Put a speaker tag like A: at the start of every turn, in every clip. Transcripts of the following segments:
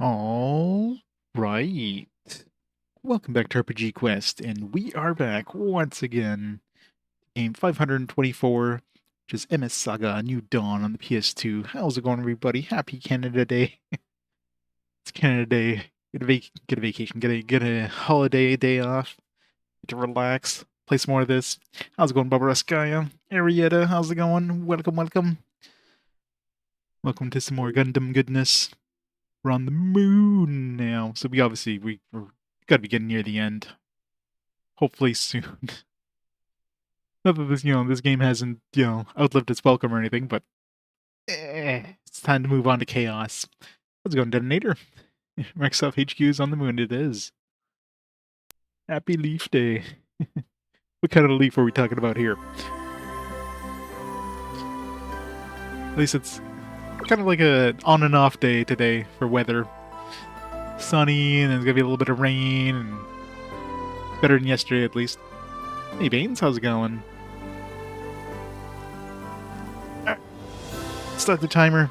A: All right. Welcome back to RPG Quest, and we are back once again. Game 524, which is MS Saga: A New Dawn on the PS2. How's it going, everybody? Happy Canada Day. It's Canada Day. Get a vacation. Get a holiday day off. Get to relax. Play some more of this. How's it going, Barbaraskaya? Arietta, how's it going? Welcome. Welcome to some more Gundam goodness. We're on the moon now, so we're gotta be getting near the end. Hopefully soon. Not that this game hasn't, outlived its welcome or anything, but it's time to move on to chaos. How's it going, Detonator? Microsoft HQ is on the moon. It is. Happy Leaf Day. What kind of leaf are we talking about here? At least it's kind of like a on and off day today for weather. Sunny, and there's gonna be a little bit of rain, and better than yesterday at least. Hey Baines, how's it going? Start the timer.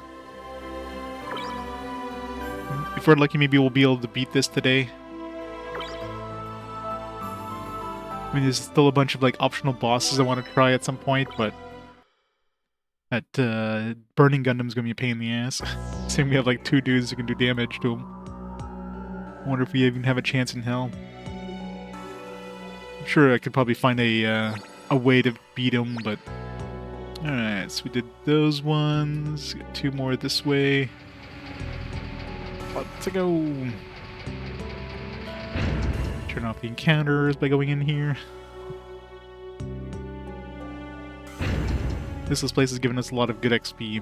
A: If we're lucky, maybe we'll be able to beat this today. I mean, there's still a bunch of optional bosses I want to try at some point, but that burning Gundam's gonna be a pain in the ass. Saying we have two dudes who can do damage to him. I wonder if we even have a chance in hell. I'm sure I could probably find a way to beat him, but alright, so we did those ones. Got two more this way. Let's go. Turn off the encounters by going in here. This place has given us a lot of good XP.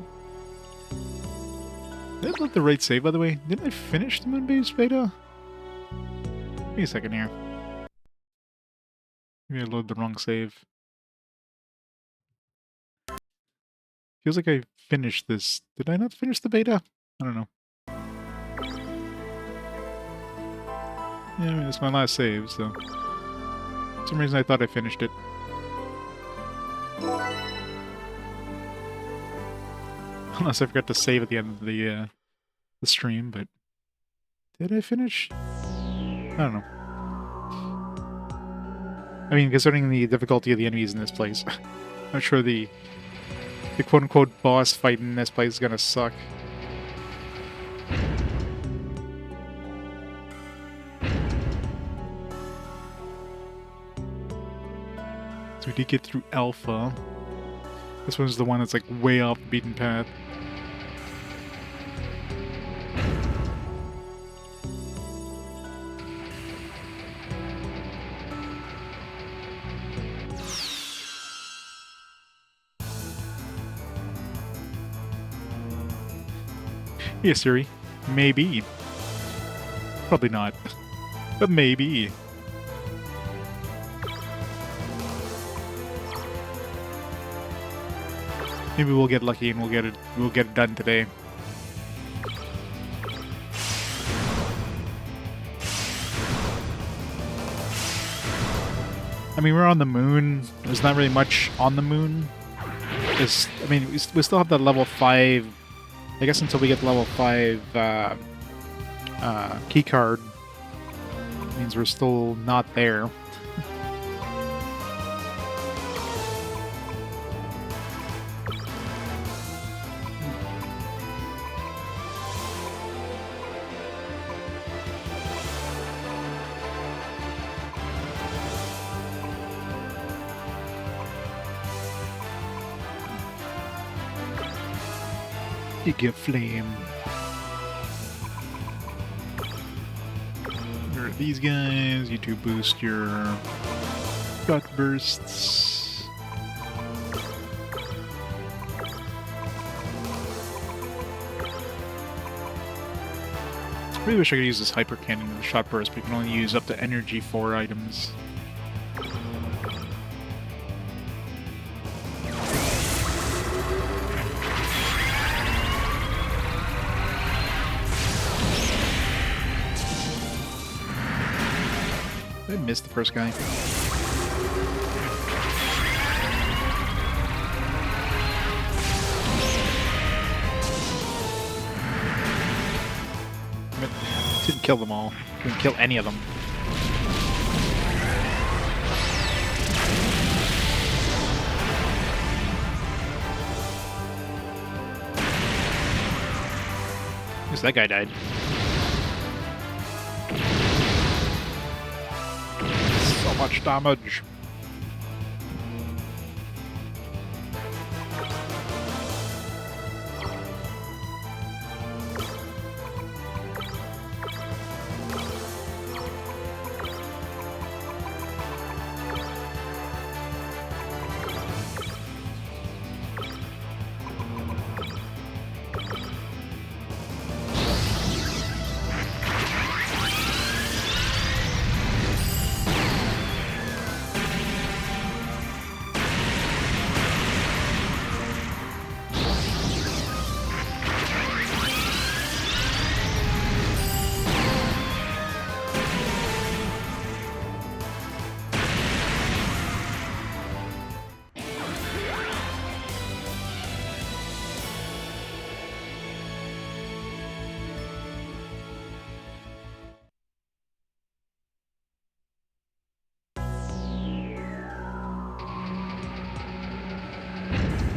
A: Did I let the right save, by the way? Didn't I finish the Moonbase beta? Give me a second here. Maybe I load the wrong save. Feels like I finished this. Did I not finish the beta? I don't know. Yeah, I mean, it's my last save, so... For some reason I thought I finished it. Unless I forgot to save at the end of the stream, but... Did I finish? I don't know. I mean, concerning the difficulty of the enemies in this place, I'm sure the quote-unquote boss fight in this place is gonna suck. So we did get through Alpha. This one's the one that's way off the beaten path. Yeah, Siri. Maybe. Probably not. But maybe. Maybe we'll get lucky and we'll get it done today. I mean, we're on the moon. There's not really much on the moon. I mean, we still have that level 5. I guess until we get level 5 keycard, means we're still not there. You get flame. There are these guys. You two boost your gut bursts. I really wish I could use this hyper cannon with shot burst, but you can only use up to energy 4 items. I missed the first guy. Didn't kill them all. Didn't kill any of them. At least that guy died. So much damage.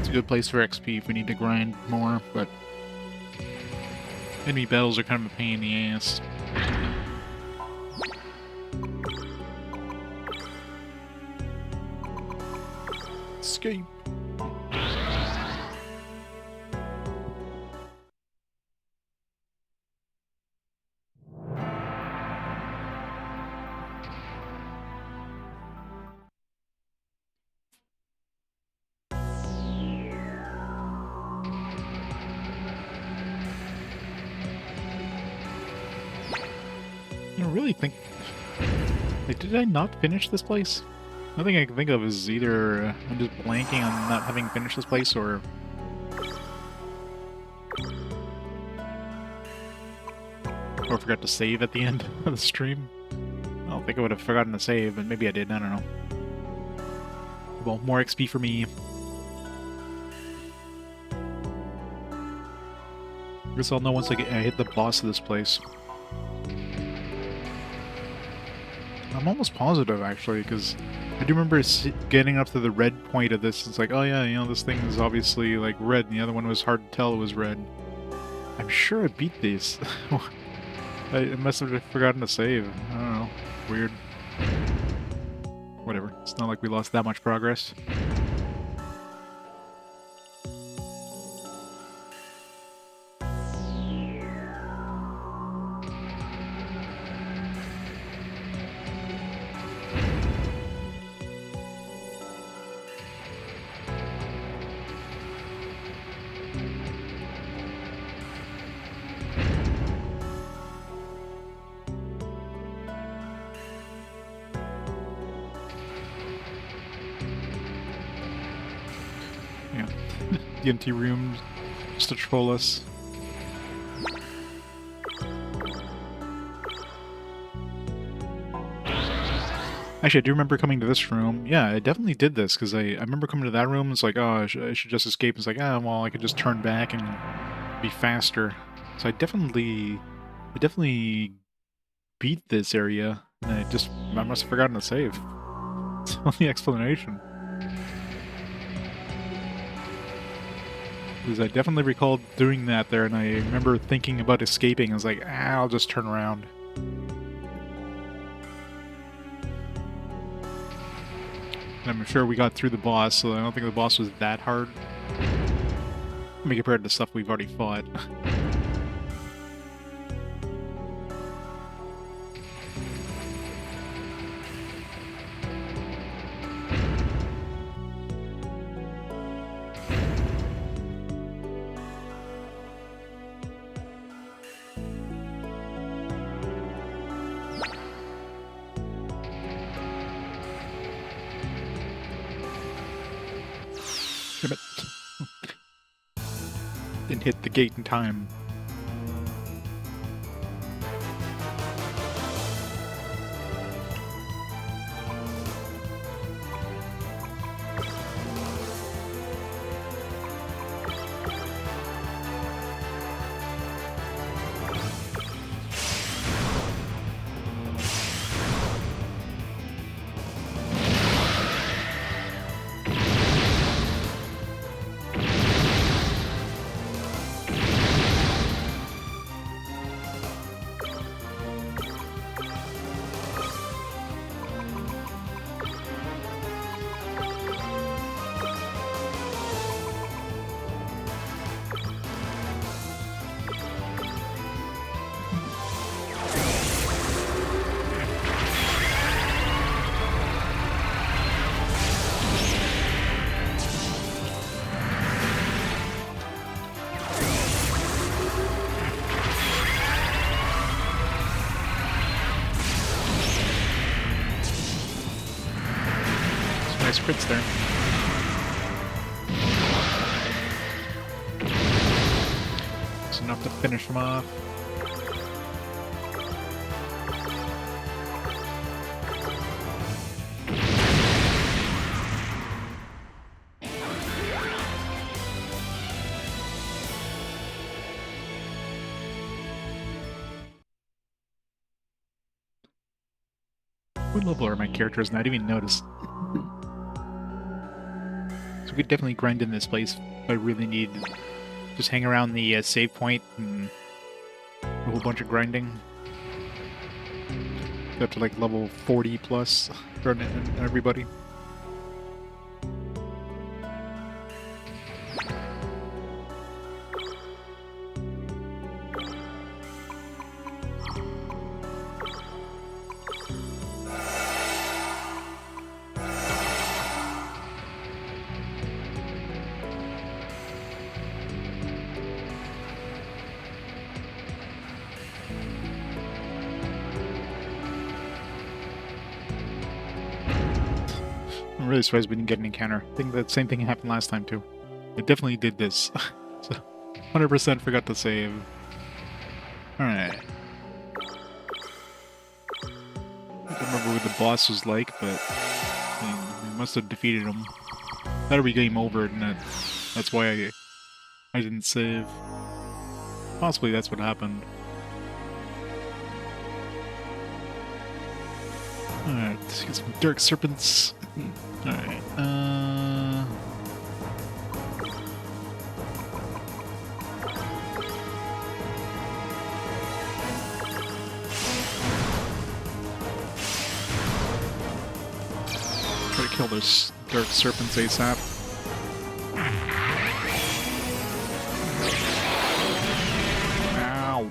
A: A good place for XP if we need to grind more, but enemy battles are kind of a pain in the ass. Escape. I really think... Like, did I not finish this place? Nothing I can think of is either I'm just blanking on not having finished this place, or... Or forgot to save at the end of the stream. I don't think I would have forgotten to save, but maybe I did, I don't know. Well, more XP for me. I guess I'll know once I hit the boss of this place. I'm almost positive, actually, because I do remember getting up to the red point of this. It's like, oh yeah, you know, this thing is obviously, like, red, and the other one was hard to tell it was red. I'm sure I beat these. I must have forgotten to save. I don't know. Weird. Whatever. It's not like we lost that much progress. The empty room just to troll us. Actually, I do remember coming to this room. Yeah, I definitely did this, because I remember coming to that room. It's like, oh, I should just escape. It's like, ah, well, I could just turn back and be faster. So I definitely beat this area, and I must have forgotten to save. It's the only explanation. Because I definitely recalled doing that there, and I remember thinking about escaping. I was like, ah, I'll just turn around. And I'm sure we got through the boss, so I don't think the boss was that hard. I mean, compared to stuff we've already fought. Damn it. Didn't hit the gate in time. Nice crits there. It's enough to finish him off. What level are my characters? Not even noticed. So we could definitely grind in this place if I really need. Just hang around the save point and a whole bunch of grinding. Got to like level 40 plus for everybody. I'm really surprised we didn't get an encounter. I think the same thing happened last time too. It definitely did this. So 100% forgot to save. Alright. I don't remember what the boss was like, but I mean, we must have defeated him. That'll be game over, and that's why I didn't save. Possibly that's what happened. Alright, let's get some Dark Serpents. Alright, try to kill those Dark Serpents ASAP. Ow.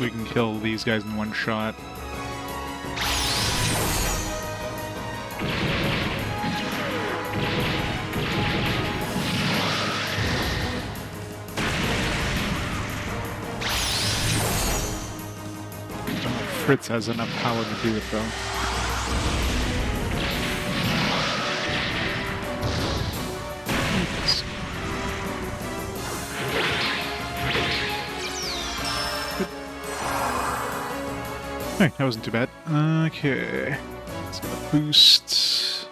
A: We can kill these guys in one shot. Fritz has enough power to do it though. Alright, that wasn't too bad. Okay. Let's get a boost.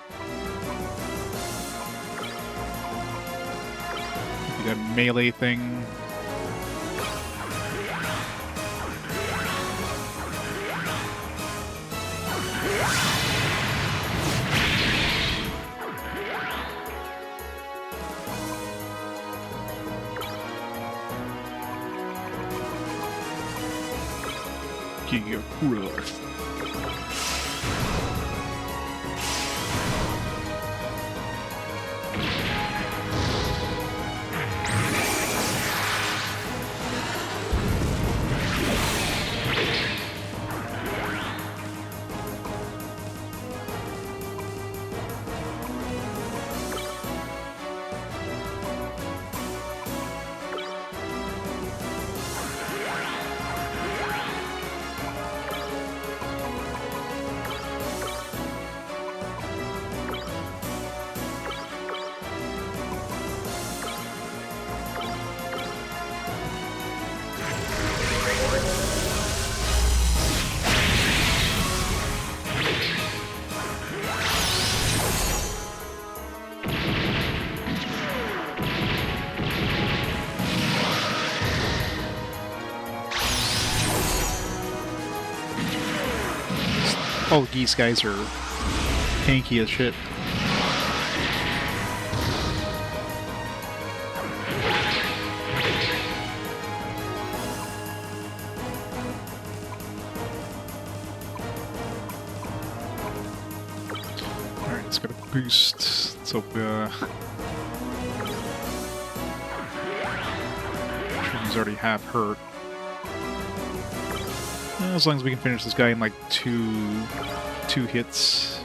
A: We got a melee thing. Giga Crush. All these guys are tanky as shit. boost. So, he's already half hurt. As long as we can finish this guy in like two hits.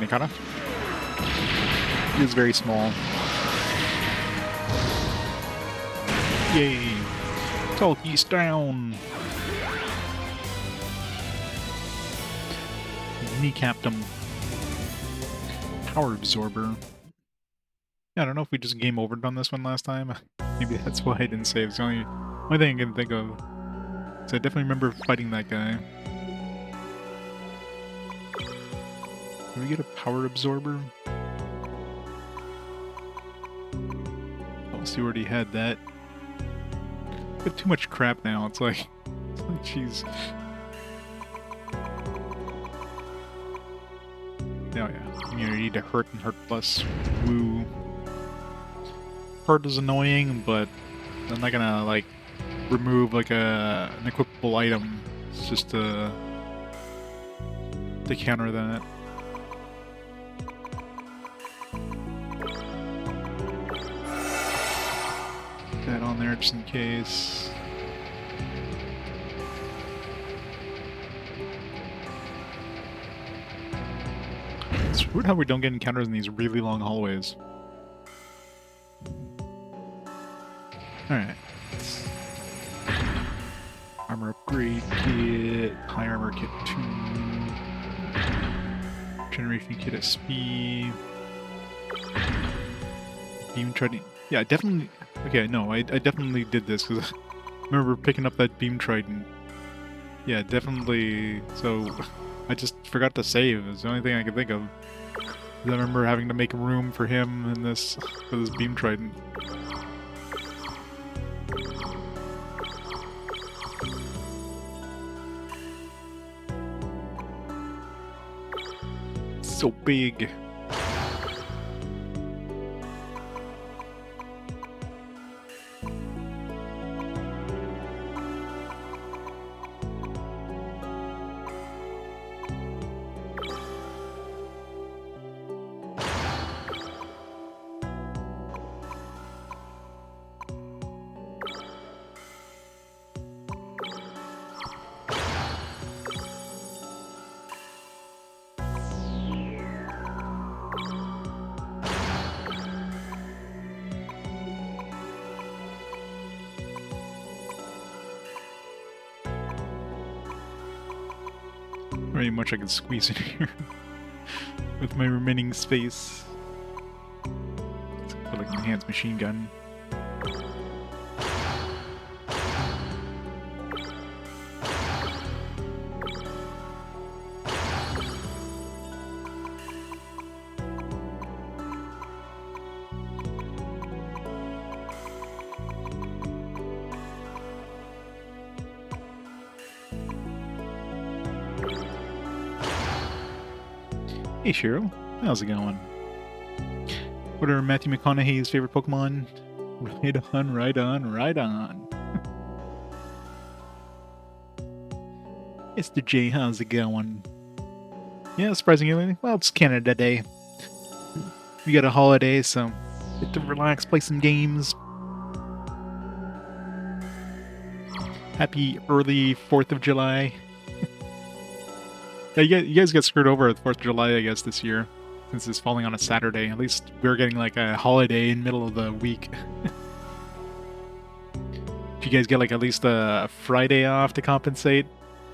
A: Kinda. He is very small. Yay! Talkie's down! Kneecapped him. Power absorber. Yeah, I don't know if we just game overed on this one last time. Maybe that's why I didn't save. It's the only thing I can think of. So I definitely remember fighting that guy. Can we get a power absorber? Oh, so you already had that. I have too much crap now. It's like jeez. Oh yeah, immunity to hurt and hurt plus. Woo. Hurt is annoying, but I'm not gonna like remove like an equipable item. It's just to counter that. That on there just in case. It's weird how we don't get encounters in these really long hallways. Alright. Armor upgrade kit, high armor kit 2, generation kit SP, beam trident. Yeah, definitely. Okay, no, I definitely did this because I remember picking up that beam trident. Yeah, definitely. So I just forgot to save. It's the only thing I could think of. I remember having to make room for him in this for this beam trident. So big. Very much I can squeeze in here with my remaining space. It's like an enhanced machine gun. Hey Shiro, how's it going? What are Matthew McConaughey's favorite Pokemon? Right on, right on, right on. Mr. J, how's it going? Yeah, surprisingly, well, it's Canada Day. We got a holiday, so get to relax, play some games. Happy early 4th of July. Yeah, you guys got screwed over at the 4th of July, I guess, this year. Since it's falling on a Saturday. At least we were getting like a holiday in the middle of the week. Did you guys get like at least a Friday off to compensate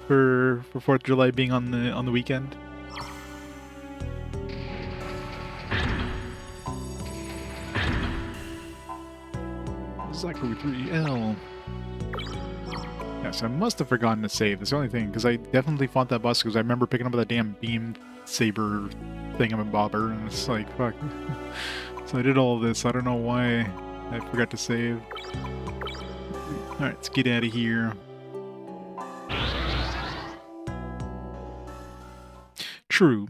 A: for 4th of July being on the weekend? Zaku 3L. Yes, I must have forgotten to save. That's the only thing, because I definitely fought that boss because I remember picking up that damn beam saber thingamabobber, and it's like, fuck. So I did all of this. I don't know why I forgot to save. Alright, let's get out of here. True.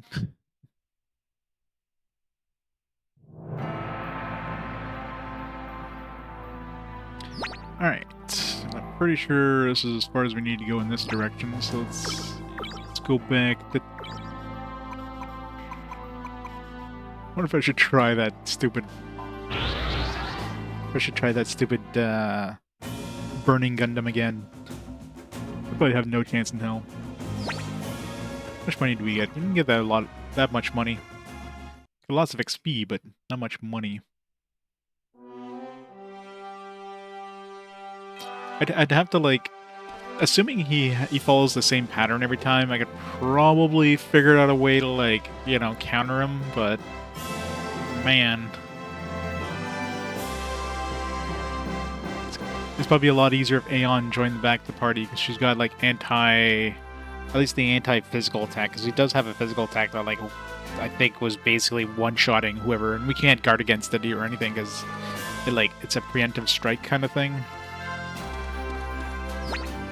A: Alright. I'm pretty sure this is as far as we need to go in this direction, so let's go back. I wonder if I should try that stupid... I should try that stupid, burning Gundam again. I probably have no chance in hell. How much money do we get? We can get that much money. Get lots of XP, but not much money. I'd have to, like... Assuming he follows the same pattern every time, I could probably figure out a way to, like, you know, counter him, but... Man... It's probably a lot easier if Aeon joined back the party, because she's got, like, at least the anti-physical attack, because he does have a physical attack that, like, I think was basically one-shotting whoever, and we can't guard against it or anything, because it's a preemptive strike kind of thing.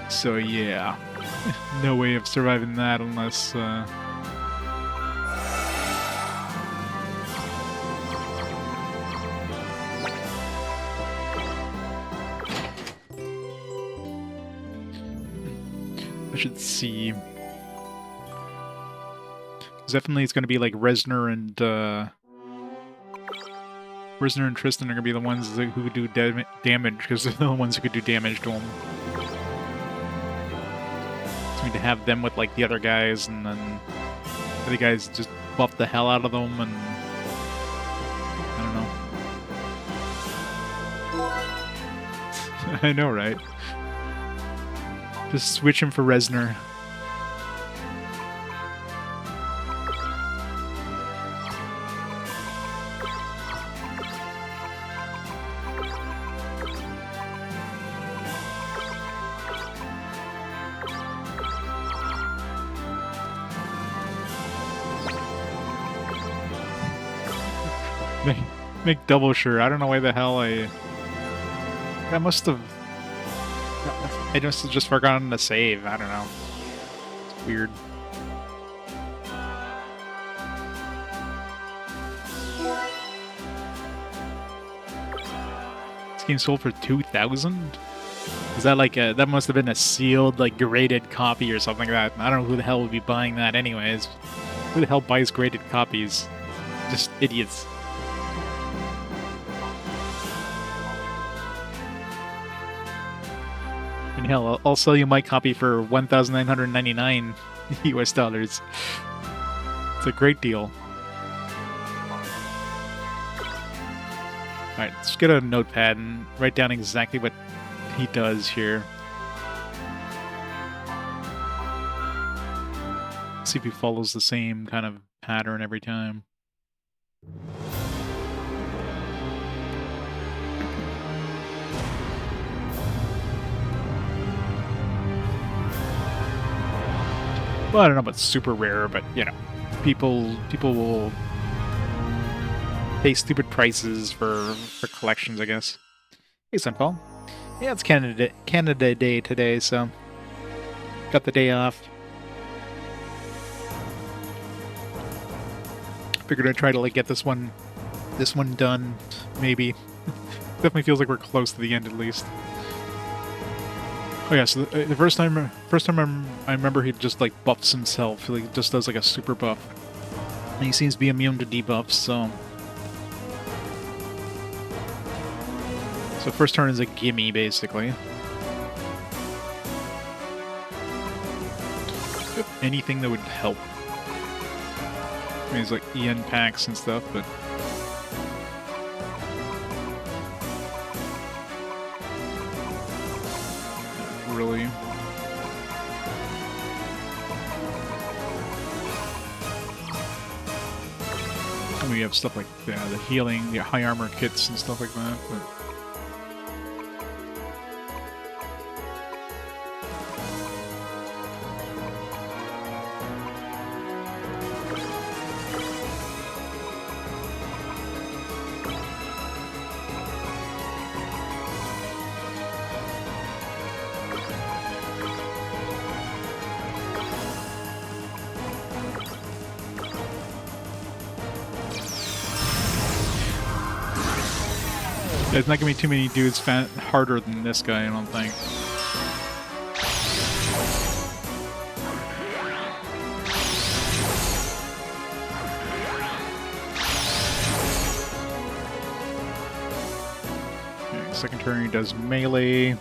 A: So, yeah. No way of surviving that unless, I should see. Definitely it's going to be like Resner and Tristan are going to be the ones who could do damage, because they're the ones who could do damage to him. So we need to have them with like the other guys, and then the other guys just buff the hell out of them, and I don't know. I know, right? Just switch him for Resner. Make double sure. I don't know why the hell I must have... I must have just forgotten to save. I don't know. It's weird. This game sold for 2,000? Is that like that must have been a sealed, like, graded copy or something like that. I don't know who the hell would be buying that anyways. Who the hell buys graded copies? Just idiots. And hell, I'll sell you my copy for 1,999 US dollars. It's a great deal. Alright, let's get a notepad and write down exactly what he does here. See if he follows the same kind of pattern every time. Well, I don't know about super rare, but, you know, people will pay stupid prices for collections, I guess. Hey, Sunfall. Yeah, it's Canada Day today, so got the day off. Figured I'd try to, like, get this one done, maybe. Definitely feels like we're close to the end, at least. Oh yeah, so the first time I remember he just, like, buffs himself. He, like, just does, like, a super buff. And he seems to be immune to debuffs, so... So first turn is a gimme, basically. Anything that would help. I mean, it's like EN packs and stuff, but... Really. And we have stuff like the healing, the high armor kits and stuff like that, but... There's not gonna be too many dudes harder than this guy, I don't think. Okay, second turn he does melee.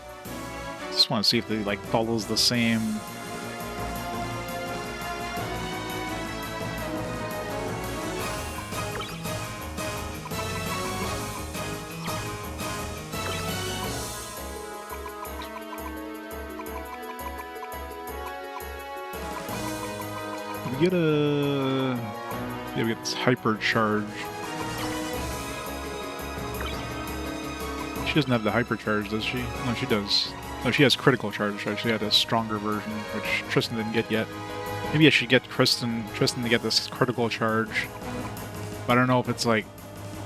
A: Just want to see if he like follows the same. We get a... Yeah, we get this hyper charge. She doesn't have the hyper charge, does she? No, she does. No, she has critical charge. She actually had a stronger version, which Tristan didn't get yet. Maybe I should get Tristan to get this critical charge. But I don't know if it's like...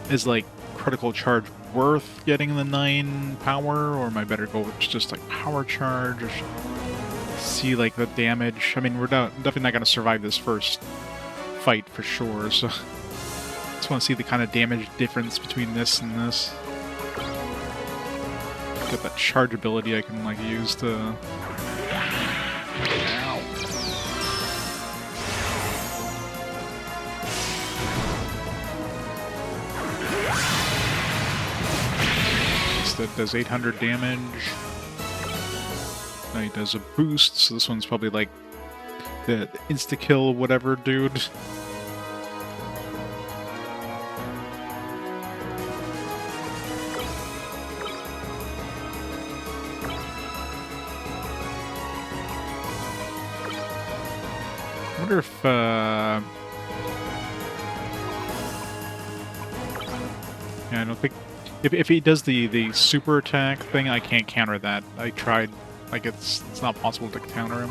A: Is like critical charge worth getting the 9 power? Or am I better go with just like power charge? Or see like the damage. I mean, we're definitely not going to survive this first fight for sure, so just want to see the kind of damage difference between this and this. Get that charge ability I can like use to... Ow. That does 800 damage. Now he does a boost, so this one's probably like the insta-kill whatever dude. I wonder if, yeah, I don't think... If he does the super attack thing, I can't counter that. I tried. Like, it's not possible to counter him.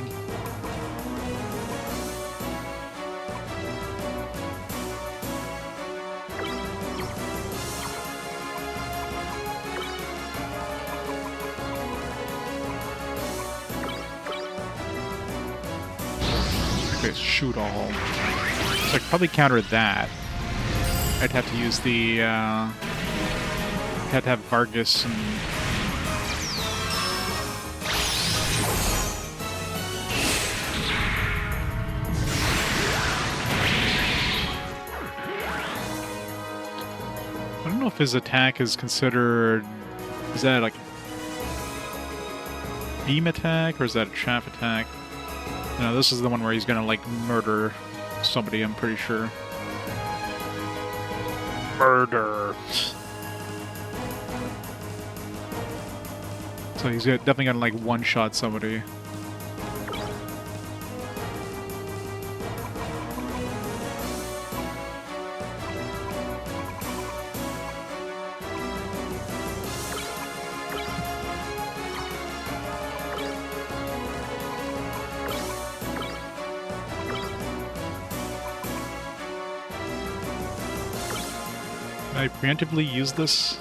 A: Okay, shoot all. So I could probably counter that. I'd have to use the, had to have Vargas and... I don't know if his attack is considered... Is that like a beam attack or is that a chaff attack? No, this is the one where he's gonna like murder somebody, I'm pretty sure. Murder! So he's definitely gonna like one-shot somebody. Can I preemptively use this?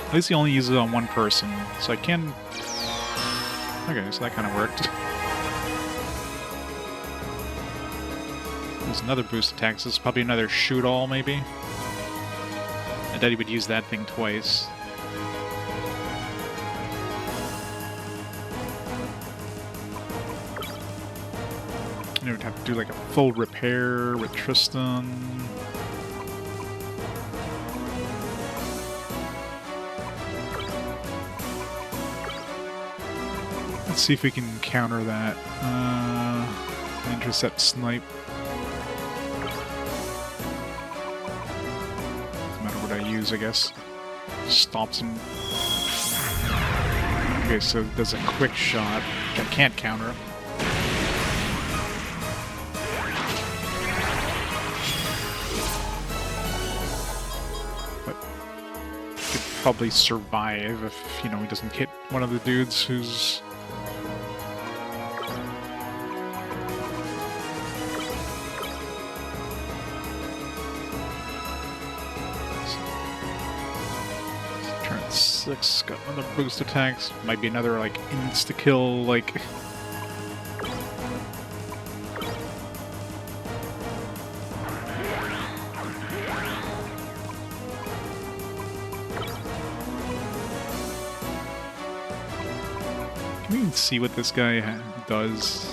A: At least he only uses it on one person, so I can... Okay, so that kind of worked. There's another boost attack, so it's probably another shoot-all, maybe? I doubt he would use that thing twice. I would have to do like a full repair with Tristan. Let's see if we can counter that. Intercept snipe. Doesn't matter what I use, I guess. Stops him. Okay, so it does a quick shot, which I can't counter. But could probably survive if, you know, he doesn't hit one of the dudes who's... 6 got another boost attacks. Might be another like insta kill like. Can we even see what this guy does?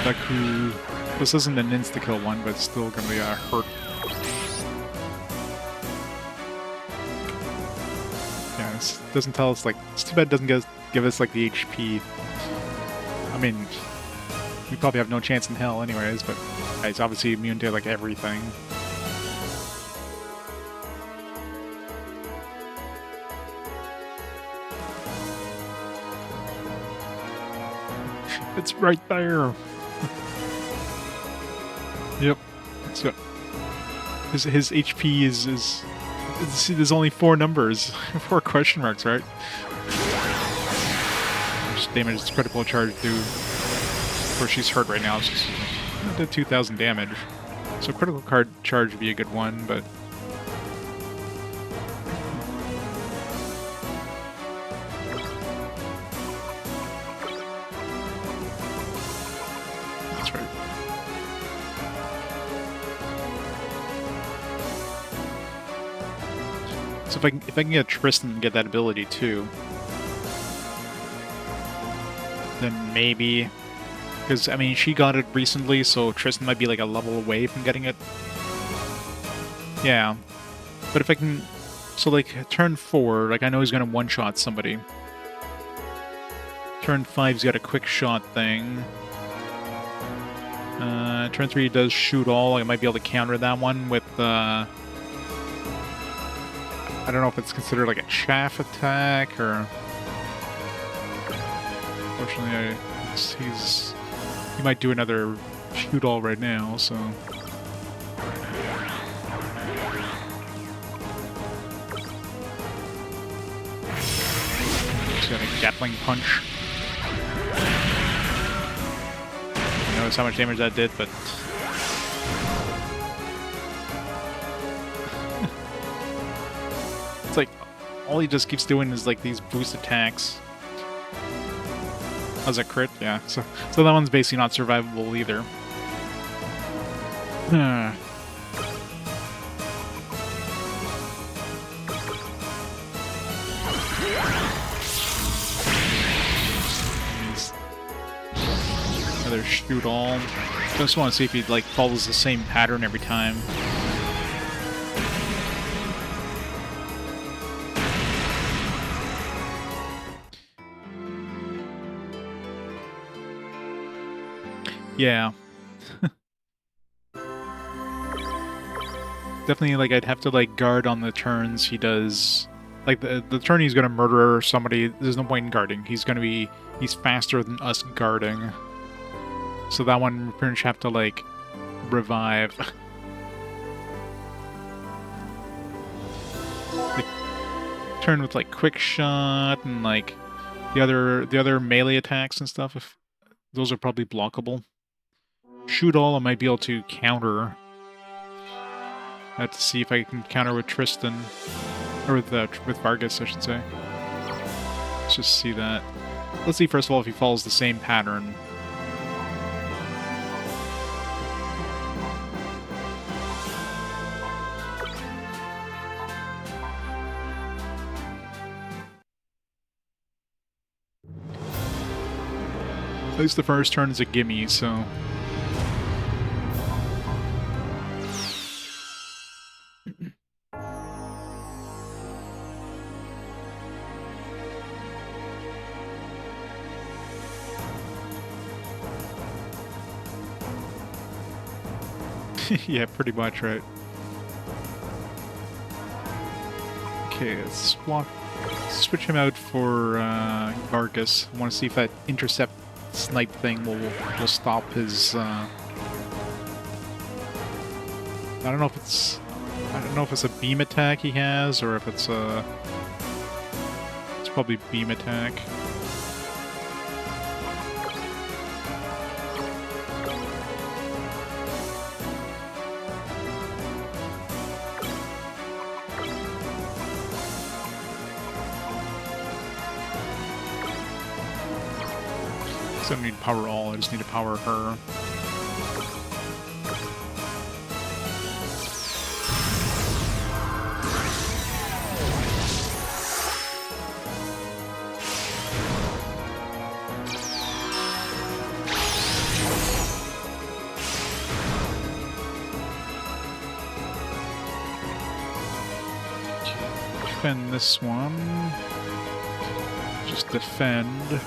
A: Zaku. This isn't an insta-kill one, but it's still gonna be a hurt. Yeah, this doesn't tell us, like, it's too bad it doesn't give us, like, the HP. I mean, we probably have no chance in hell anyways, but yeah, he's obviously immune to, like, everything. It's right there! Yep. So his HP is there's only 4 numbers, 4 question marks, right? Just damage is critical charge do. Of course, she's hurt right now. She's did 2,000 damage, so critical card charge would be a good one, but. That's right. So if I can get Tristan and get that ability too, then maybe, because I mean she got it recently, so Tristan might be like a level away from getting it. Yeah, but if I can, so like turn 4, like I know he's gonna one-shot somebody. Turn 5, he's got a quick shot thing. Turn 3 he does shoot all. I might be able to counter that one with I don't know if it's considered like a chaff attack or. Unfortunately, he might do another shoot all right now, so. He's got a Gatling punch. Notice how much damage that did, but. It's like, all he just keeps doing is like these boost attacks. How's that crit? Yeah, so that one's basically not survivable either. Another shoot all. I just want to see if he like follows the same pattern every time. Yeah. Definitely, like, I'd have to, like, guard on the turns he does. Like, the turn he's gonna murder somebody, there's no point in guarding. He's faster than us guarding. So that one, we pretty much have to, like, revive. Like, turn with, like, quick shot and, like, the other melee attacks and stuff, if those are probably blockable. Shoot all, I might be able to counter. I have to see if I can counter with Tristan, or with Vargas, I should say. Let's just see that. Let's see first of all if he follows the same pattern. At least the first turn is a gimme, so. Yeah, pretty much, right. Okay, let's switch him out for Vargas. I want to see if that intercept snipe thing will stop his. I don't know if it's a beam attack he has, or if it's probably beam attack. I don't need to power all, I just need to power her. Defend this one. Just defend.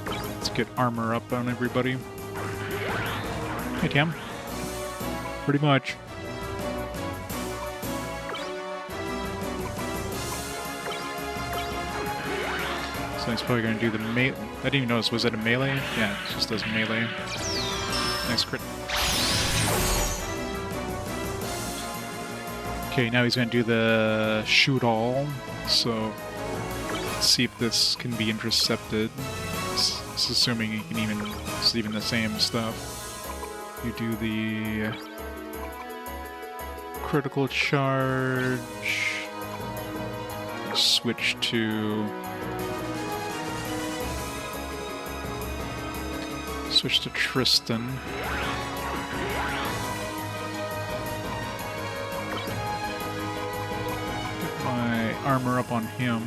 A: Let's get armor up on everybody. Hey, Tam. Pretty much. So he's probably going to do the melee. I didn't even notice, was it a melee? Yeah, it just does melee. Nice crit. Okay, now he's going to do the shoot all. So let's see if this can be intercepted. It's assuming he can even, it's even the same stuff. You do the critical charge. Switch to Tristan. Get my armor up on him.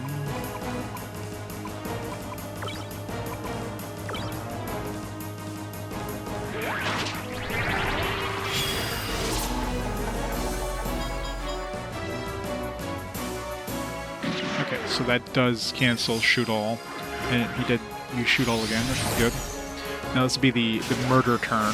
A: Okay, so that does cancel shoot all. And he did use shoot all again, which is good. Now this would be the murder turn.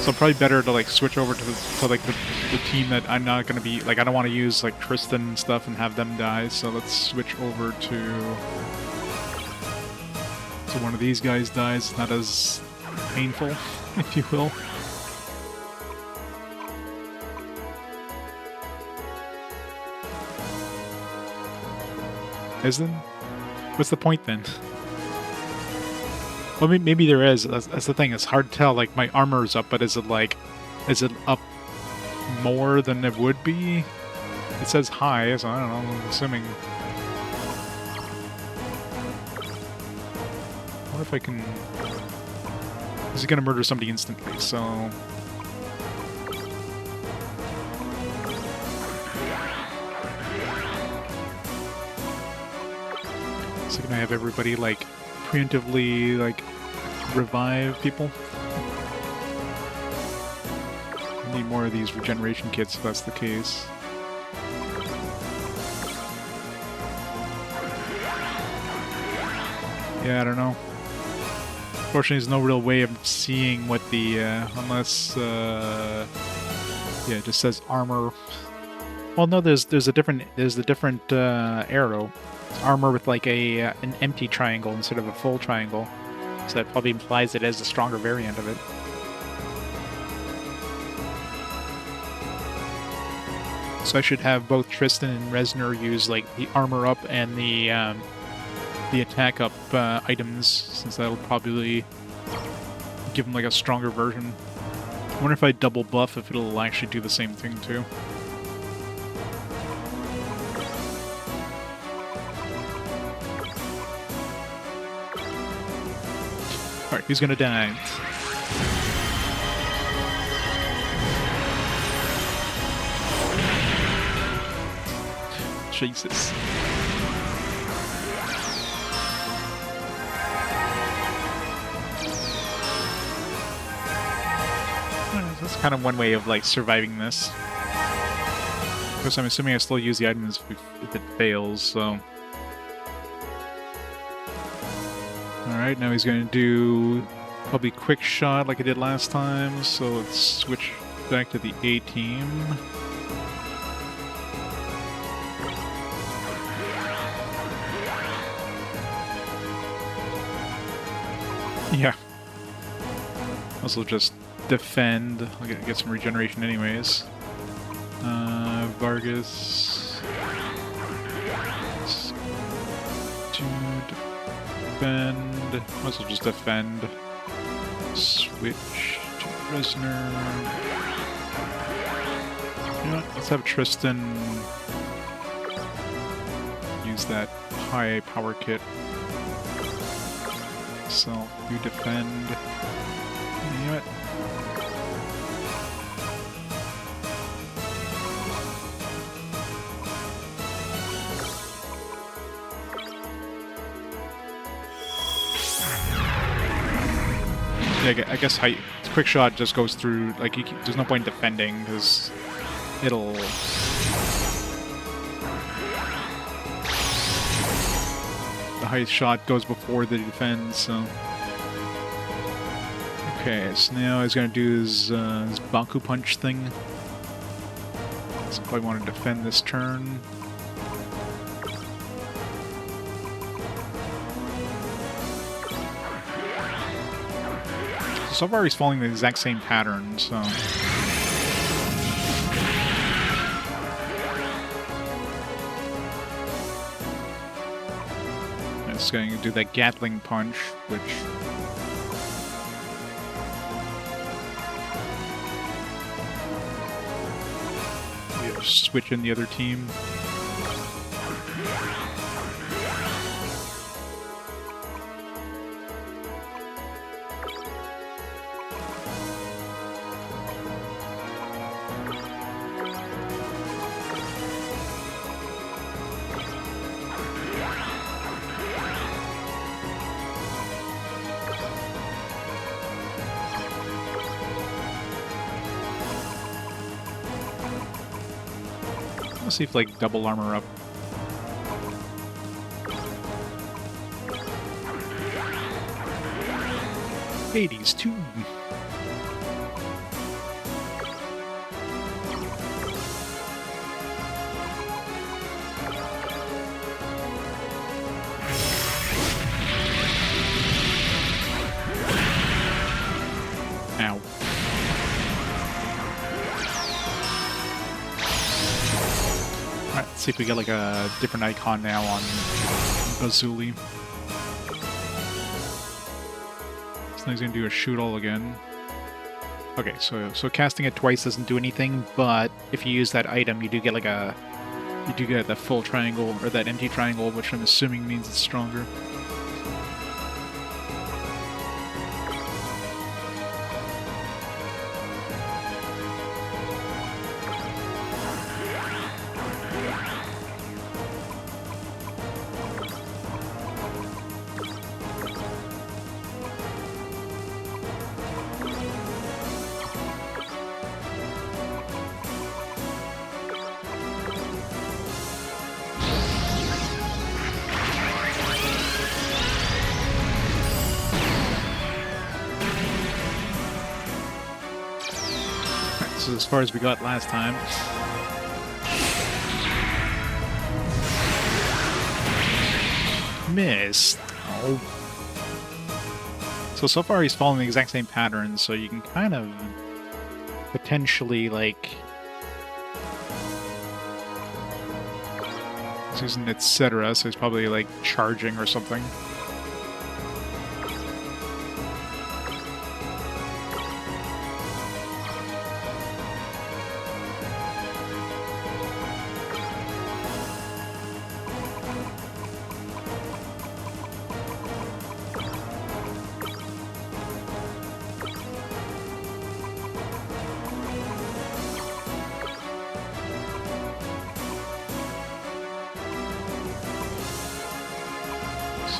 A: So probably better to like switch over to the team that I'm not gonna be like, I don't want to use like Tristan and stuff and have them die. So let's switch over to one of these guys dies. Not as painful, if you will. Isn't? What's the point then? Well, maybe there is. That's the thing. It's hard to tell. Like, my armor's up, but is it up more than it would be? It says high, so I don't know. I'm assuming. What if I can? This is gonna murder somebody instantly, so. So can I have everybody like preemptively like revive people? I need more of these regeneration kits if that's the case. Yeah, I don't know. Fortunately, there's no real way of seeing what the unless yeah, it just says armor. Well, no, there's a different arrow. It's armor with like an empty triangle instead of a full triangle. So that probably implies it as a stronger variant of it. So I should have both Tristan and Resner use like the armor up and the attack up items, since that'll probably give them like a stronger version. I wonder if I double buff if it'll actually do the same thing too. Alright, who's gonna die? Jesus. That's kind of one way of like surviving this. Of course, I'm assuming I still use the items if it fails, so. Alright, now he's going to do probably quick shot like I did last time, so let's switch back to the A team. Yeah. Also just defend. I'll get some regeneration anyways. Vargas. Defend. Might as well just defend. Switch to Resner. You know what? Let's have Tristan use that high power kit. So, you defend. You know what? Yeah, I guess quick shot just goes through, like, there's no point defending, because it'll... The high shot goes before the defense, so... Okay, so now he's gonna do his Baku punch thing. So if I want to defend this turn... So far he's following the exact same pattern, so... It's going to do that Gatling punch, which... Yeah, switch in the other team. Let's see if, like, double armor up. '80s too. Ow. Let's see if we get like a different icon now on Bazuli. So now he's gonna do a shoot all again. Okay, so casting it twice doesn't do anything, but if you use that item, you do get the full triangle or that empty triangle, which I'm assuming means it's stronger. As far as we got last time. Missed. Oh. So far he's following the exact same pattern, so you can kind of potentially, like... He's using etc., so he's probably, like, charging or something.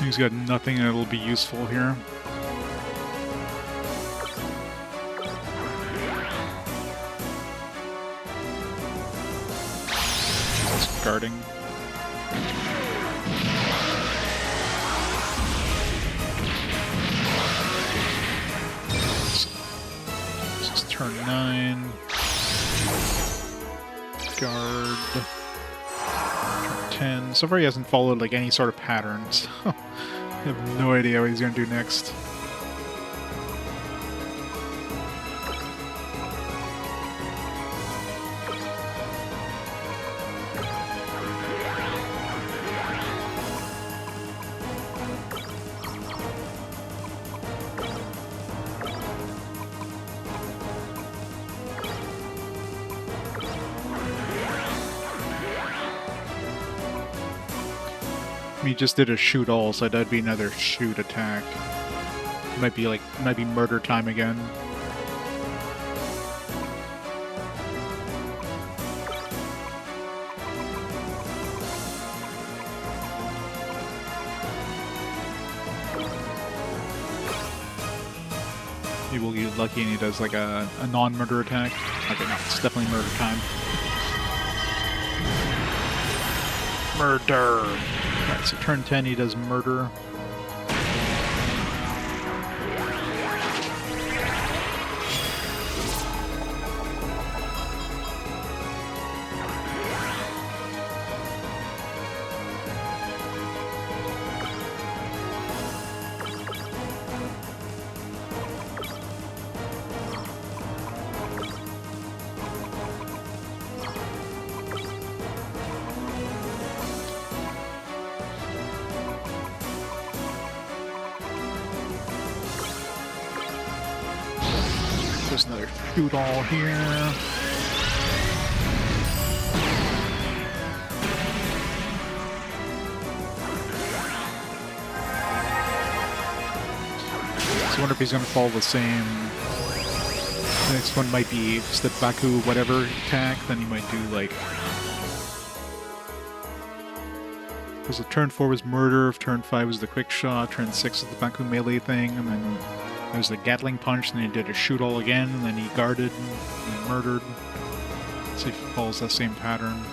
A: He's got nothing that'll be useful here. Just guarding. This is turn 9. Guard. Turn 10. So far he hasn't followed like any sort of pattern, so I have no idea what he's going to do next. he just did a shoot all, so that'd be another shoot attack. Might be murder time again. Maybe we'll get lucky and he does like a non-murder attack. Okay, no, it's definitely murder time. Murder! Alright, so turn 10 he does murder. There's another shoot all here. So I wonder if he's going to follow the same. The next one might be just the Zaku whatever attack, then he might do like... Because the turn 4 was murder, turn 5 was the quick shot, turn 6 is the Zaku melee thing, and then there's the Gatling punch, and then he did a shoot all again, and then he guarded and murdered. Let's see if he follows that same pattern.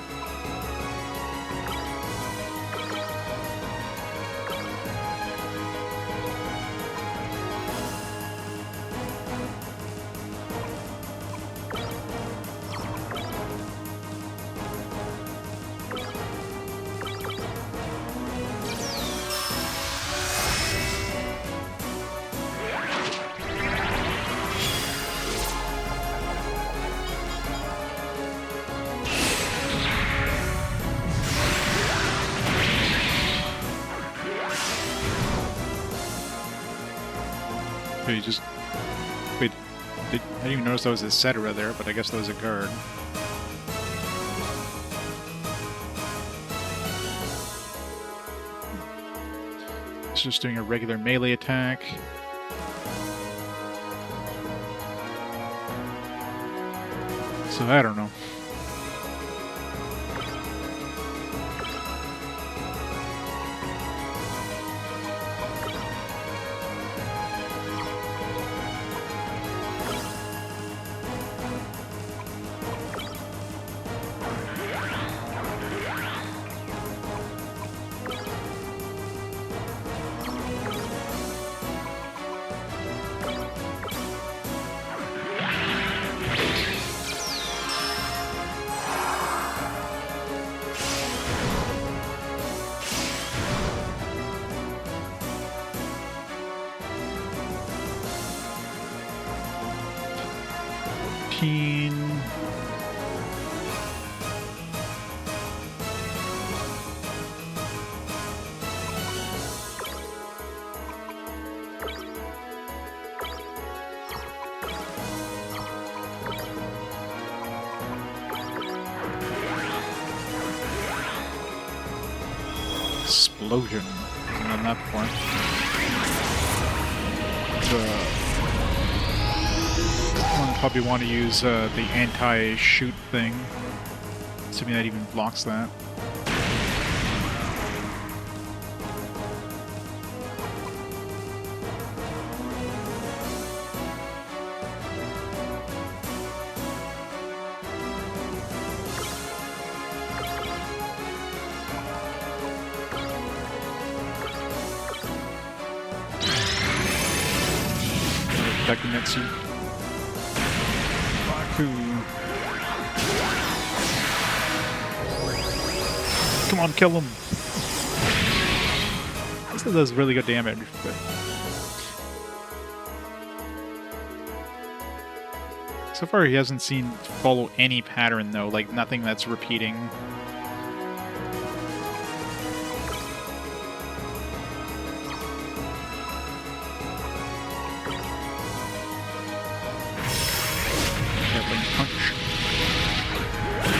A: Okay, just... Wait, I didn't even notice that was a Cetera there, but I guess that was a guard. It's just doing a regular melee attack. So I don't know. Explosion. Wasn't on that before. One probably want to use the anti-shoot thing, assuming that even blocks that. Zaku. Come on, kill him! This does really good damage, but... So far he hasn't seen follow any pattern though, like nothing that's repeating.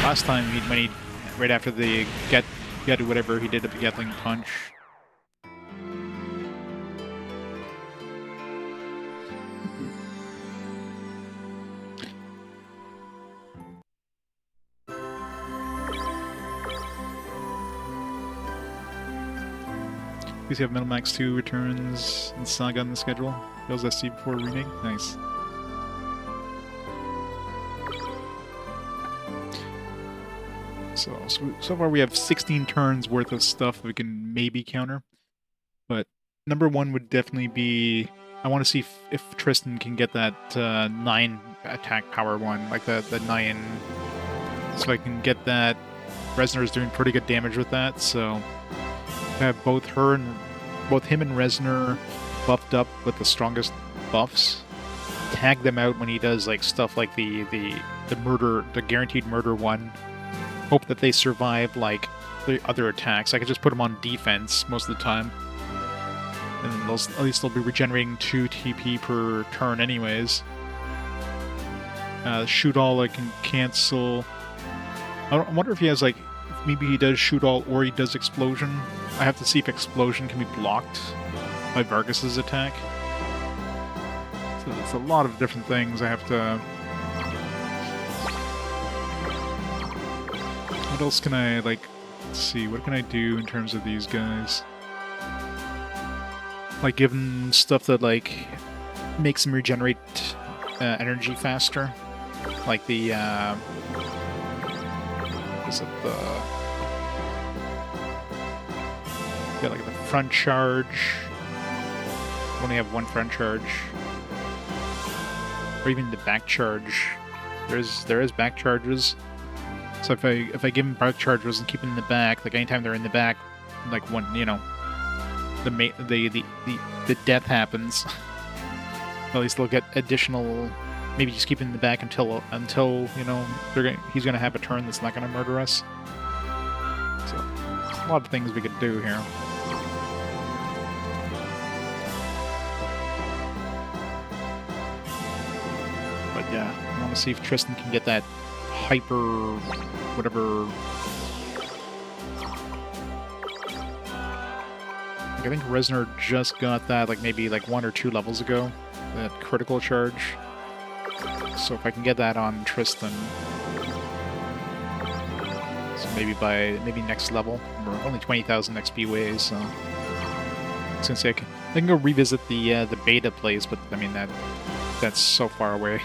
A: Last time, right after the get whatever he did at the Gatling punch, We have Metal Max 2 returns and Saga on the schedule. Feels SC before remake. Nice. So far we have 16 turns worth of stuff we can maybe counter. But number one would definitely be, I want to see if Tristan can get that 9 attack power one, like the 9. So I can get that. Resner's doing pretty good damage with that, so I have both him and Resner buffed up with the strongest buffs. Tag them out when he does like stuff like the guaranteed murder one. Hope that they survive like the other attacks. I could just put them on defense most of the time. And at least they'll be regenerating 2 TP per turn anyways. Shoot all I can cancel. I wonder if he has like, maybe he does shoot all or he does explosion. I have to see if explosion can be blocked by Vargas's attack. So it's a lot of different things I have to... What else can I, like, let's see, what can I do in terms of these guys? Like, give them stuff that, like, makes them regenerate energy faster. Like the, is it the... Yeah, like the front charge. Only have one front charge. Or even the back charge. There is back charges. So if I give them back charges and keep them in the back, like anytime they're in the back, like when the death happens, at least they'll get additional. Maybe just keep it in the back until he's gonna have a turn that's not gonna murder us. So a lot of things we could do here. But yeah, I want to see if Tristan can get that hyper whatever. Like, I think Resner just got that like maybe like 1 or 2 levels ago, that critical charge. So if I can get that on Tristan, so maybe next level. We're only 20,000 XP ways, so I was gonna say I can go revisit the beta plays, but I mean that's so far away.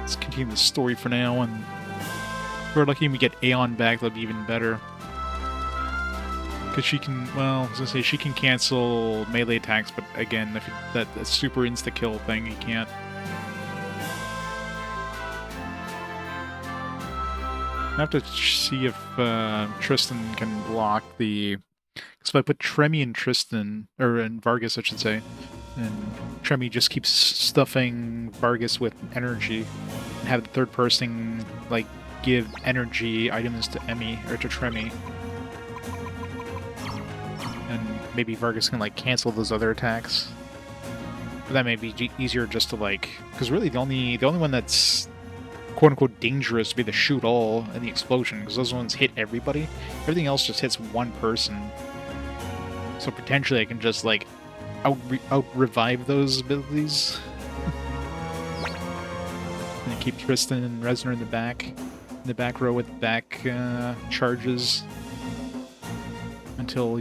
A: Let's continue the story for now, and if we're lucky and we get Aeon back, that'll be even better. Because she can, well, I was gonna say she can cancel melee attacks, but again, if that super insta-kill thing, you can't. I have to see if Tristan can block the... Because if I put Tremi and Tristan, or in Vargas, I should say, and Tremi just keeps stuffing Vargas with energy, and have the third person, like, give energy items to Emmy, or to Tremi. And maybe Vargas can, like, cancel those other attacks. But that may be easier just to, like... Because really, the only one that's quote-unquote dangerous would be the shoot-all and the explosion, because those ones hit everybody. Everything else just hits one person. So potentially I can just, like, out-revive those abilities. And keep Tristan and Resner in the back row with back charges. Until,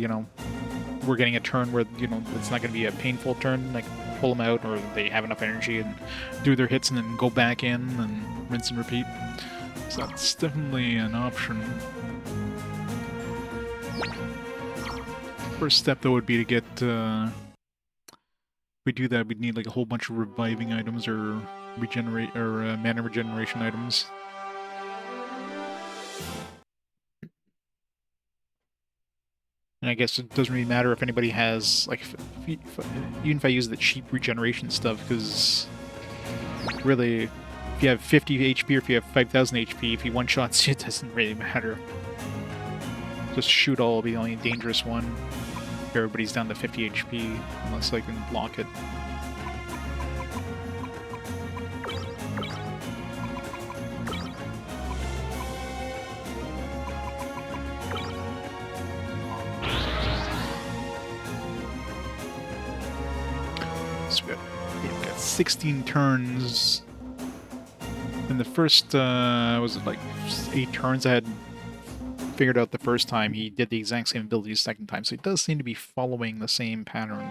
A: we're getting a turn where, it's not going to be a painful turn, like pull them out, or they have enough energy and do their hits and then go back in and rinse and repeat. So that's definitely an option. First step, though, would be to get, if we do that, we'd need like a whole bunch of reviving items or mana regeneration items. And I guess it doesn't really matter if anybody has, like, even if I use the cheap regeneration stuff, because really, if you have 50 HP or if you have 5,000 HP, if he one-shots you, it doesn't really matter. Just shoot all will be the only dangerous one. Everybody's down to 50 HP, unless I can block it. So we've got 16 turns. In the first, was it like 8 turns, I had figured out the first time, he did the exact same ability the second time, so he does seem to be following the same pattern.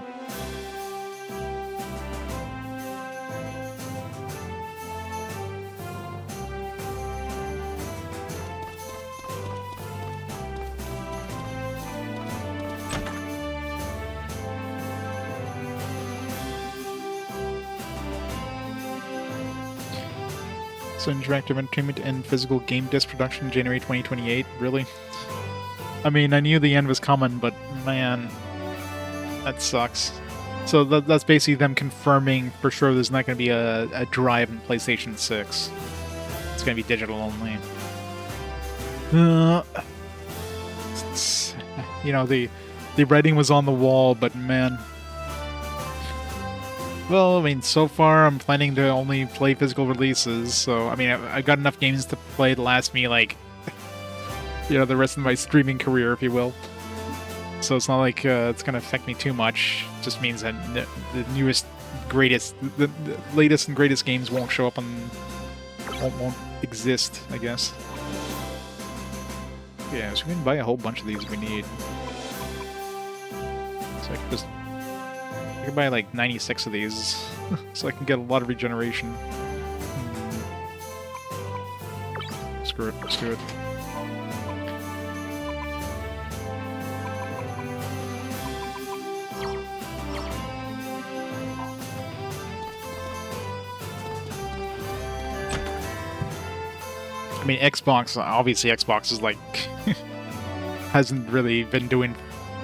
A: So interactive entertainment and physical game disc production January 2028. Really? I mean, I knew the end was coming, but man, that sucks. So that's basically them confirming for sure there's not going to be a drive in PlayStation 6. It's going to be digital only. You know, the writing was on the wall, but man. Well, I mean, so far I'm planning to only play physical releases, so, I mean, I've got enough games to play to last me, like, you know, the rest of my streaming career, if you will. So it's not like it's going to affect me too much. It just means that the newest, greatest, the latest and greatest games won't show up on... won't exist, I guess. Yeah, so we can buy a whole bunch of these if we need. So I can just... I can buy like 96 of these, so I can get a lot of regeneration. Screw it, let's do it. I mean, Xbox, obviously Xbox is like, hasn't really been doing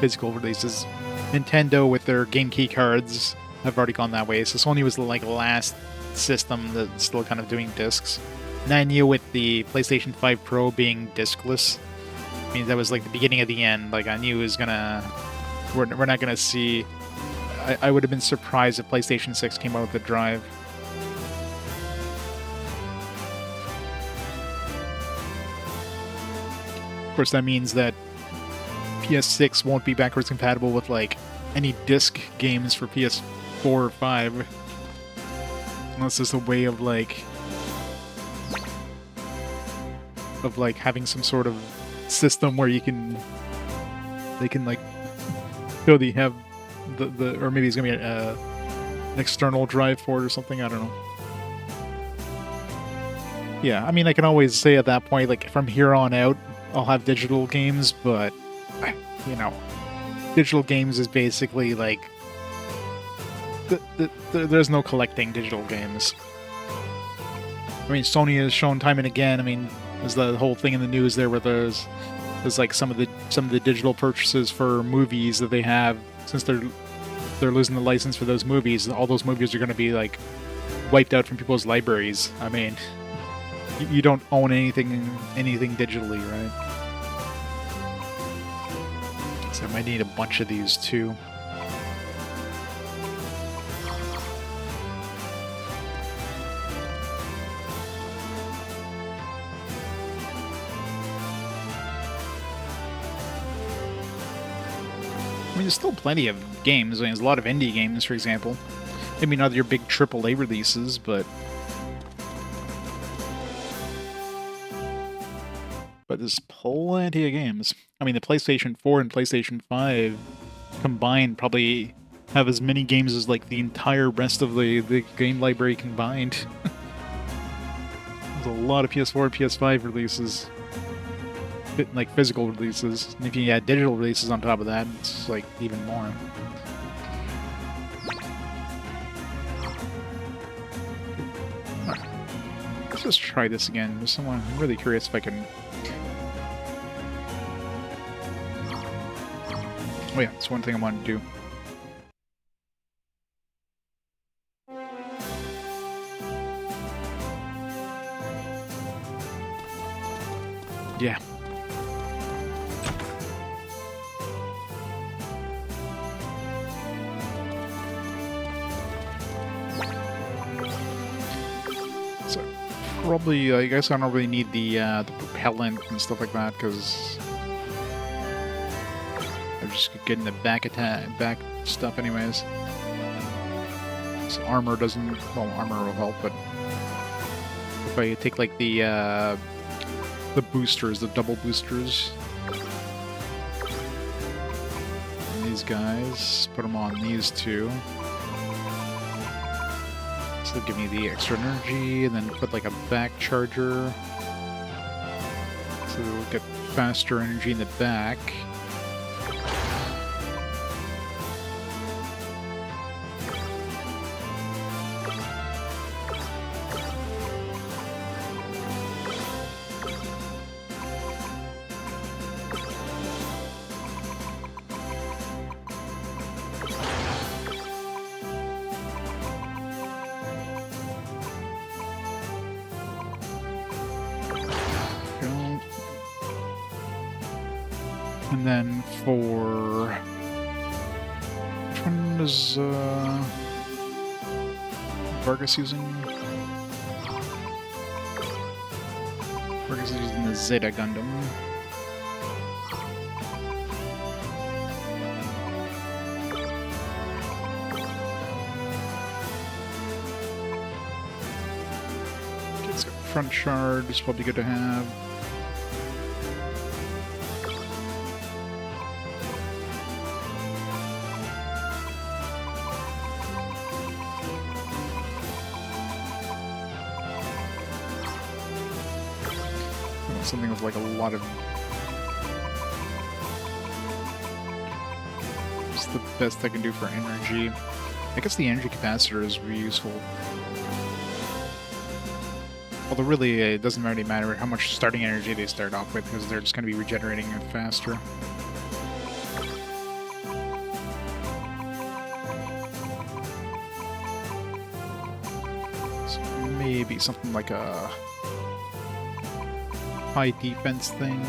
A: physical releases. Nintendo, with their game key cards, have already gone that way. So Sony was the like last system that's still kind of doing discs. And I knew with the PlayStation 5 Pro being discless, I mean, that was like the beginning of the end. Like, I knew it was gonna... We're not gonna see... I would have been surprised if PlayStation 6 came out with a drive. Of course, that means that PS6 won't be backwards compatible with, like, any disc games for PS4 or 5. Unless there's a way of, like... having some sort of system where you can... They can, like... Show that you have the... Or maybe it's gonna be an external drive for it or something, I don't know. Yeah, I mean, I can always say at that point, like, from here on out, I'll have digital games, but... You know, digital games is basically like there's no collecting digital games. I mean, Sony has shown time and again. I mean, there's the whole thing in the news there where there's like some of the digital purchases for movies that they have, since they're losing the license for those movies. All those movies are going to be like wiped out from people's libraries. I mean, you don't own anything digitally, right? So I might need a bunch of these too. I mean, there's still plenty of games. I mean, there's a lot of indie games, for example. Maybe not your big AAA releases, but there's plenty of games. I mean, the PlayStation 4 and PlayStation 5 combined probably have as many games as, like, the entire rest of the game library combined. There's a lot of PS4 and PS5 releases. Like, physical releases. And if you add digital releases on top of that, it's, like, even more. Let's just try this again. I'm really curious if I can... Oh yeah, that's one thing I wanted to do. Yeah. So, probably, I guess I don't really need the propellant and stuff like that, because... I'm just getting the back stuff anyways. So armor doesn't... Well, armor will help, but... If I take, like, the boosters, the double boosters, these guys. Put them on these two. So give me the extra energy, and then put like a back charger. So we'll get faster energy in the back. And then for... which one is Vargas using? Vargas is using the Zeta Gundam. Okay, it's got front shard, it's probably good to have. Something with like a lot of... What's the best I can do for energy? I guess the energy capacitor is really useful. Although really it doesn't really matter how much starting energy they start off with, because they're just going to be regenerating it faster. So maybe something like a high defense thing.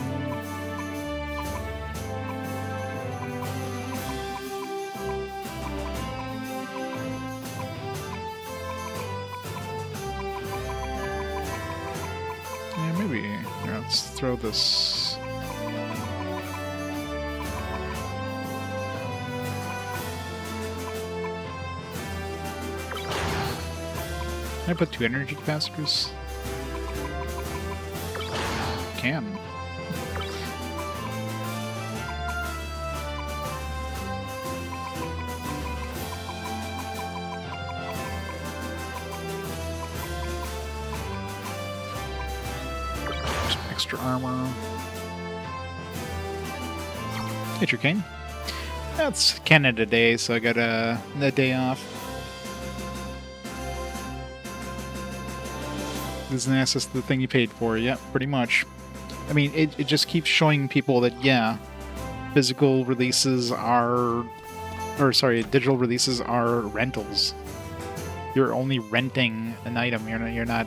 A: Yeah, maybe. Here, let's throw this. Can I put 2 energy capacitors? Can. Some extra armor. Get your cane. That's Canada Day, so I got a day off. This is an access to the thing you paid for. Yep, pretty much. I mean, it just keeps showing people that, yeah, physical releases are... or, sorry, digital releases are rentals. You're only renting an item. You're not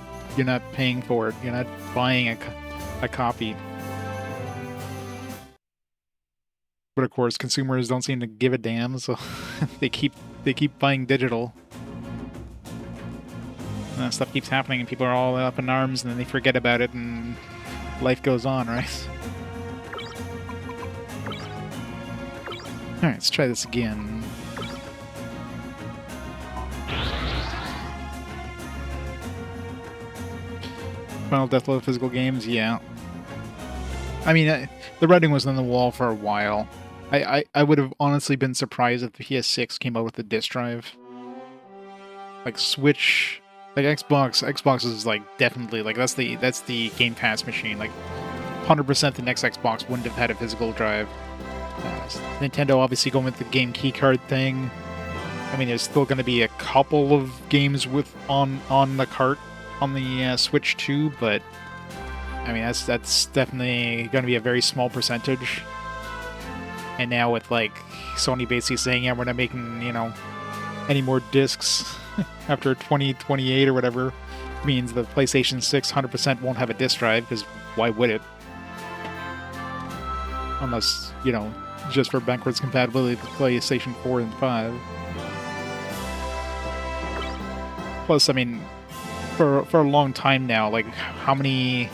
A: paying for it. You're not buying a copy. But of course, consumers don't seem to give a damn, so they keep buying digital. And that stuff keeps happening, and people are all up in arms, and then they forget about it, and life goes on, right? Alright, let's try this again. Final Deathloop physical games, yeah. I mean, the writing was on the wall for a while. I would have honestly been surprised if the PS6 came out with a disc drive. Like, Switch... Like, Xbox is, like, definitely, like, that's the Game Pass machine. Like, 100% the next Xbox wouldn't have had a physical drive. Nintendo obviously going with the game keycard thing. I mean, there's still going to be a couple of games with on the cart on the Switch too, but I mean, that's definitely going to be a very small percentage. And now with, like, Sony basically saying, yeah, we're not making, you know, any more discs after 2028 or whatever, means the PlayStation 6 100% won't have a disc drive, because why would it? Unless, you know, just for backwards compatibility with PlayStation 4 and 5. Plus, I mean, for a long time now, like, how many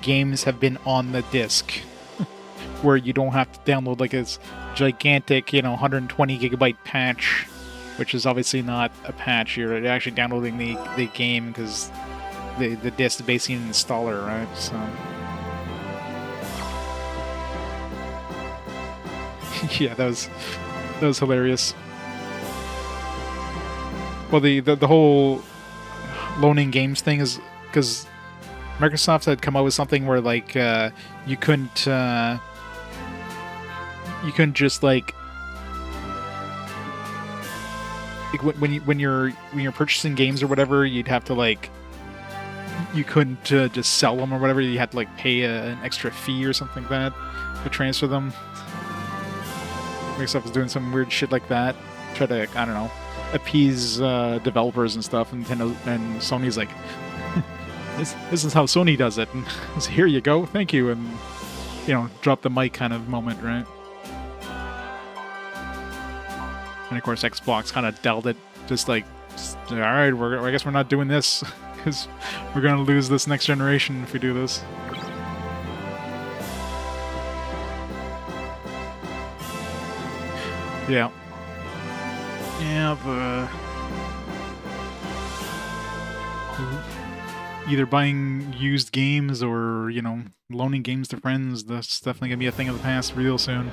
A: games have been on the disc where you don't have to download, like, this gigantic, you know, 120 gigabyte patch, which is obviously not a patch. You're actually downloading the game, because the disc is basically an installer, right? So Yeah, that was hilarious. Well, the whole loaning games thing is because Microsoft had come out with something where like you couldn't just like when you're purchasing games or whatever, you'd have to like you couldn't just sell them or whatever. You had to like pay an extra fee or something like that to transfer them. Microsoft was doing some weird shit like that, try to, I don't know, appease developers and stuff. And Nintendo and Sony's like, this is how Sony does it. And so here you go, thank you, and drop the mic kind of moment, right? And of course, Xbox kind of dealt it, just like, all right, I guess we're not doing this because we're gonna lose this next generation if we do this. Yeah. Yeah, either buying used games or, loaning games to friends, that's definitely going to be a thing of the past real soon.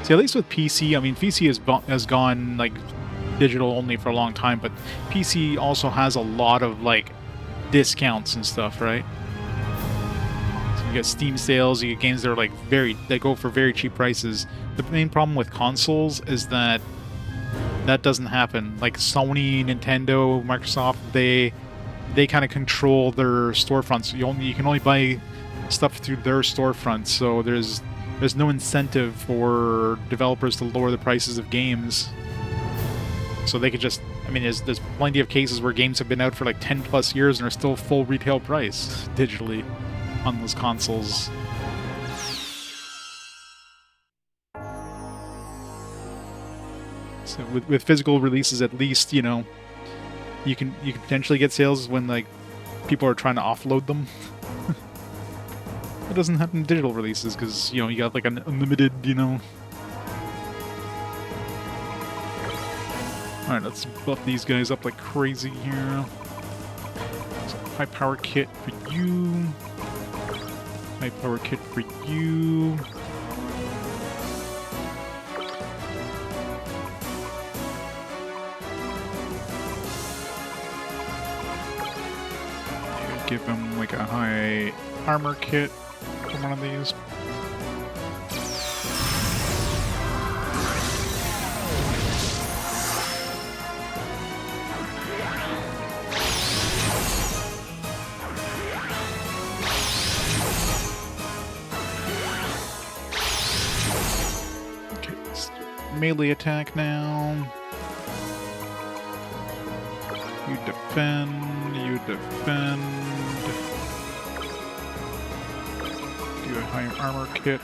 A: See, at least with PC, I mean, PC has gone, like, digital only for a long time, but PC also has a lot of, like, discounts and stuff, right? So you get Steam sales, you get games that are, like, they go for very cheap prices. The main problem with consoles is that doesn't happen. Like Sony, Nintendo, Microsoft, they kind of control their storefronts. You can only buy stuff through their storefronts, so there's no incentive for developers to lower the prices of games. So they could just, I mean, there's plenty of cases where games have been out for like 10 plus years and are still full retail price digitally on those consoles. So with physical releases, at least, you can potentially get sales when like people are trying to offload them. It doesn't happen in digital releases because you got like an unlimited, Alright, let's buff these guys up like crazy here. So, high power kit for you. High power kit for you. Give him like a high armor kit for one of these. Okay, let's do melee attack now. You defend, you defend. Do a high armor kit.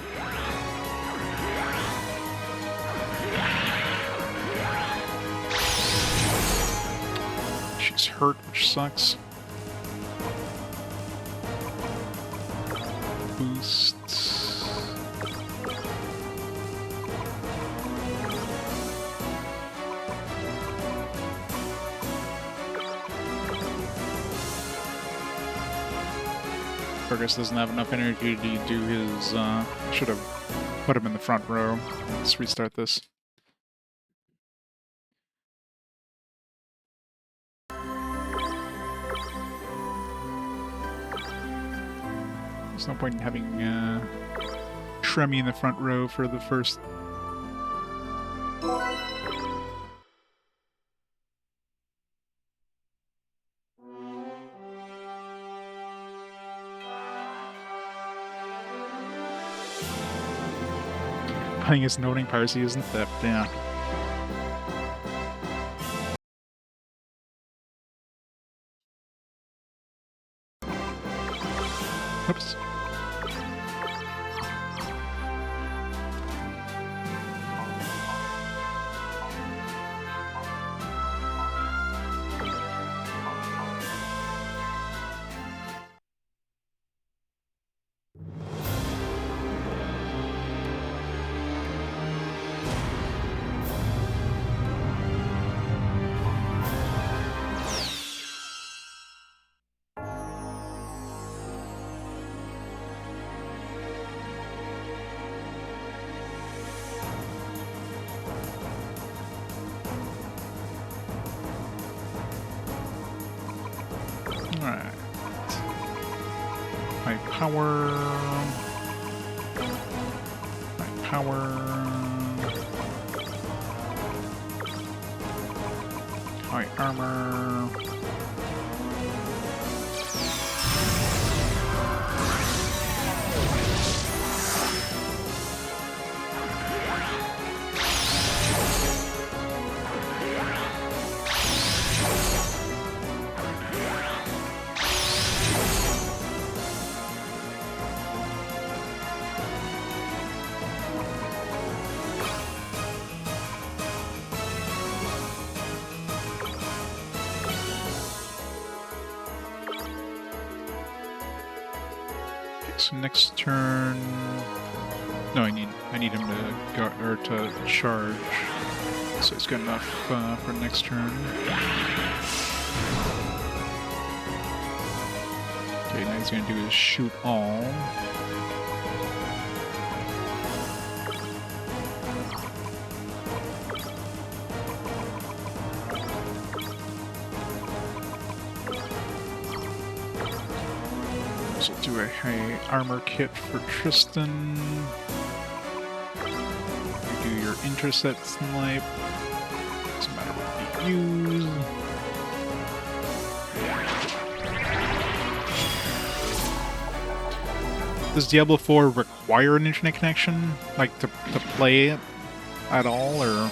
A: She's hurt, which sucks. Boost. Fergus doesn't have enough energy to do his, should have put him in the front row. Let's restart this. There's no point in having, Shremmy in the front row for the first... Buying his noting piracy isn't theft, yeah. Oops. power. High power. High armor. So next turn, no, I need him to go or to charge. So he's got enough for next turn. Okay, now he's gonna do is shoot all. Do a high armor kit for Tristan. You do your intercept snipe. Doesn't matter what you use. Does Diablo 4 require an internet connection, like to play it at all, or?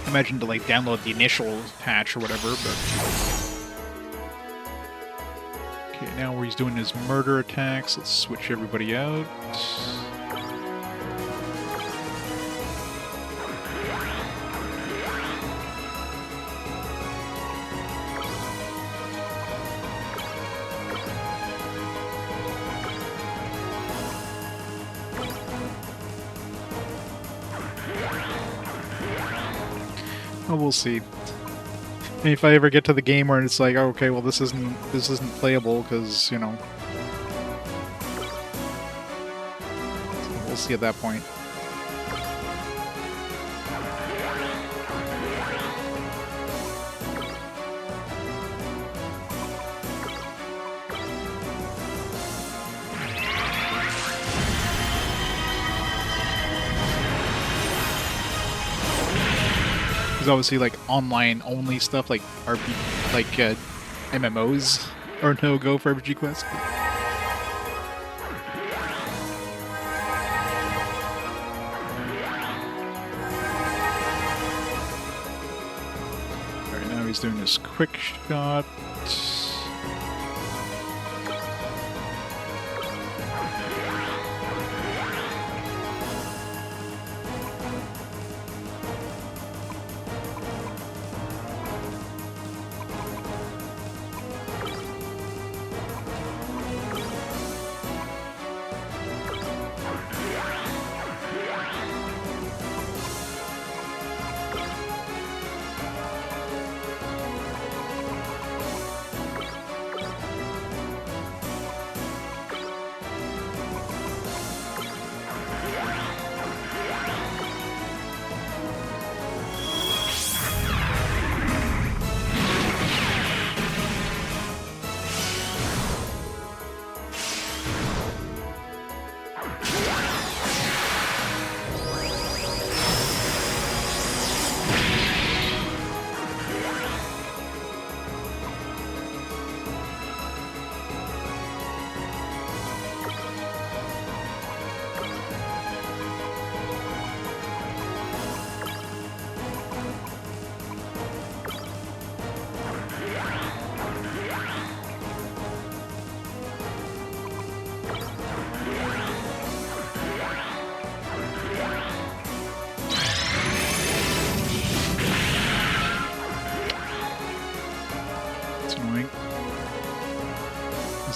A: Imagine to like download the initial patch or whatever, but okay, now where he's doing his murder attacks, let's switch everybody out. Oh, we'll see. If I ever get to the game where it's like, oh, okay, well this isn't playable because, you know. So we'll see at that point. Obviously, like online only stuff like MMOs are no go for RPG Quest. Alright, now he's doing his quick shot.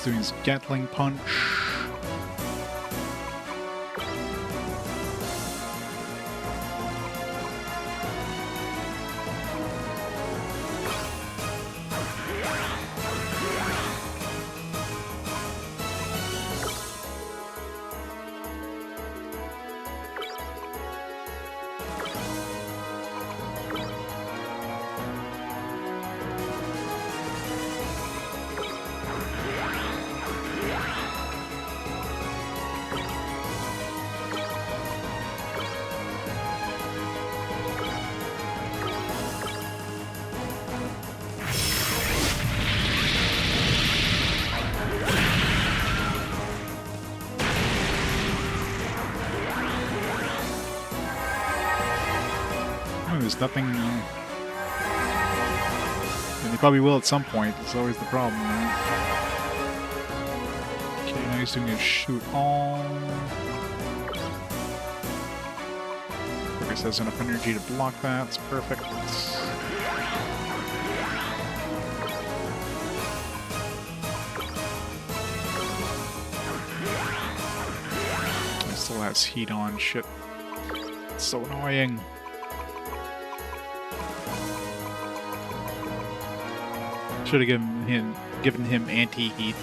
A: Doing his Gatling punch. There's nothing... and they probably will at some point. That's always the problem, right? Okay, now he's doing a shoot all. I guess has enough energy to block that. It's perfect. It still has heat on. Shit. It's so annoying. Should have given him anti-heat.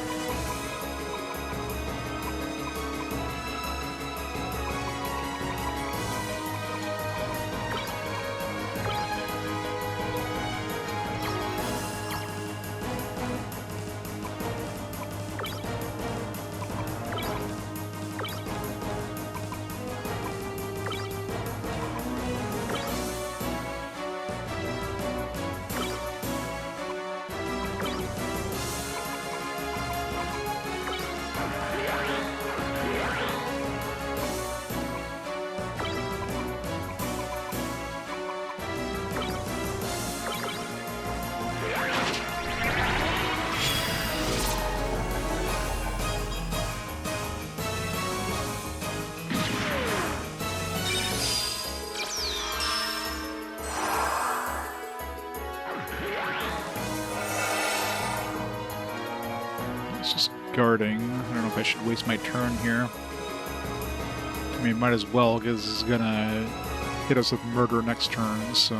A: Guarding. I don't know if I should waste my turn here. I mean, might as well, because it's gonna hit us with murder next turn, so...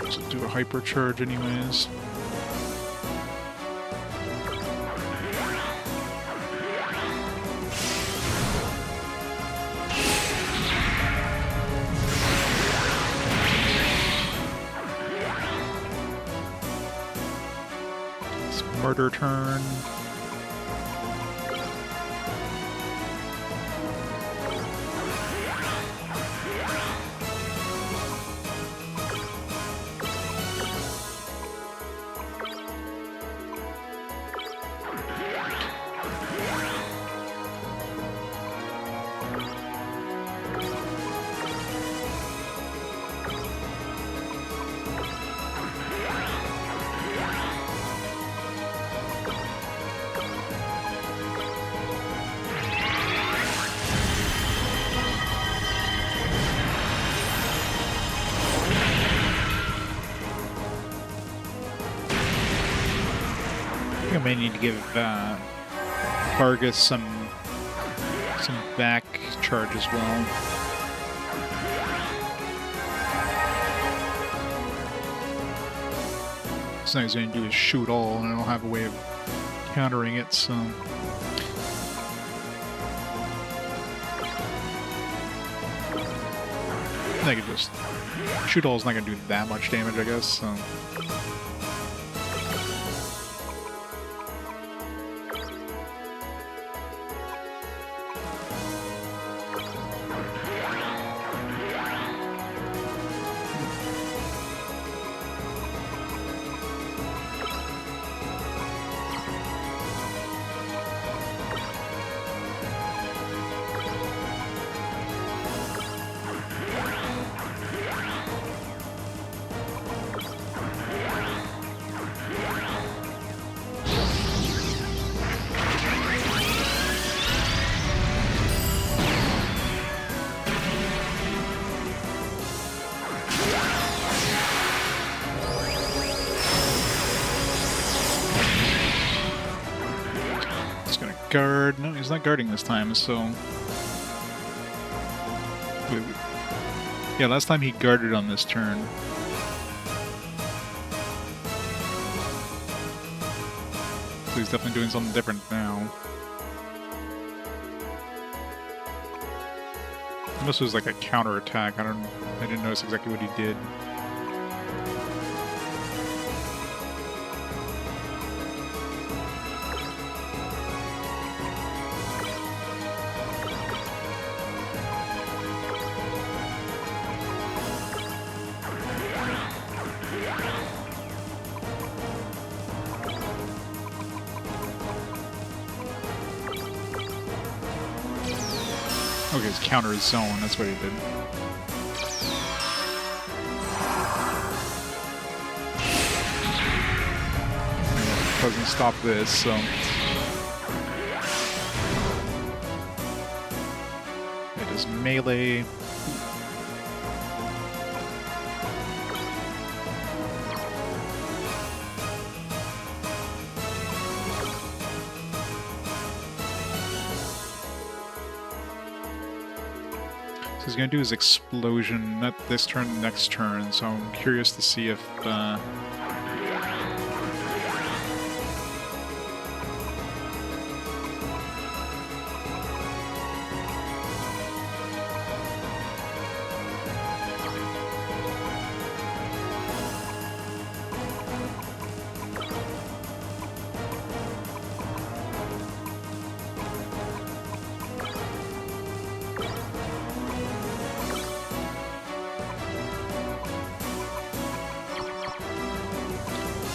A: let's do a hypercharge anyways. Murder turn. I may need to give Vargas some back charge as well. So now he's going to do is shoot all, and I don't have a way of countering it, so... I could just... shoot all is not going to do that much damage, I guess, so... Guard. No, he's not guarding this time, so... Wait. Yeah, last time he guarded on this turn. So he's definitely doing something different now. Unless it was like a counter attack. I didn't notice exactly what he did. Okay, it's counter his zone, that's what he did. Doesn't stop this, so... It is melee. So he's going to do his explosion, not this turn, the next turn, so I'm curious to see if...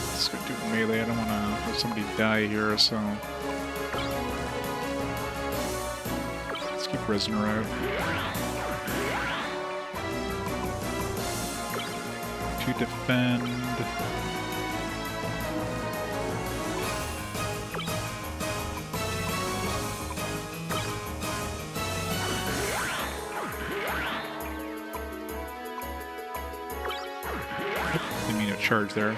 A: Let's go do melee. I don't want to have somebody die here, so... Let's keep Reznor out. To defend... Didn't mean to charge there.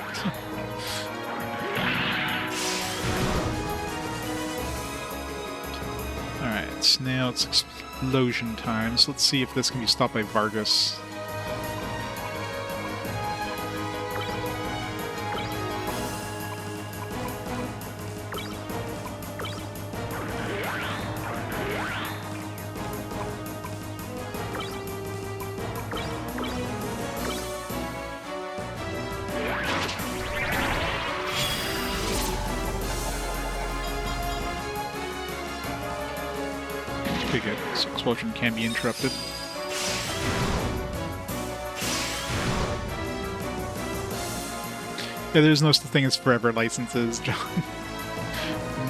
A: Alright, now it's explosion time, so let's see if this can be stopped by Vargas. Pretty good. This explosion can be interrupted. Yeah, there's no such thing as forever licenses, John.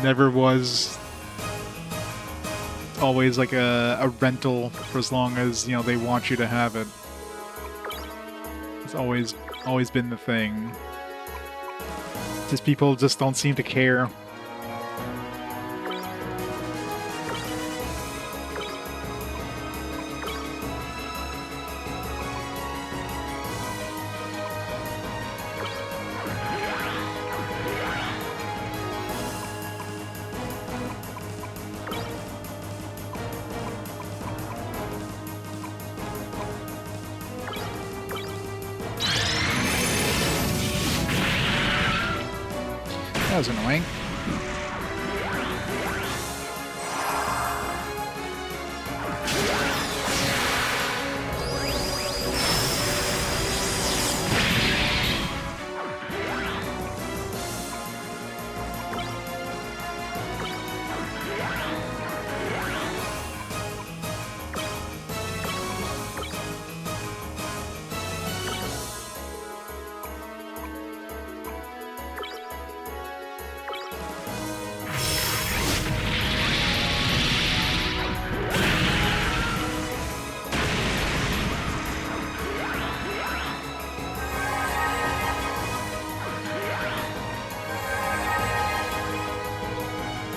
A: Never was. Always like a rental for as long as, you know, they want you to have it. It's always been the thing. Just people just don't seem to care. That was annoying.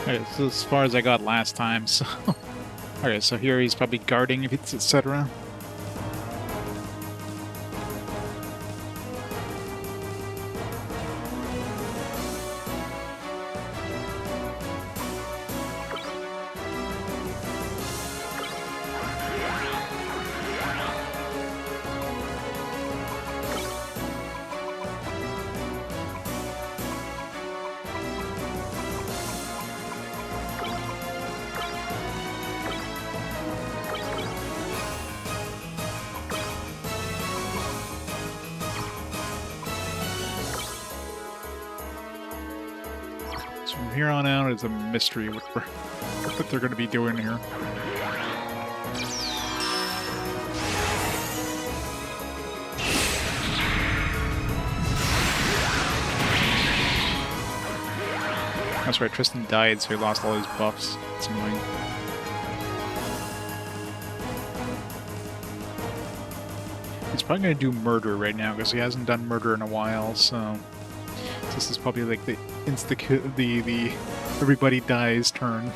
A: Okay, so as far as I got last time, so... Okay, so here he's probably guarding if it's etc. So from here on out, it's a mystery what they're going to be doing here. That's right, Tristan died, so he lost all his buffs. It's annoying. He's probably going to do murder right now because he hasn't done murder in a while, so this is probably like the the everybody dies turn.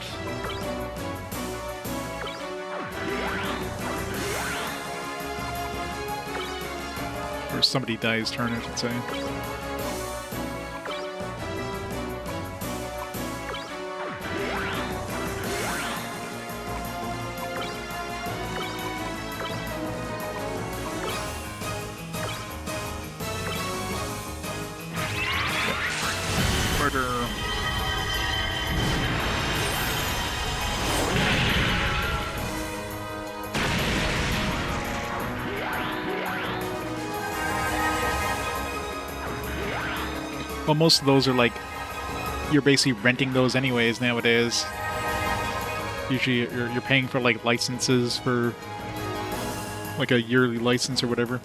A: Or somebody dies turn, I should say. Murder. Well, most of those are like, you're basically renting those anyways nowadays. Usually you're paying for like licenses for like a yearly license or whatever.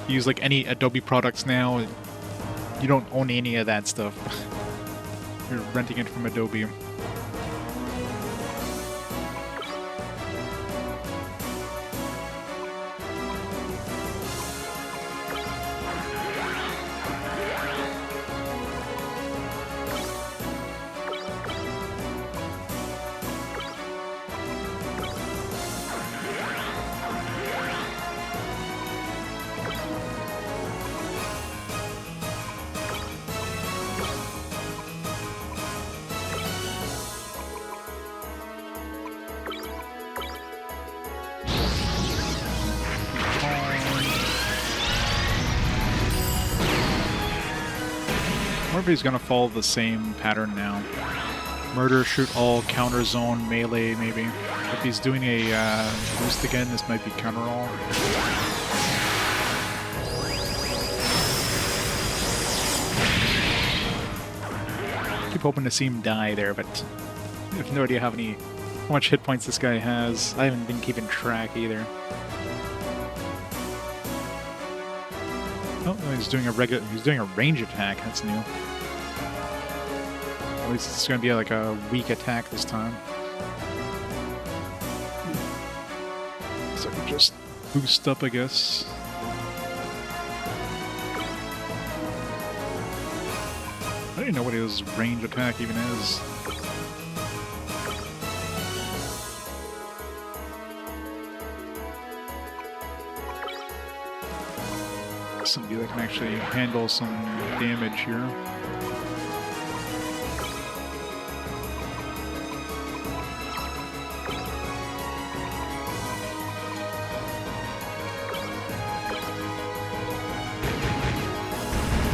A: You use like any Adobe products now, and you don't own any of that stuff. You're renting it from Adobe. I wonder if he's gonna follow the same pattern now. Murder, shoot all, counter zone, melee, maybe. If he's doing a boost again, this might be counter all. Keep hoping to see him die there, but I have no idea how much hit points this guy has. I haven't been keeping track either. Oh, he's doing a range attack. That's new. At least it's going to be like a weak attack this time. So I can just boost up, I guess. I don't even know what his range attack even is. Somebody that can actually handle some damage here.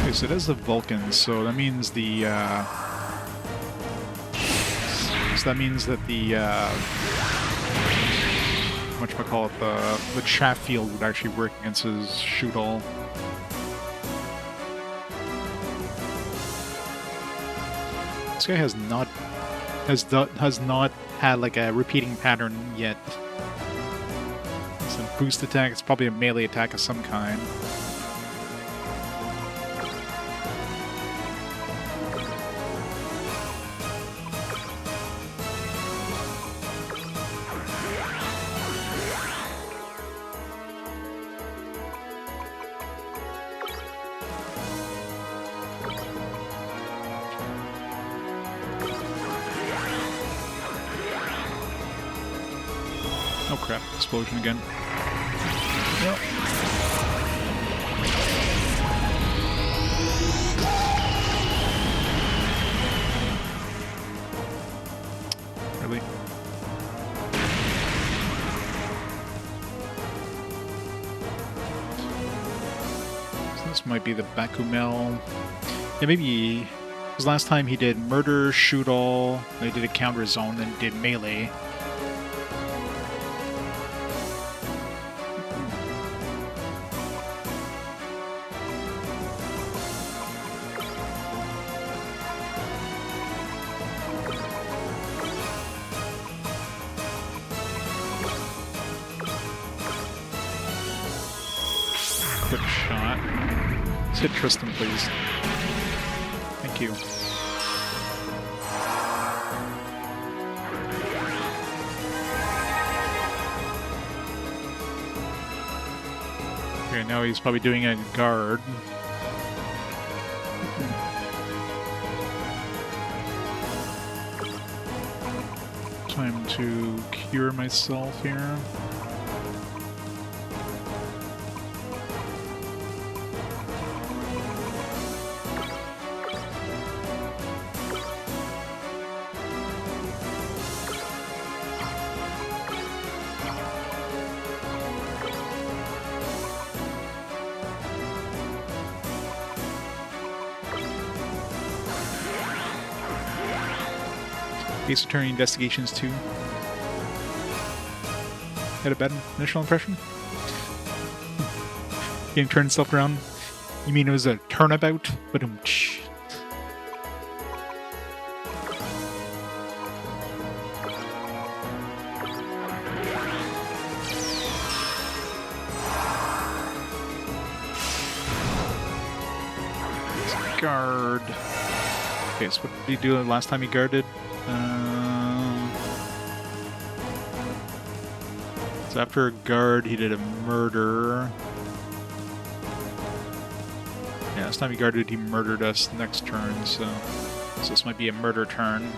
A: Okay, so it is the Vulcan, so that means the whatchamacallit, the chaff field would actually work against his shoot all. This guy has not had like a repeating pattern yet. It's a boost attack. It's probably a melee attack of some kind. Oh crap, explosion again. Yep. Really? So this might be the Bakumel. Yeah, maybe... Because last time he did murder, shoot all, he did a counter zone, then did melee. Quick shot. Let's hit Tristan, please. Thank you. Okay, now he's probably doing a guard. Time to cure myself here. Ace Attorney Investigations 2. Had a bad initial impression? Game turned itself around? You mean it was a turnabout? But guard. Okay, so what did he do last time he guarded? So after a guard, he did a murder. Yeah, last time he guarded, he murdered us next turn, so this might be a murder turn.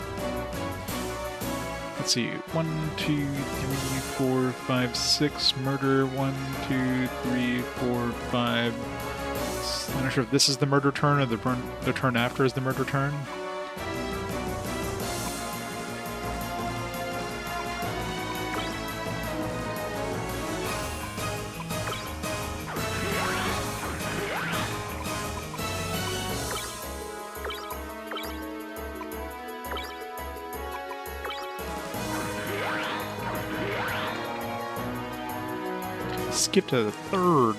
A: Let's see. 1, 2, 3, 4, 5, 6. Murder. 1, 2, 3, 4, 5. I'm not sure if this is the murder turn or the turn after is the murder turn. Skip to the third.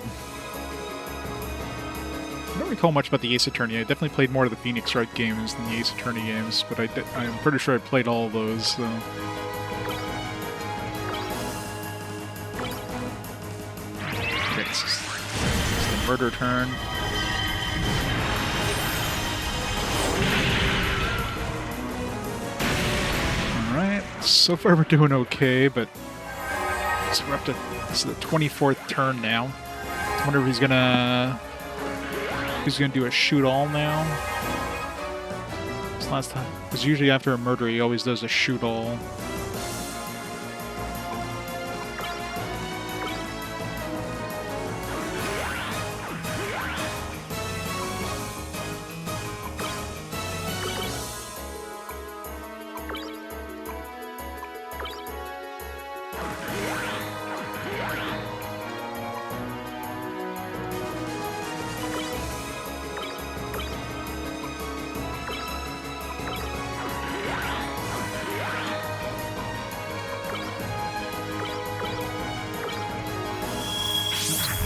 A: I don't recall much about the Ace Attorney. I definitely played more of the Phoenix Wright games than the Ace Attorney games, but I'm pretty sure I played all of those, so... Okay, it's the murder turn. Alright, so far we're doing okay, but... So we're up to... This is the 24th turn now. I wonder if he's gonna do a shoot all now. This last time, because usually after a murder he always does a shoot all.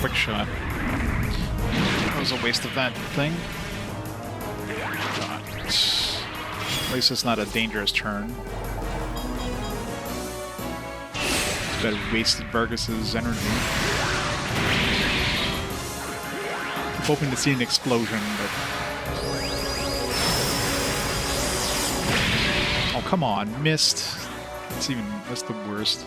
A: Quick shot. That was a waste of that thing. At least it's not a dangerous turn. But it wasted Burgess's energy. I'm hoping to see an explosion, but... Oh, come on. Missed. That's the worst.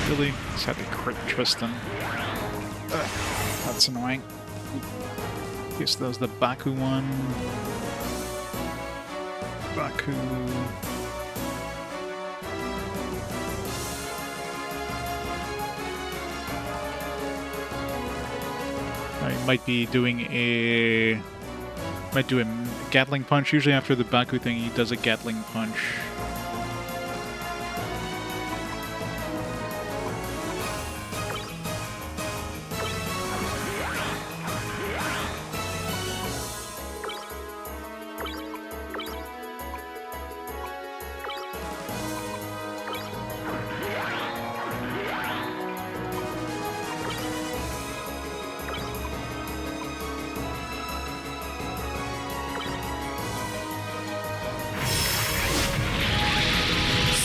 A: Really? Just had to crit Tristan. Ugh, that's annoying. Guess that was the Baku one. Baku. I might be doing a... Might do a Gatling punch. Usually after the Baku thing, he does a Gatling punch.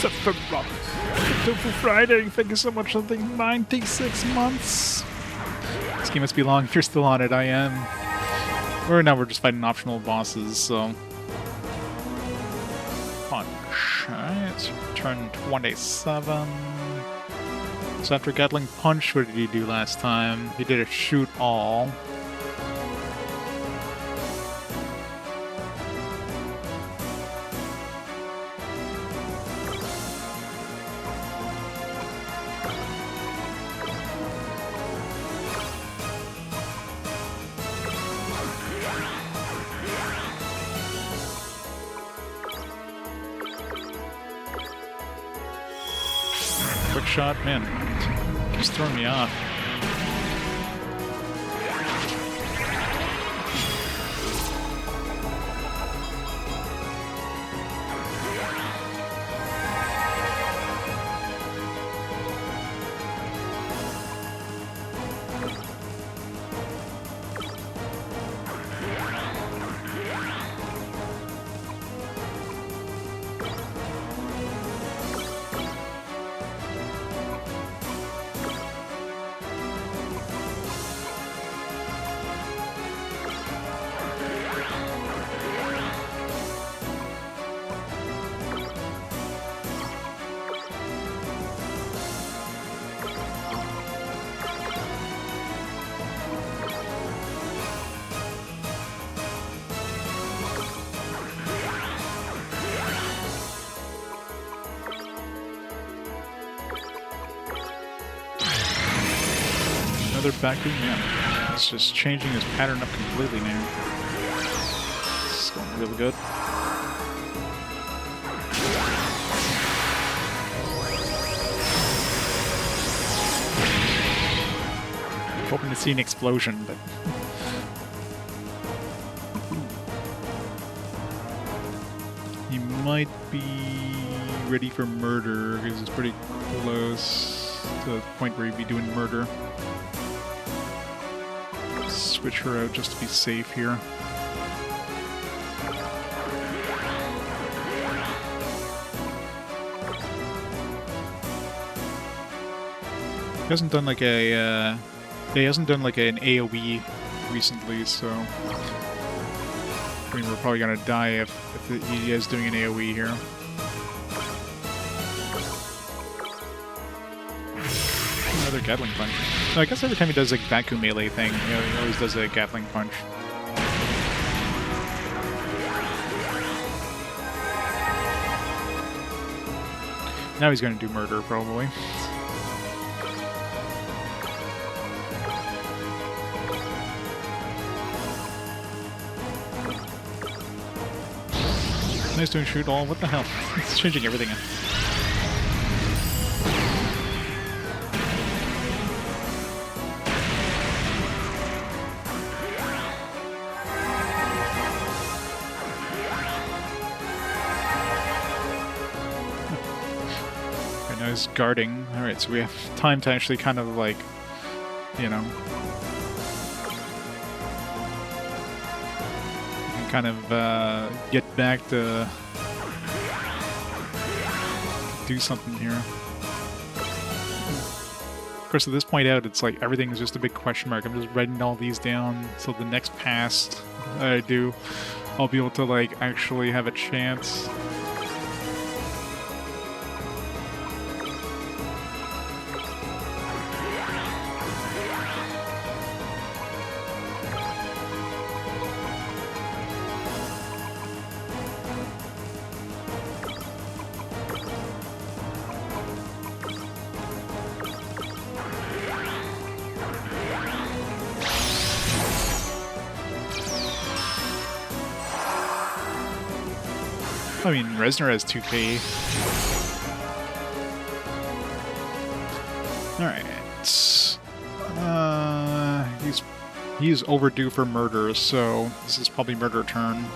A: Sephiroth. Tofu Friday, thank you so much for the 96 months. This game must be long. If you're still on it, I am. Or now we're just fighting optional bosses, so. Punch. Alright, it's turn 27. So after Gatling Punch, what did he do last time? He did a shoot all. Quick shot, man, keeps throwing me off. Another Baku, man. It's just changing his pattern up completely now. It's going really good. Hoping to see an explosion, but he might be ready for murder because it's pretty close to the point where he'd be doing murder. Switch her out just to be safe here. He hasn't done like a he hasn't done like an AoE recently, so I mean we're probably gonna die if he is doing an AoE here. Another Gatling Punch. No, I guess every time he does like Baku melee thing, you know, he always does a Gatling Punch. Now he's gonna do murder, probably. Nice doing shoot all. What the hell? It's changing everything. Right now he's guarding. Alright, so we have time to actually kind of like, you know, kind of get back to do something here. Of course, at this point out, it's like everything is just a big question mark. I'm just writing all these down, so the next pass that I do, I'll be able to like actually have a chance. I mean, Resner has 2k. Alright. He's overdue for murder, so this is probably murder turn.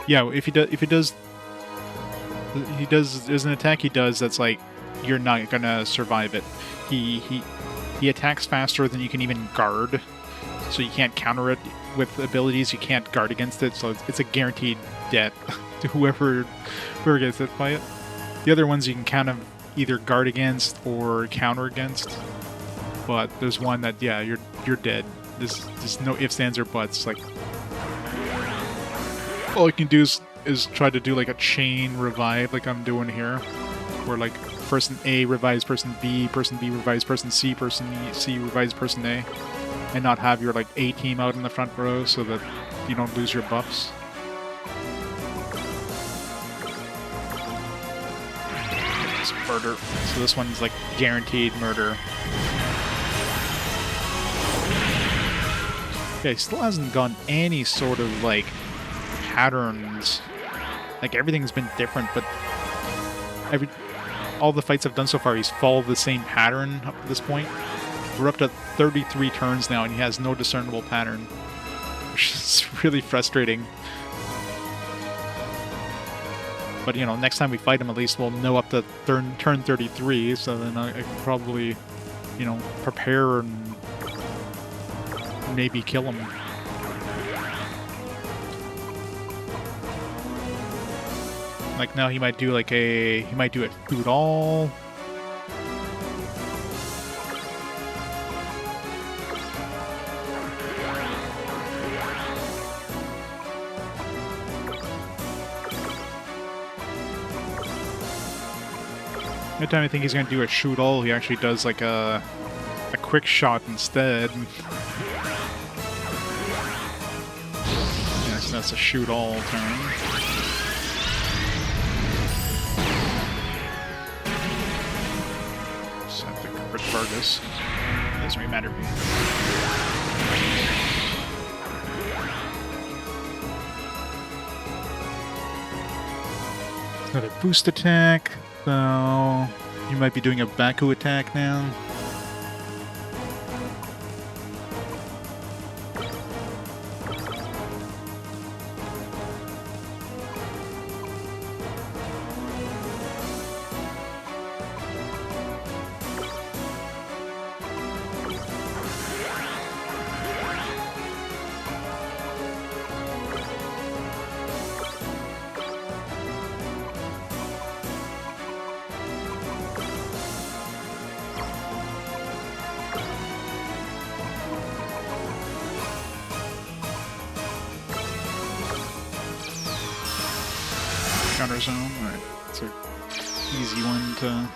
A: Yeah, if he does there's an attack he does that's like you're not gonna survive it. He attacks faster than you can even guard, so you can't counter it with abilities. You can't guard against it, so it's a guaranteed death to whoever gets hit by it. The other ones you can kind of either guard against or counter against, but there's one that, yeah, you're dead. There's no ifs, ands, or buts. Like, all you can do is try to do like a chain revive, like I'm doing here, where like person A revives person B revives person C revives person A, and not have your like A team out in the front row so that you don't lose your buffs. It's murder. So this one's like guaranteed murder. Okay, still hasn't gotten any sort of like patterns. Like everything's been different, but all the fights I've done so far, he's followed the same pattern up to this point. We're up to 33 turns now, and he has no discernible pattern, which is really frustrating. But, you know, next time we fight him, at least we'll know up to turn 33, so then I can probably, you know, prepare and maybe kill him. Like now he might do like he might do it shoot all. Every time I think he's gonna do a shoot all, he actually does like a quick shot instead. Yeah, so that's a shoot all turn. Vargas. Doesn't really matter. Another boost attack, so you might be doing a Baku attack now. Counter zone. Alright, it's an easy one to...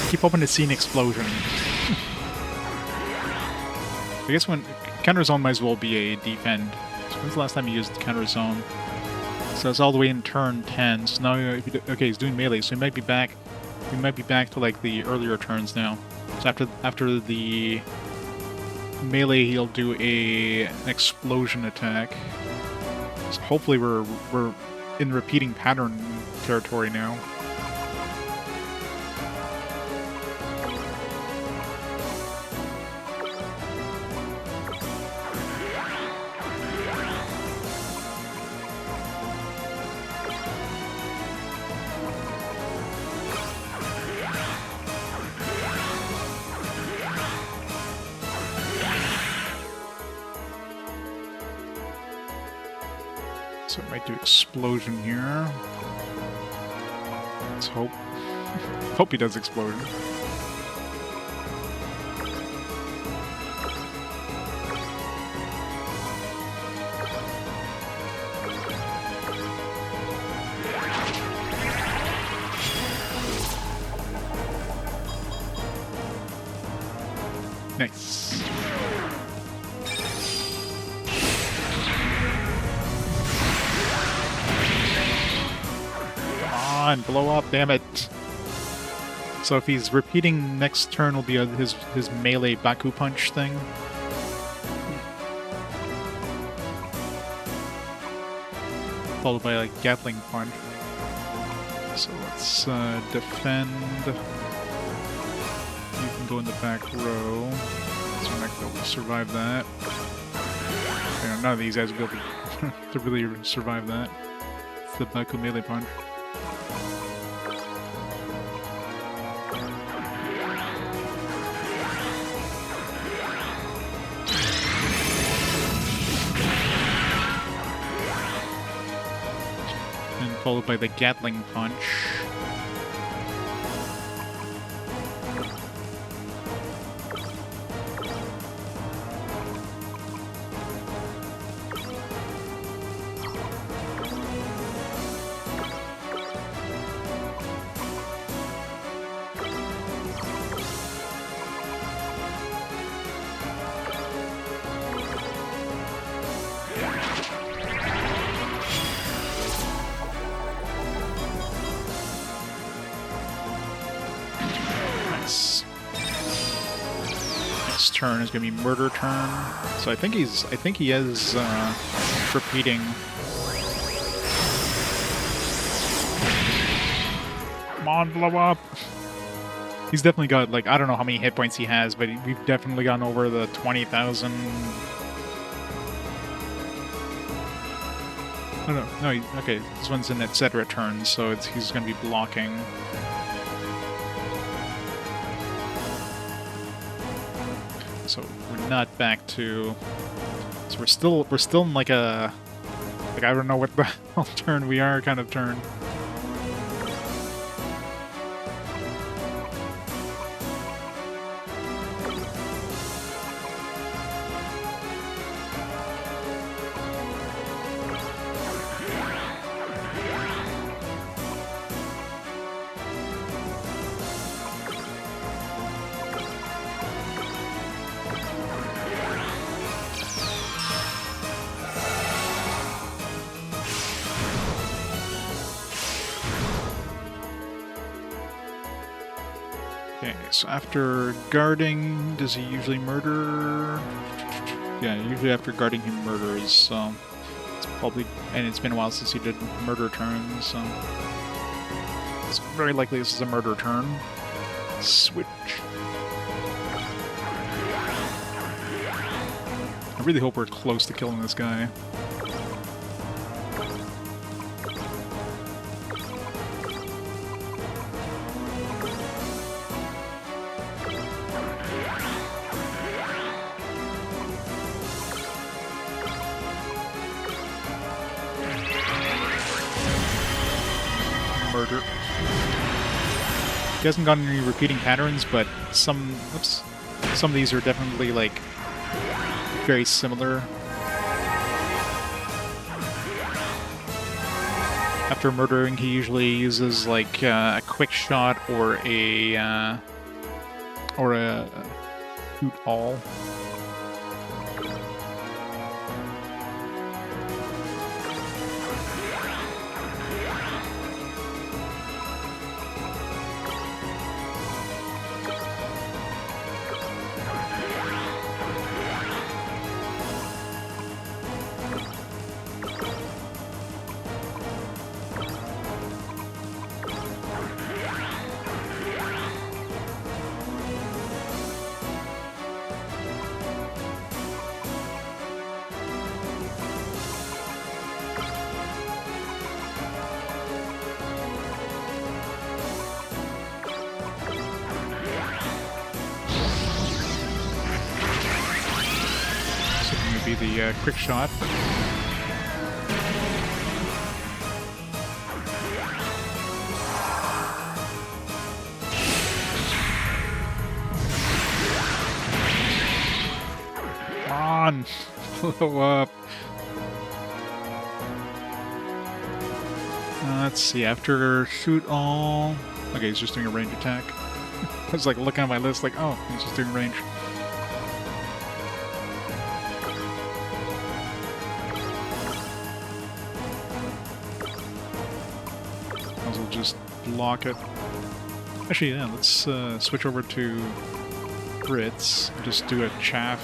A: Keep hoping to see an explosion. I guess when counter zone might as well be a defend. So when's the last time you used counter zone? So it's all the way in turn 10. So now, okay, he's doing melee, so he might be back. We might be back to like the earlier turns now. So after the melee, he'll do an explosion attack. So hopefully we're in repeating pattern territory now. So it might do explosion here. Let's hope. Hope he does explosion. Nice. Blow up, damn it. So if he's repeating, next turn will be his melee Baku punch thing. Followed by like Gatling punch. So let's defend. You can go in the back row. So we're not going to survive that. You know, none of these guys will be able to really survive that. It's the Baku melee punch. And followed by the Gatling punch. Next turn is gonna be murder turn. So I think he is repeating. Come on, blow up! He's definitely got, like, I don't know how many hit points he has, but we've definitely gone over the 20,000. Oh no, okay, this one's an etc. turn, so he's gonna be blocking. So we're not back to. So we're still in like a, like, I don't know what the hell turn we are kind of turn. Okay, so after guarding, does he usually murder? Yeah, usually after guarding he murders, so it's probably, and it's been a while since he did murder turns, so it's very likely this is a murder turn. Switch. I really hope we're close to killing this guy. Murder. He hasn't gotten any repeating patterns, but some of these are definitely, like, very similar. After murdering, he usually uses, like, a quick shot or a shoot all. Be the quick shot. Come on, blow up. Let's see, after shoot all. Okay, he's just doing a range attack. I was like looking at my list like, oh, he's just doing range. Just block it. Actually, yeah, let's switch over to Fritz and just do a chaff.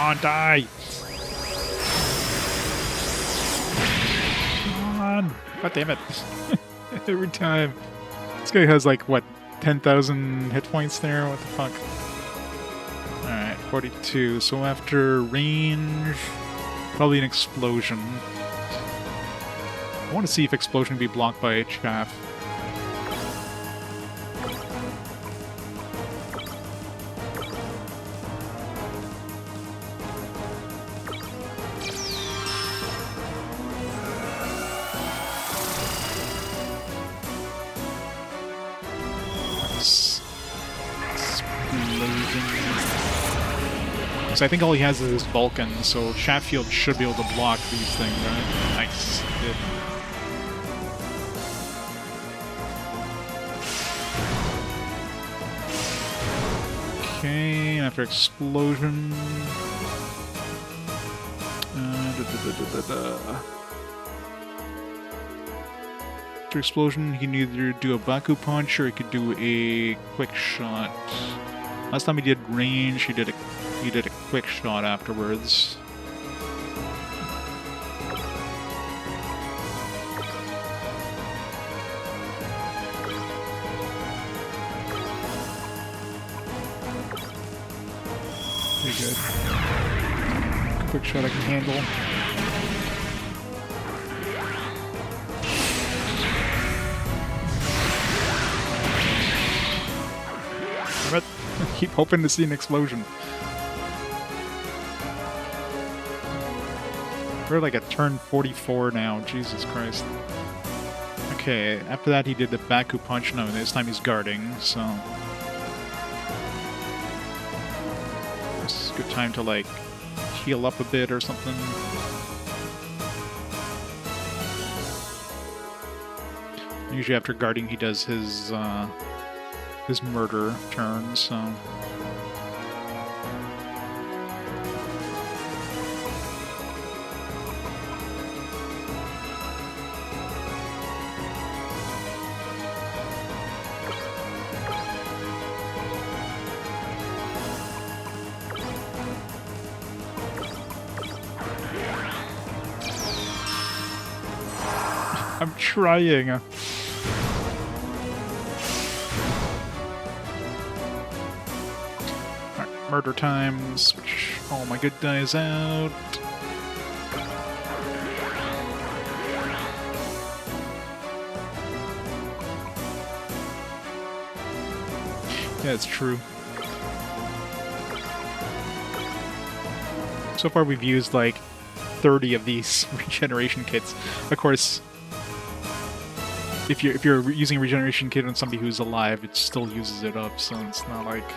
A: on, die! Come on! God damn it. Every time. This guy has like, what, 10,000 hit points there? What the fuck? Alright, 42. So after range, probably an explosion. I want to see if explosion can be blocked by chaff. So I think all he has is his Vulcan, so Chatfield should be able to block these things, right? Nice. Good. Okay, after explosion... After explosion, he can either do a Baku punch or he could do a quick shot. Last time he did range, he did a quick shot afterwards. Pretty good. Quick shot I can handle. Damn it. I keep hoping to see an explosion. We're like at turn 44 now, Jesus Christ. Okay, after that he did the Baku punch. No, this time he's guarding, so... This is a good time to, like, heal up a bit or something. Usually after guarding he does his murder turn, so... I'm trying. Alright, murder time. Switch all my good guys out. Yeah, it's true. So far we've used like 30 of these regeneration kits. Of course, if you're using a regeneration kit on somebody who's alive, it still uses it up, so it's not like...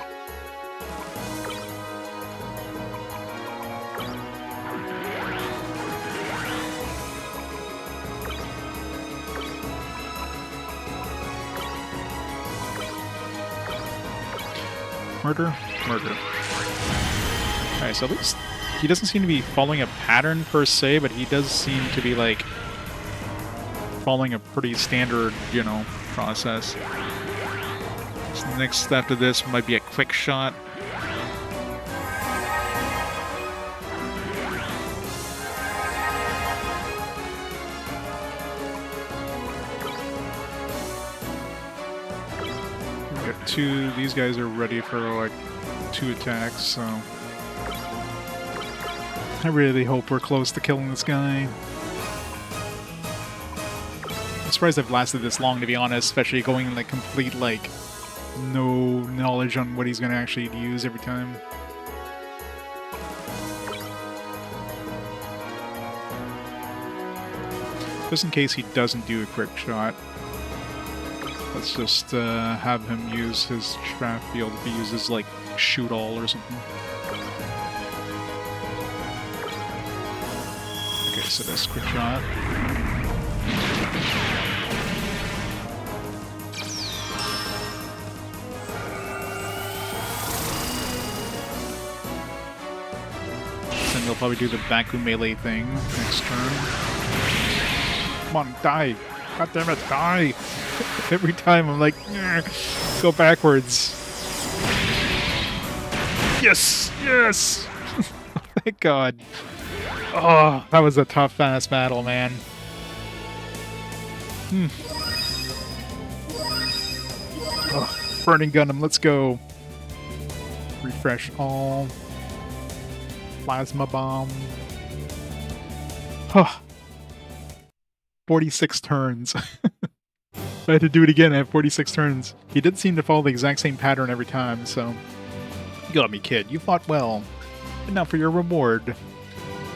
A: Murder? Murder. Alright, so at least he doesn't seem to be following a pattern per se, but he does seem to be like following a pretty standard, you know, process. So next after this might be a quick shot. We got two, these guys are ready for like 2 attacks, so I really hope we're close to killing this guy. I'm surprised I've lasted this long, to be honest, especially going in like complete, like, no knowledge on what he's going to actually use every time. Just in case he doesn't do a quick shot, let's just have him use his trap field if he uses, like, shoot all or something. Okay, so that's quick shot. Then they'll probably do the Baku melee thing next turn. Come on, die! God damn it, die! Every time I'm like, go backwards. Yes! Yes! Thank God. Oh, that was a tough ass battle, man. Oh, Burning Gundam, let's go. Refresh all. Plasma bomb. Huh. 46 turns. If I had to do it again, I have 46 turns. He did seem to follow the exact same pattern every time, so... You got me, kid. You fought well. And now for your reward.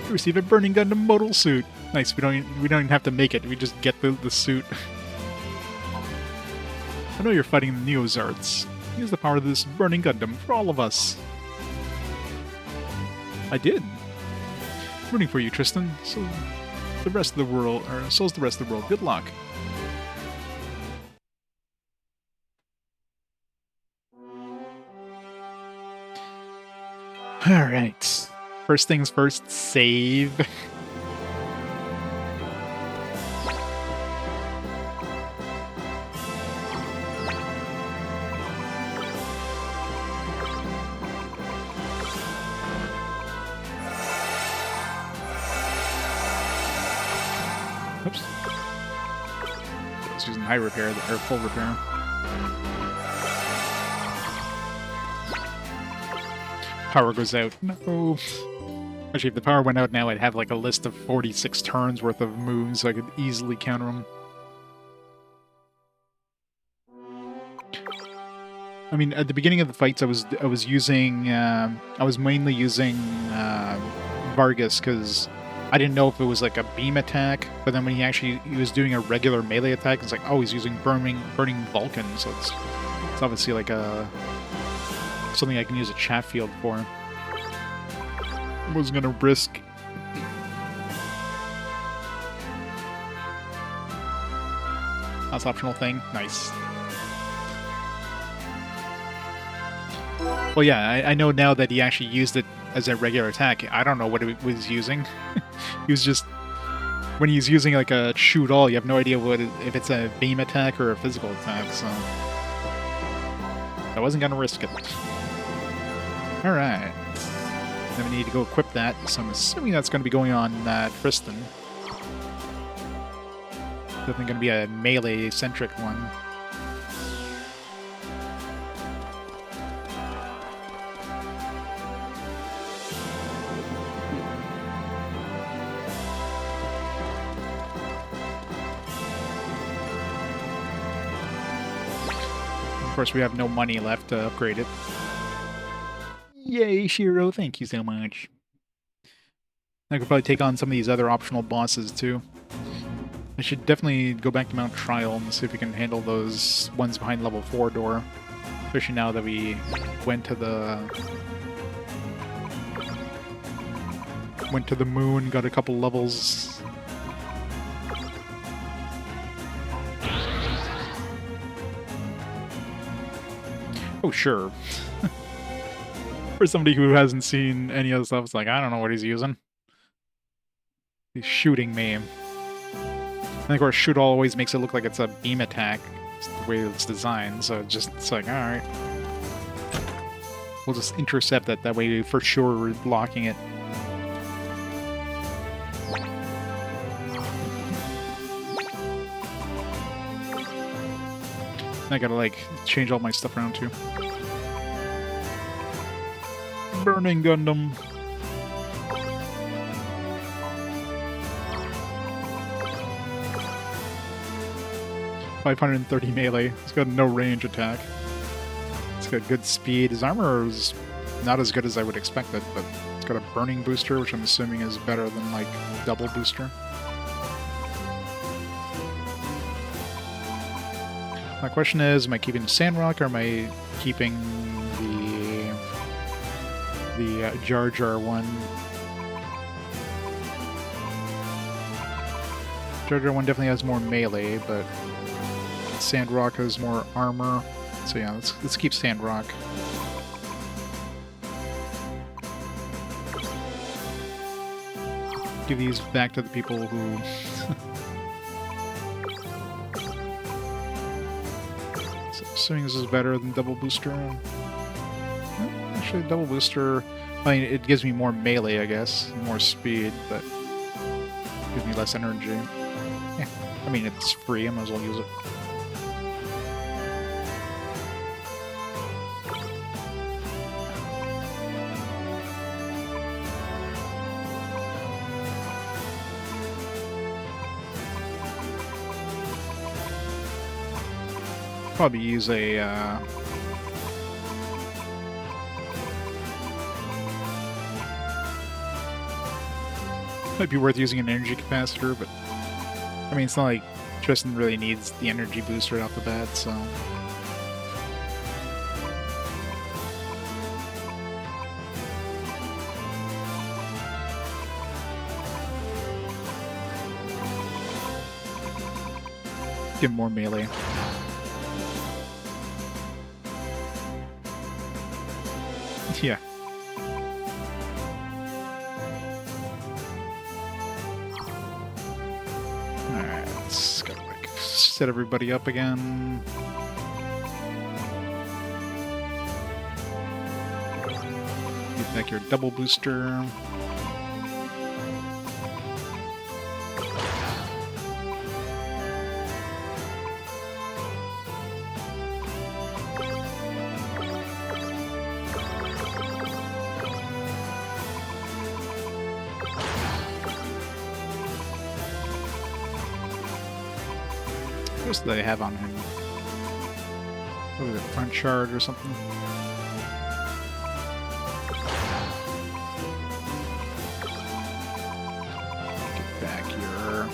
A: You receive a Burning Gundam modal suit. Nice, we don't even have to make it. We just get the suit. I know you're fighting the Neozards. Use the power of this Burning Gundam for all of us. I did. Rooting for you, Tristan. So the rest of the world, or so's the rest of the world. Good luck. Alright. First things first, save. Oops. I was using high repair, or full repair. Power goes out. No. Actually, if the power went out now, I'd have like a list of 46 turns worth of moves, so I could easily counter them. I mean, at the beginning of the fights, I was mainly using Vargas because I didn't know if it was like a beam attack. But then when he was doing a regular melee attack, it's like, oh, he's using burning Vulcan, so it's obviously like something I can use a chat field for. I wasn't gonna risk. That's optional thing. Nice. Well, yeah, I know now that he actually used it as a regular attack. I don't know what he was using. He was just... When he's using like a shoot all, you have no idea if it's a beam attack or a physical attack, so... I wasn't gonna risk it. Alright. Then we need to go equip that, so I'm assuming that's going to be going on Tristan. Definitely going to be a melee-centric one. Of course, we have no money left to upgrade it. Yay, Shiro, thank you so much. I could probably take on some of these other optional bosses, too. I should definitely go back to Mount Trial and see if we can handle those ones behind level 4 door. Especially now that we went to the moon, got a couple levels. Oh, sure. For somebody who hasn't seen any of the stuff, it's like, I don't know what he's using. He's shooting me. And of course, shoot always makes it look like it's a beam attack. It's the way it's designed, so it's like, alright. We'll just intercept it, that way for sure we're blocking it. I gotta, like, change all my stuff around, too. Burning Gundam. .530 melee. It's got no range attack. It's got good speed. His armor is not as good as I would expect it, but it's got a burning booster, which I'm assuming is better than, like, double booster. My question is, am I keeping Sandrock, or am I keeping the Jar Jar one? Jar Jar one definitely has more melee, but Sandrock has more armor. So yeah, let's keep Sandrock. Give these back to the people who... So assuming this is better than double booster. Actually, double booster I mean, it gives me more melee, I guess, more speed, but gives me less energy. Yeah, I mean, it's free, I might as well use it. Probably use a, might be worth using an energy capacitor, but I mean, it's not like Tristan really needs the energy boost right off the bat, so. Give him more melee. Yeah. Alright, let's go like set everybody up again. Get back your double booster. What else do they have on him? What was it, front shard or something? Get back here.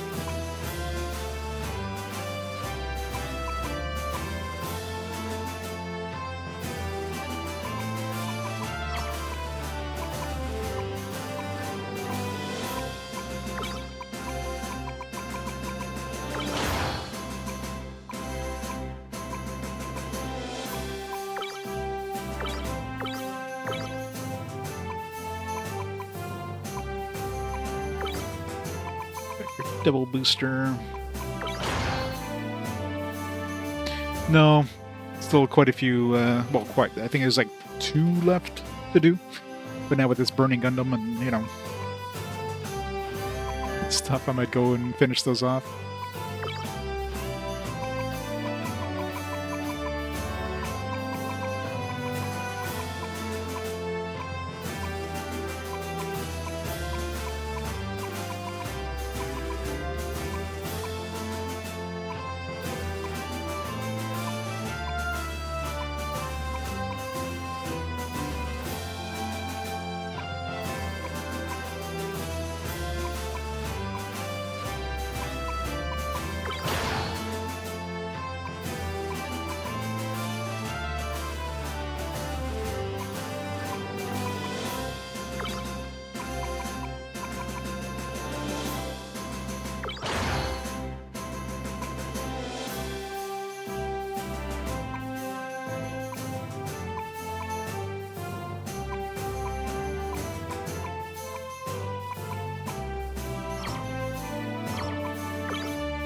A: Double booster. No, still quite a few, well, quite, I think there's like 2 left to do. But now with this burning Gundam and, you know, stuff, I might go and finish those off.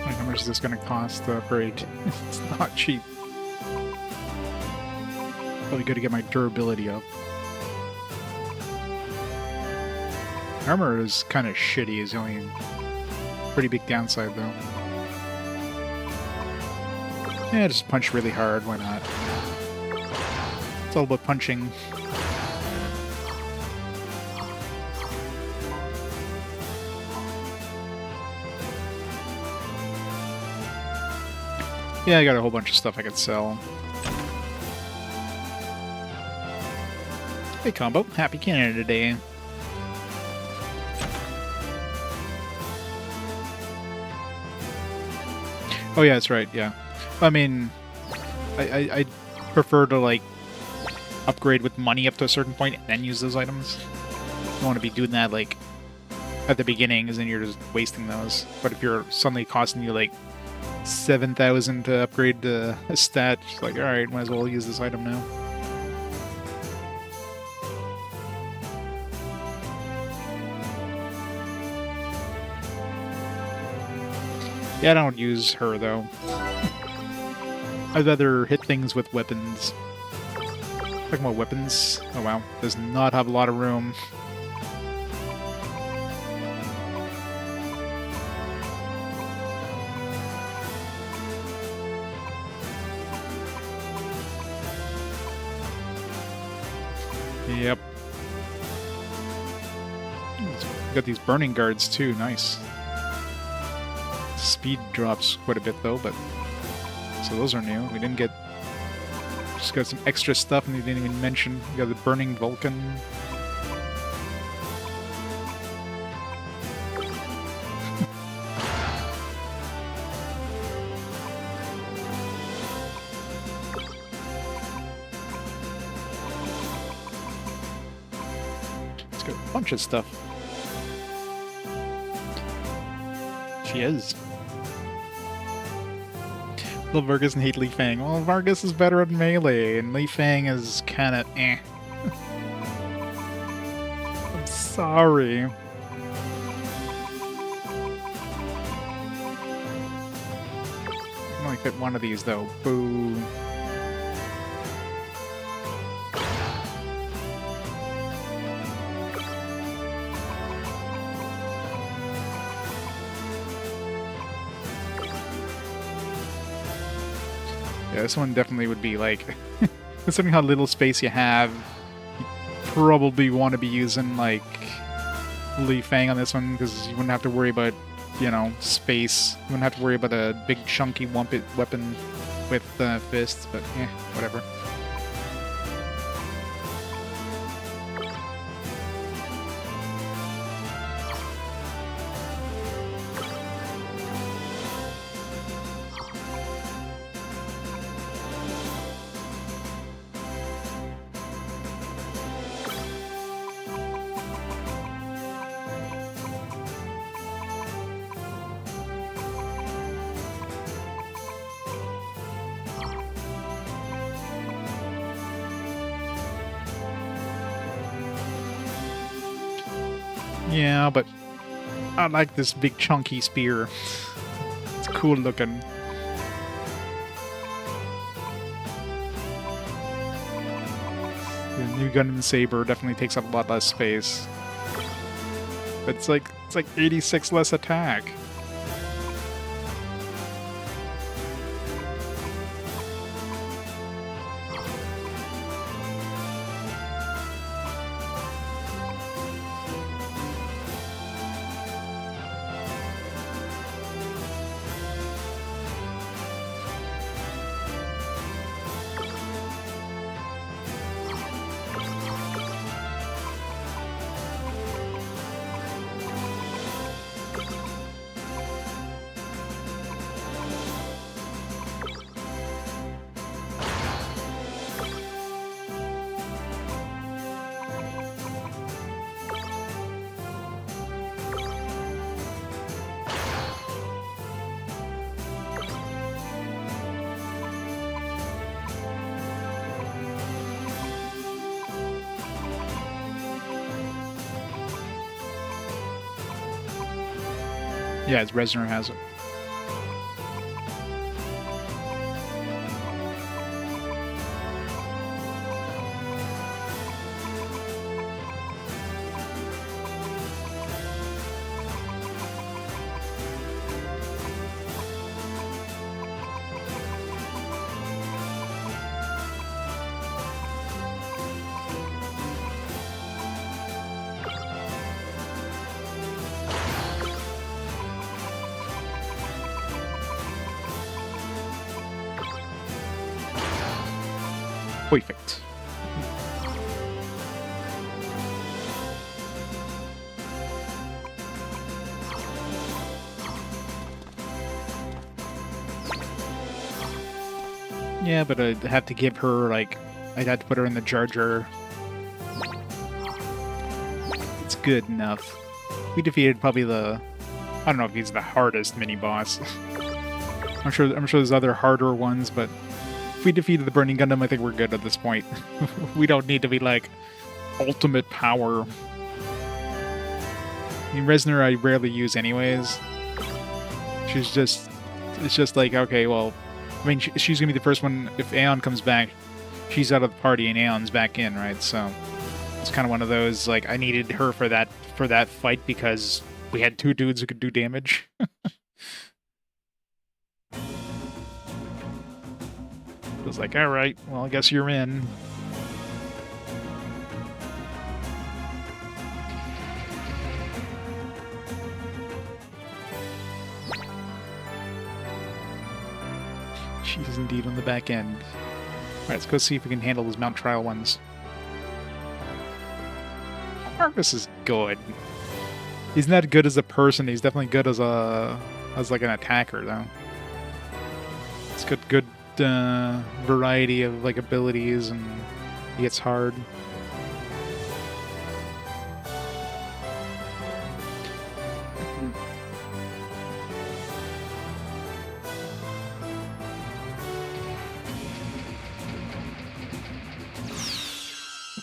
A: How much is this going to cost to upgrade? It's not cheap. Probably good to get my durability up. Armor is kind of shitty, is the only pretty big downside though. Yeah, just punch really hard, why not? It's all about punching. Yeah, I got a whole bunch of stuff I could sell. Hey Combo, happy Canada Day. Oh yeah, that's right, yeah. I mean, I prefer to like upgrade with money up to a certain point and then use those items. You don't want to be doing that like at the beginning, because then you're just wasting those. But if you're suddenly costing you like 7,000 to upgrade a stat, it's like, alright, might as well use this item now. Yeah, I don't use her though. I'd rather hit things with weapons. Talking about weapons. Oh wow, does not have a lot of room. Yep. Got these burning guards too, nice. Speed drops quite a bit though, but... So those are new. We didn't get... Just got some extra stuff and we didn't even mention. We got the burning Vulcan. It's got a bunch of stuff. She is. Love Vargas and hate Li Fang. Well, Vargas is better at melee, and Li Fang is kinda eh. I'm sorry. I can only fit one of these, though. Boo. Yeah, this one definitely would be like, considering how little space you have, you probably want to be using like Li Fang on this one because you wouldn't have to worry about, you know, space. You wouldn't have to worry about a big chunky weapon with fists, but eh, whatever. Yeah, but I like this big chunky spear. It's cool looking. The new Gundam Saber definitely takes up a lot less space. But it's like 86 less attack. Yeah, it's Resner has it. Perfect. Yeah, but I'd have to give her, like, I'd have to put her in the Jar Jar. It's good enough. We defeated probably the... I don't know if he's the hardest mini-boss. I'm sure there's other harder ones, but if we defeated the Burning Gundam, I think we're good at this point. We don't need to be, like, ultimate power. I mean, Resner I rarely use anyways. She's just... It's just like, okay, well... I mean, she's gonna be the first one, if Aeon comes back, she's out of the party and Aeon's back in, right? So it's kind of one of those, like, I needed her for that fight because we had two dudes who could do damage. It was like, all right, well, I guess you're in. She's indeed on the back end. Alright, let's go see if we can handle those Mount Trial ones. Marcus is good. He's not good as a person, he's definitely good as like an attacker though. It's good variety of like abilities, and he hits hard.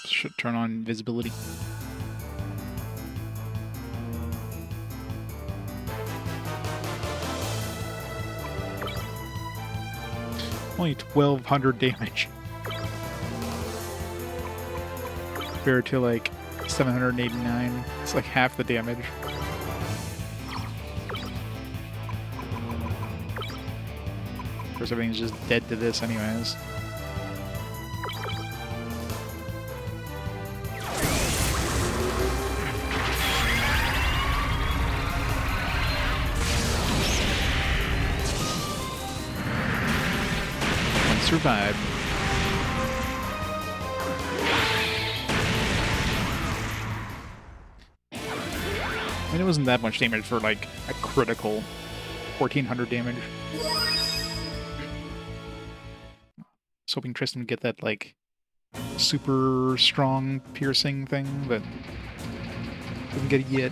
A: Should turn on invisibility. Only 1,200 damage. Compared to like 789. It's like half the damage. Of course, everything's just dead to this anyways. Survive. I mean, it wasn't that much damage for like a critical 1,400 damage. I was hoping Tristan would get that like super strong piercing thing, but doesn't get it yet.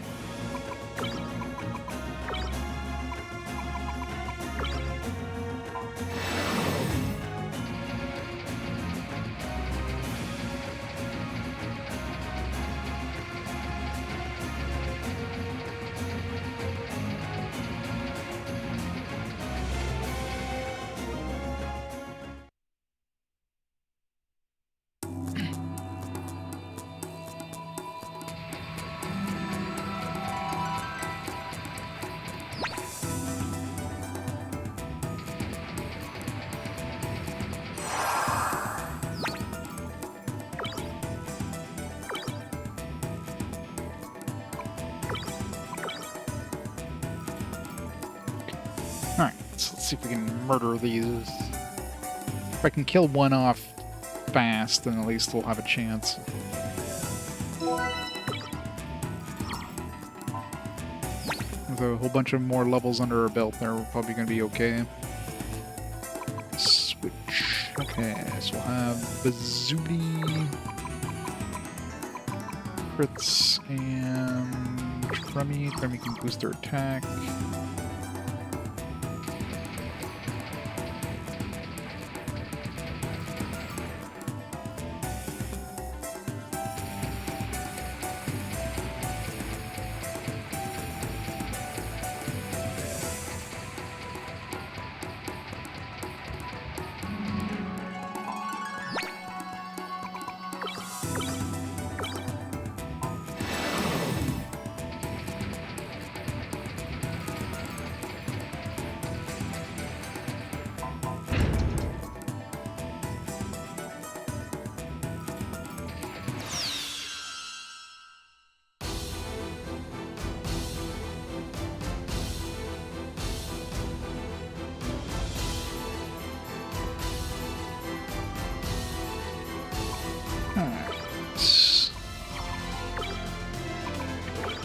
A: Alright, so let's see if we can murder these. If I can kill one off fast, then at least we'll have a chance. With a whole bunch of more levels under our belt there, we're probably going to be okay. Switch. Okay, so we'll have Bazooty, Fritz, and Trummy. Trummy can boost their attack.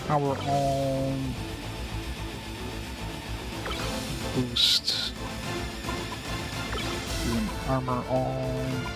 A: Power on. Boost. Doing armor on.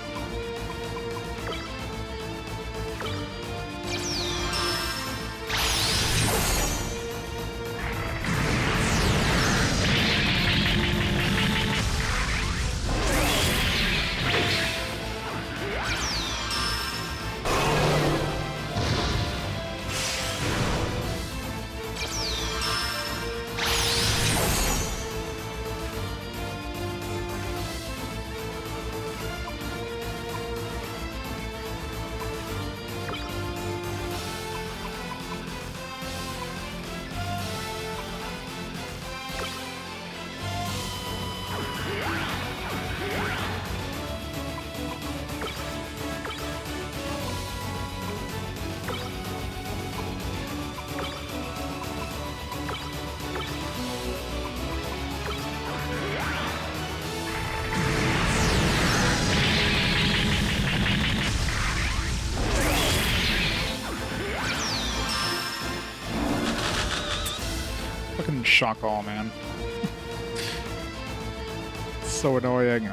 A: shock all, man. So annoying.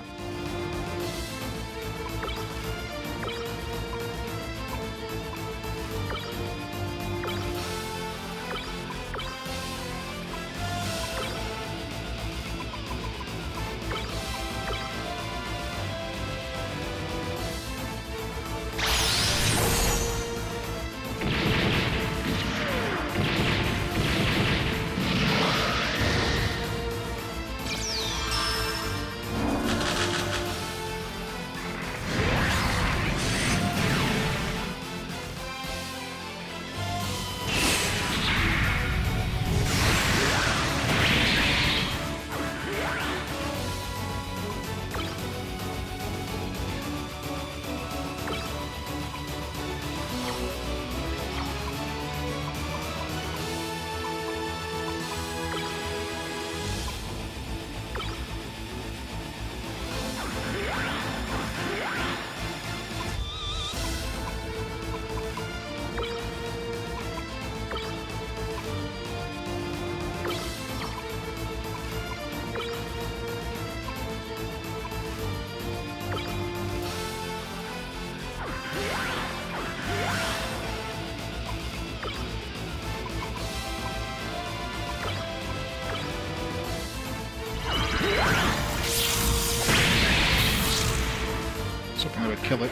A: Something that would kill it.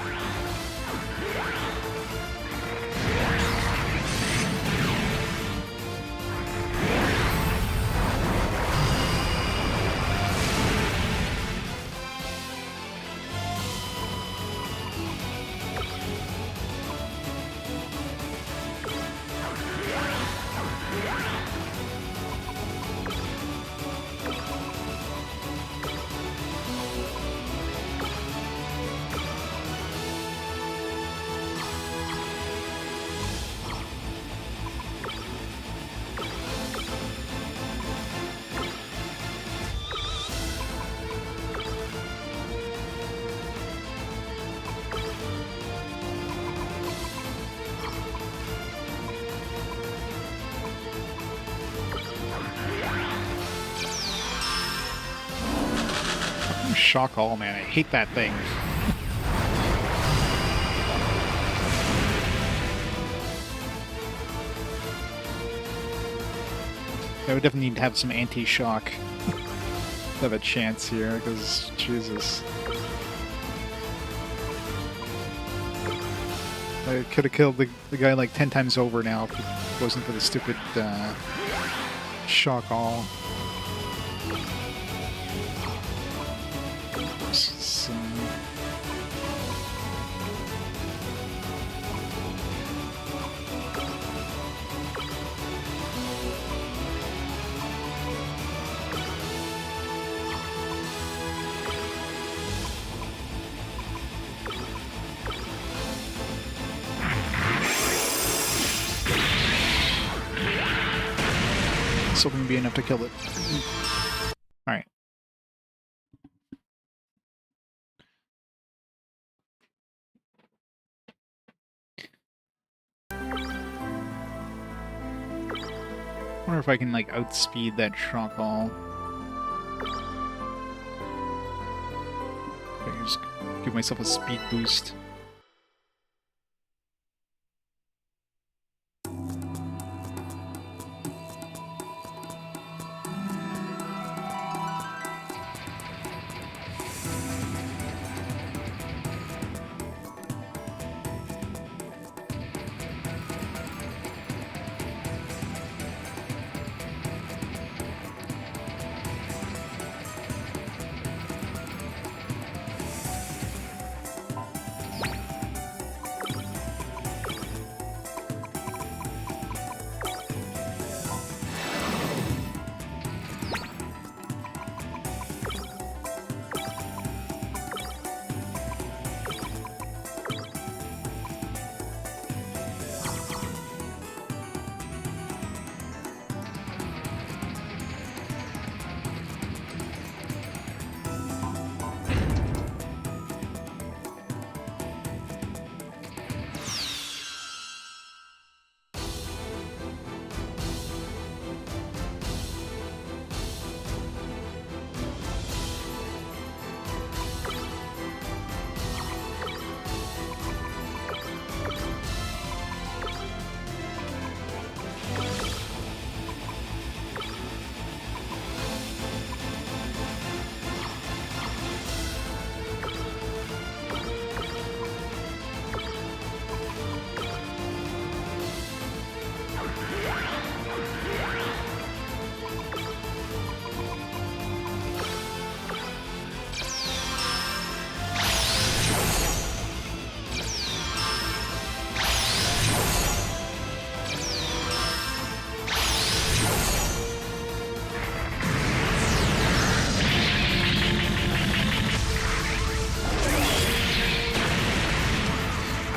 A: Shock all, man. I hate that thing. I would definitely need to have some anti-shock to have a chance here, because, Jesus. I could have killed the guy like 10 times over now if it wasn't for the stupid shock all. So... still gonna be enough to kill it. Alright. I wonder if I can, like, outspeed that shock all. I can just give myself a speed boost.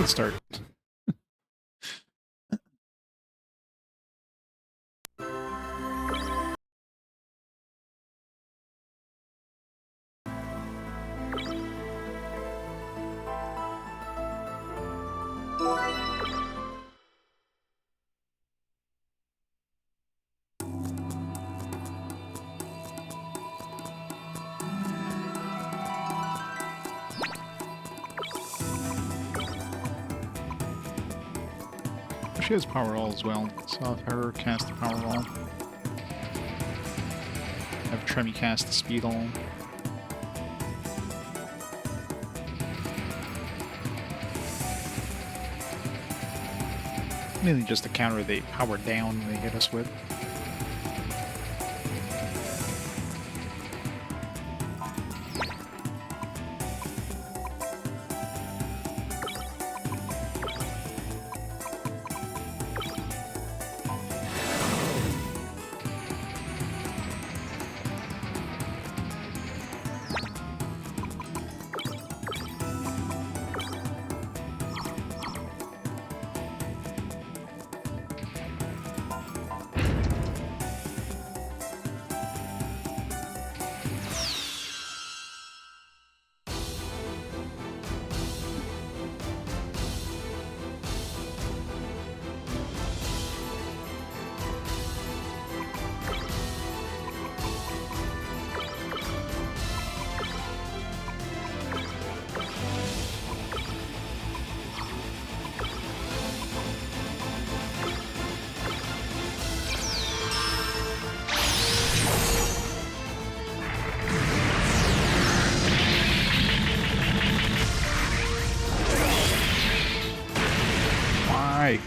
A: the start. She has power all as well, so I'll have her cast the power all. Have Tremi cast the speed all. Mainly just to counter the power down they hit us with. Why?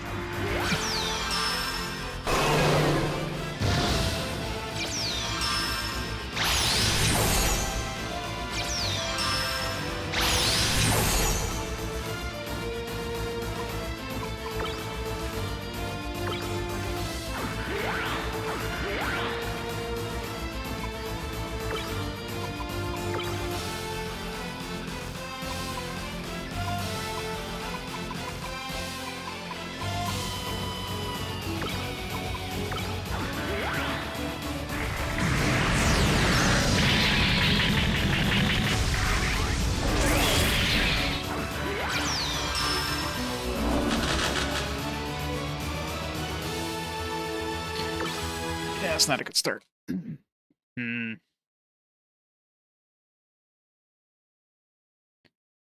A: Yeah, it's not a good start. Let's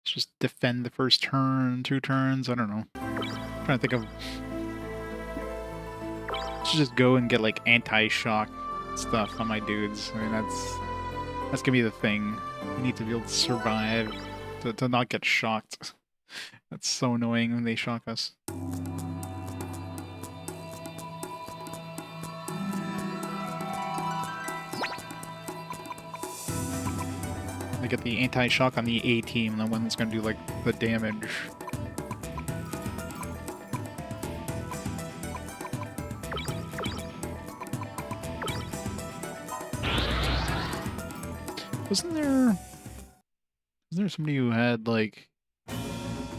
A: just defend the first turn, 2 turns, I don't know. I'm trying to think of... Let's just go and get, like, anti-shock stuff on my dudes. I mean, that's gonna be the thing. You need to be able to survive, to not get shocked. That's so annoying when they shock us. I get the anti-shock on the A team, the one that's gonna do, like, the damage. Wasn't there somebody who had, like,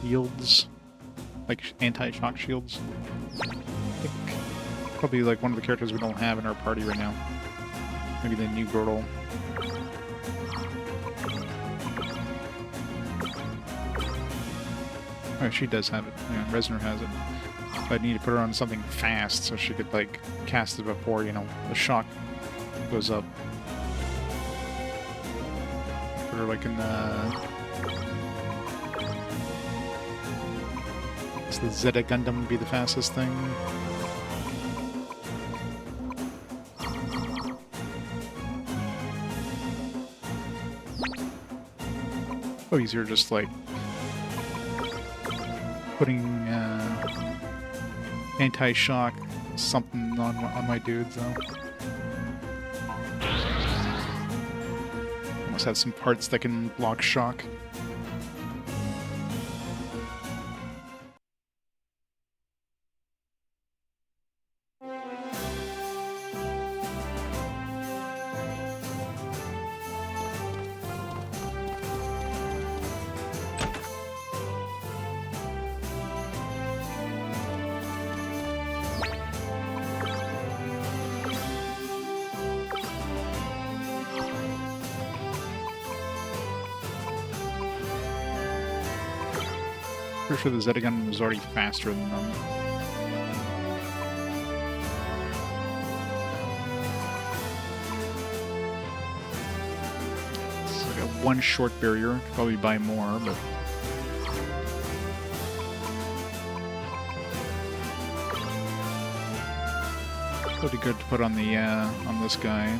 A: shields? Like, anti-shock shields? I think probably, like, one of the characters we don't have in our party right now. Maybe the new girl. Oh, she does have it. Yeah, Resner has it. But I need to put her on something fast so she could, like, cast it before, you know, the shock goes up. Put her, like, in the... So the Zeta Gundam would be the fastest thing. Oh, easier just, like, putting anti-shock something on my dudes though. Must have some parts that can block shock. Pretty sure the Zeta Gundam was already faster than them. So I got one short barrier. Could probably buy more, but... Pretty good to put on the on this guy.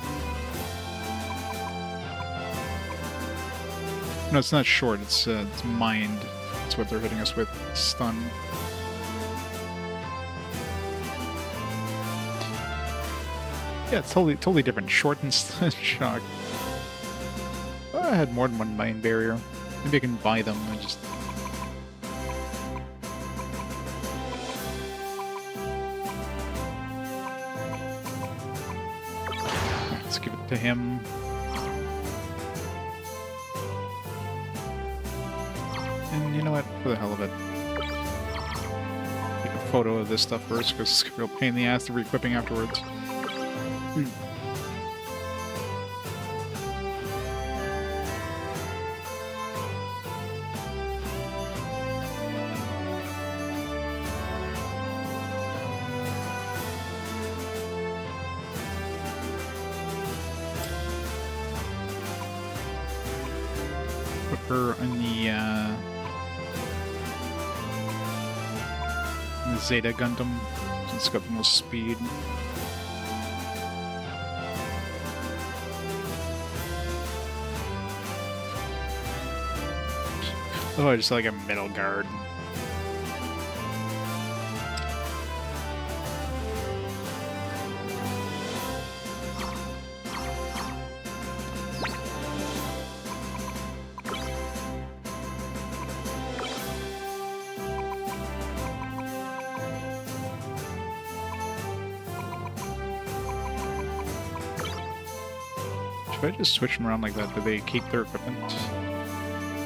A: No, it's not short. It's mind. That's what they're hitting us with. Stun. Yeah, it's totally different. Short and shock. Oh, I had more than one mind barrier. Maybe I can buy them. I just. Let's give it to him. And you know what? For the hell of it. Take a photo of this stuff first, because it's a real pain in the ass to re-equipping afterwards. Put her in the Zeta Gundam. It's got the most speed. Oh, I just like a middle guard. Should I just switch them around like that? Do they keep their equipment?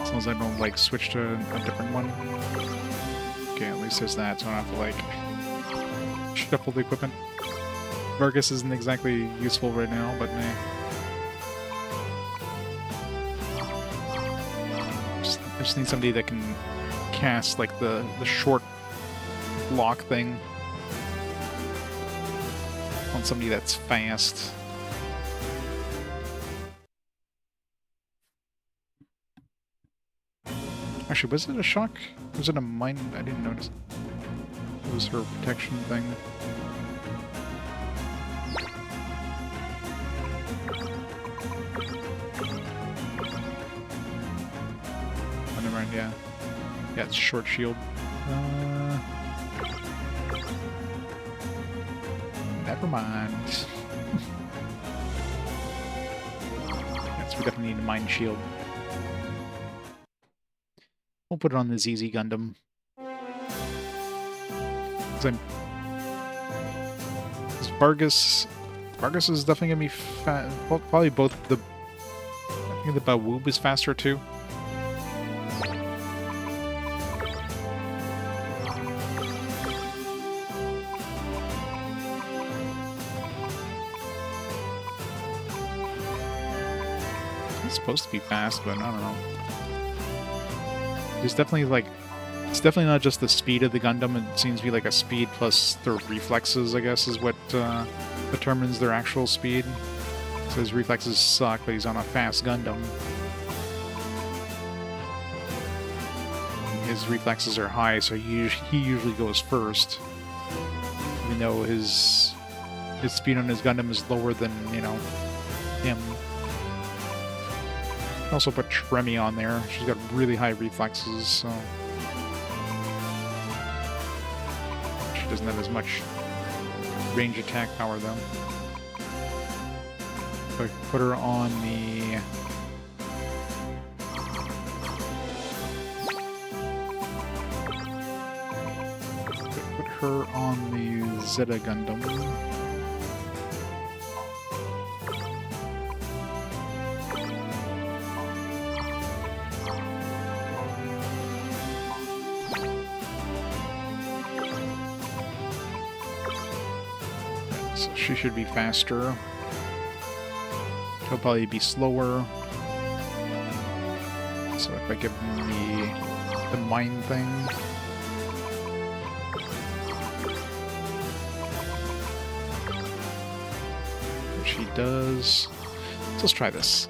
A: As long as I don't, like, switch to a different one. Okay, at least there's that, so I don't have to, like, shuffle the equipment. Vargas isn't exactly useful right now, but nah. I just need somebody that can cast, like, the short block thing on somebody that's fast. Actually, was it a shock? Was it a mine? I didn't notice. It was her protection thing. Oh, never mind, yeah. Yeah, it's short shield. Never mind. Yes, we definitely need a mine shield. We'll put it on the ZZ Gundam. Vargas is definitely gonna be fast. Well, probably both the. I think the Bawoob is faster too. It's supposed to be fast, but I don't know. There's definitely, like, it's definitely not just the speed of the Gundam, it seems to be like a speed plus their reflexes, I guess, is what determines their actual speed. So his reflexes suck, but he's on a fast Gundam. His reflexes are high, so he usually goes first. Even though his speed on his Gundam is lower than, you know, him. Also put Tremi on there. She's got really high reflexes, so she doesn't have as much range attack power though. So I put her on the put her on the Zeta Gundam. She should be faster. He'll probably be slower. So if I give him the mine thing, she does. So let's try this.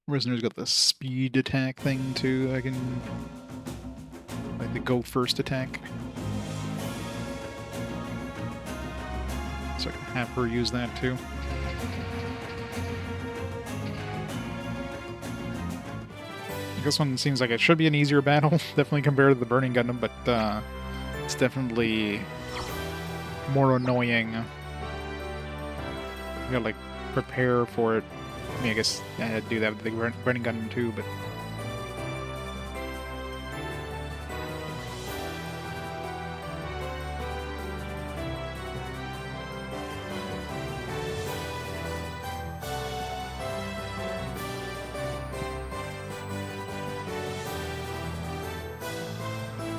A: Resonator's got the speed attack thing too. I can like the go first attack. So I can have her use that too. This one seems like it should be an easier battle, definitely compared to the Burning Gundam, but it's definitely more annoying. You gotta like prepare for it. I mean, I guess I had to do that with the Burning Gundam too, but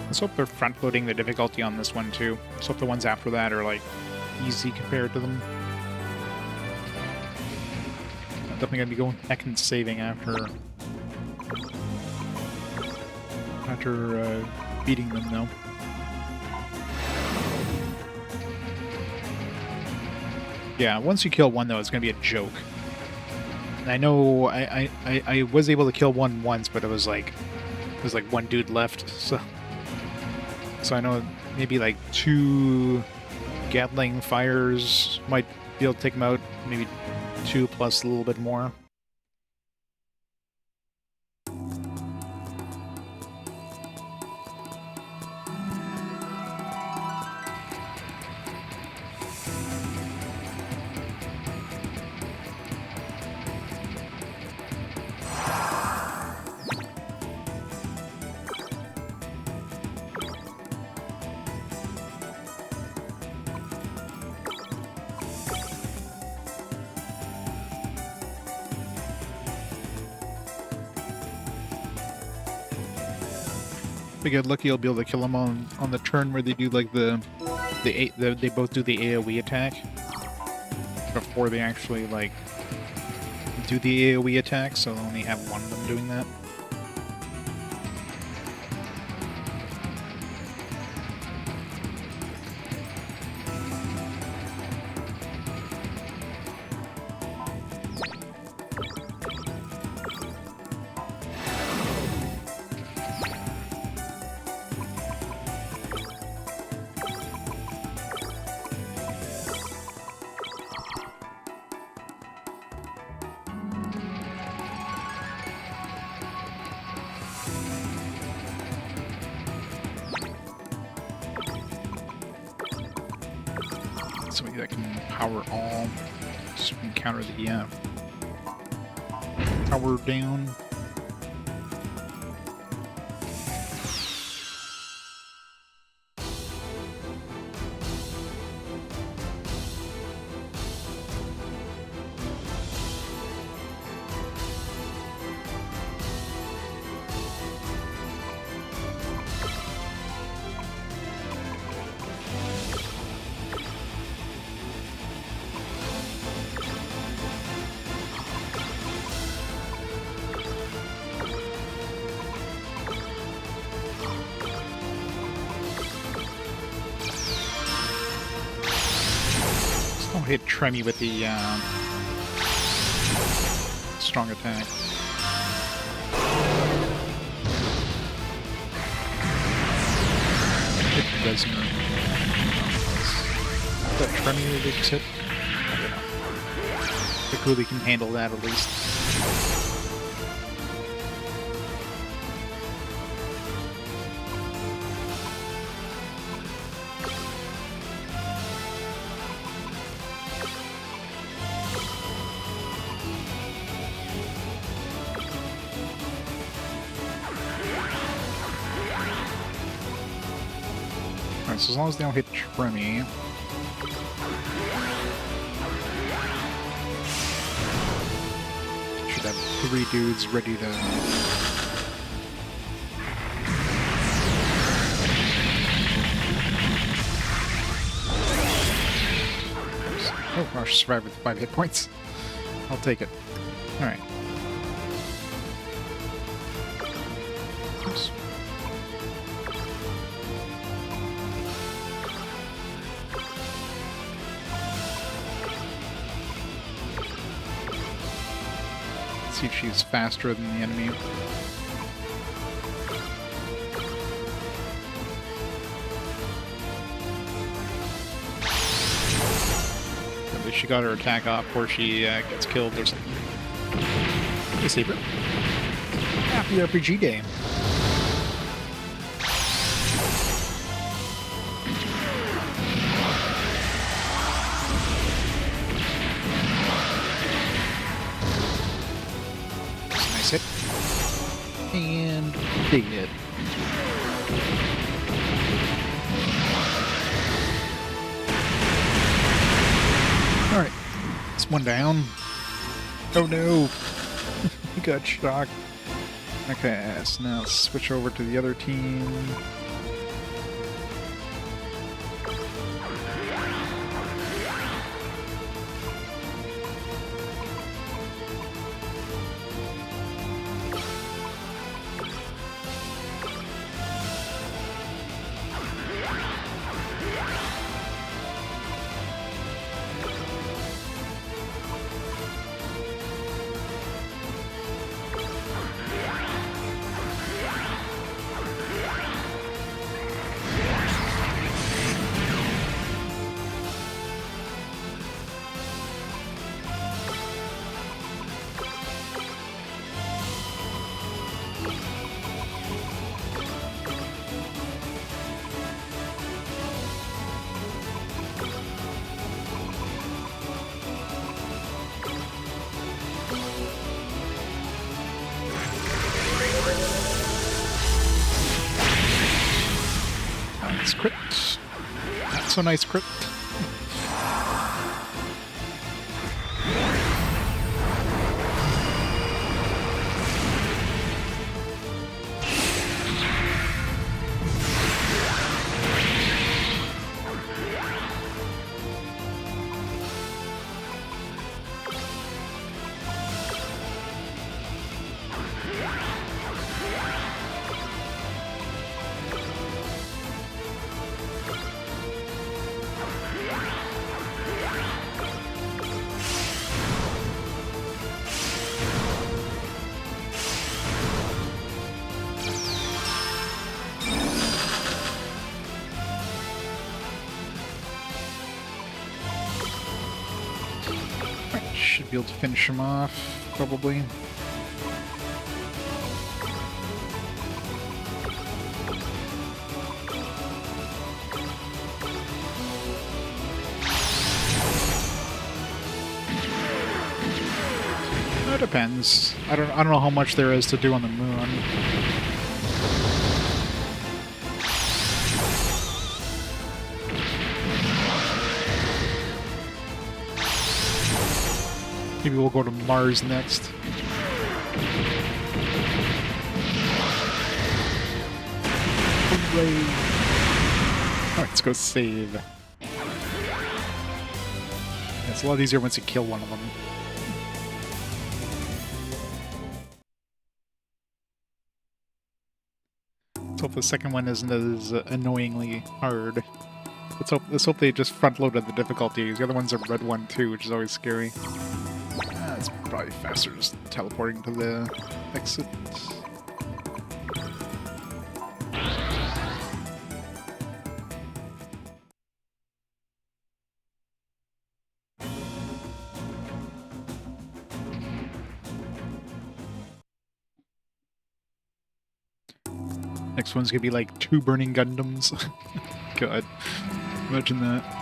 A: let's hope they're front-loading the difficulty on this one too. Let's hope the ones after that are like easy compared to them. I'm definitely gonna be going back and saving after beating them though. Yeah, once you kill one though, it's gonna be a joke. And I know I was able to kill one once, but it was like one dude left, so I know maybe like 2 Gatling fires might be able to take him out, maybe 2 plus a little bit more. If I get lucky, I'll be able to kill them on the turn where they do like they both do the AoE attack before they actually like do the AoE attack, so I'll only have one of them doing that. Something that can power all, so we can counter the power down. Hit Tremmy with the strong attack. Hit Resner. Is that Tremmy the big tip? I don't know. The Cooley can handle that at least. So as long as they don't hit Tremmy. Should have 3 dudes ready to... Oh, I survived with 5 hit points. I'll take it. Alright. See if she's faster than the enemy. At least she got her attack off before she gets killed or something. Hey, Saber. Happy RPG day. Nice hit. And big hit. Alright. It's one down. Oh no! He got shocked. Okay, so now let's switch over to the other team. Nice crit. Not so nice crit. Should be able to finish him off, probably. It depends. I don't know how much there is to do on the moon. Maybe we'll go to Mars next. Hooray! Alright, let's go save. It's a lot easier once you kill one of them. Let's hope the second one isn't as annoyingly hard. Let's hope they just front-loaded the difficulties. The other one's a red one too, which is always scary. It's probably faster just teleporting to the exit. Next one's gonna be like 2 burning Gundams. God, imagine that.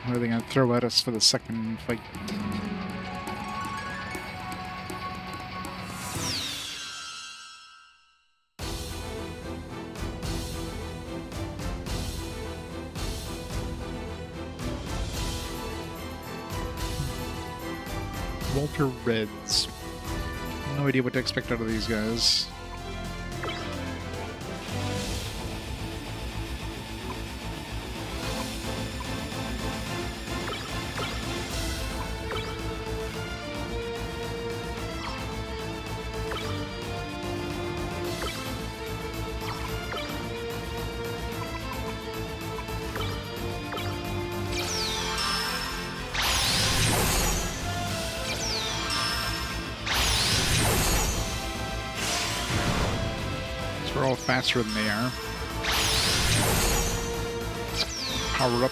A: What are they going to throw at us for the second fight? Walter Reds. No idea what to expect out of these guys. We're all faster than they are. Power up.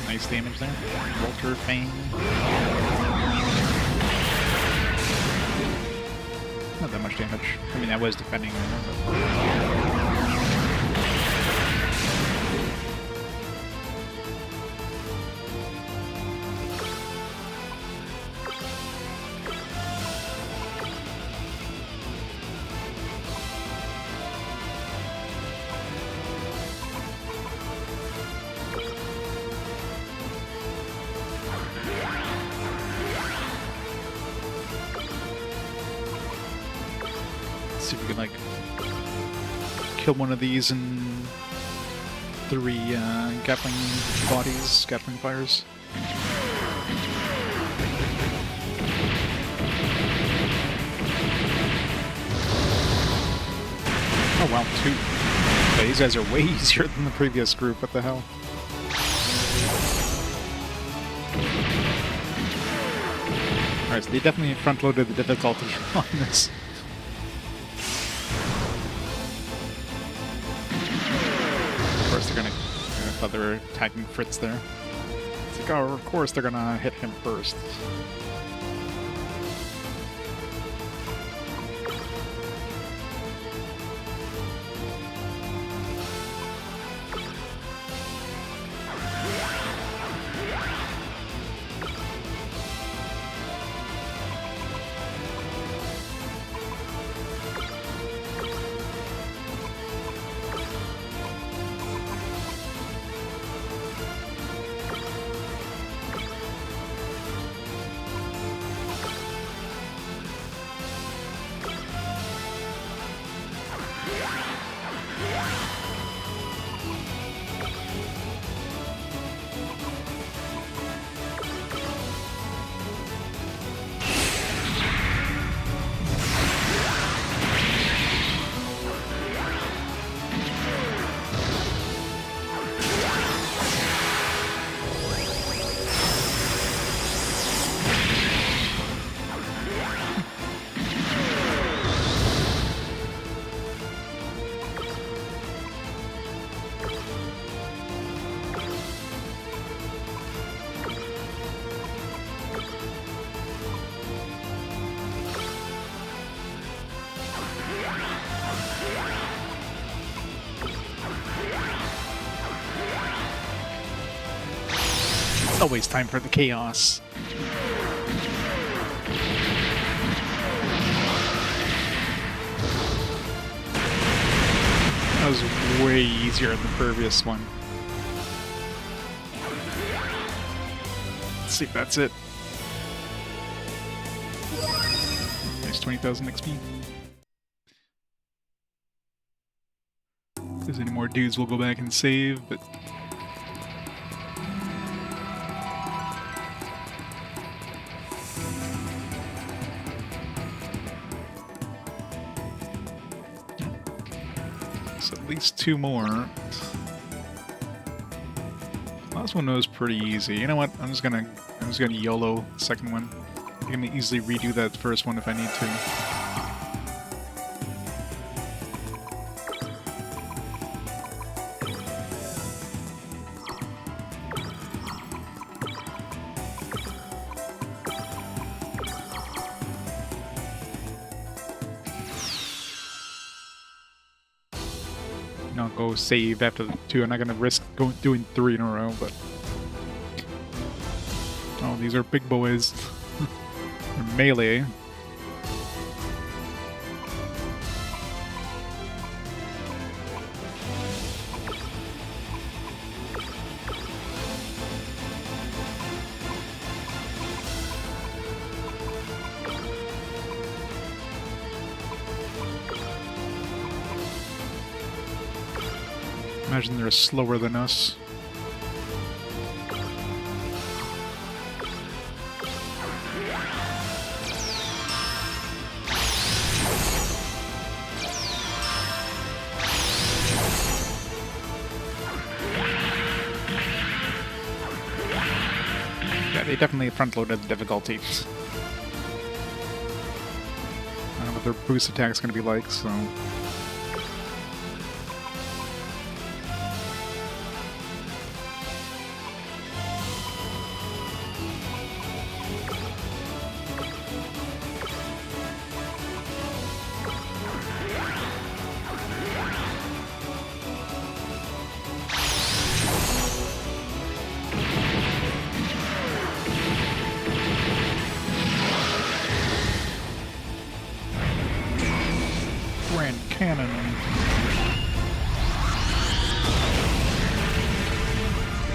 A: Nice damage there. Walter Fane. Not that much damage. I mean, that was defending. See if we can, like, kill one of these in 3 Gatling bodies, Gatling fires. Oh wow, 2. Okay, these guys are way easier than the previous group, what the hell? Alright, so they definitely front-loaded the difficulty on this. They're gonna I thought they were attacking Fritz there. It's like, oh, of course they're gonna hit him first. Always time for the chaos. That was way easier than the previous one. Let's see if that's it. Nice 20,000 XP. If there's any more dudes, we'll go back and save, but There's at least 2 more. Last one was pretty easy. You know what? I'm just gonna YOLO the second one. I can easily redo that first one if I need to. I'll go save after the 2. I'm not gonna risk doing 3 in a row, but oh, these are big boys. They're melee. Imagine they're slower than us. Yeah, they definitely front-loaded the difficulty. I don't know what their boost attack's gonna be like, so... Cannon.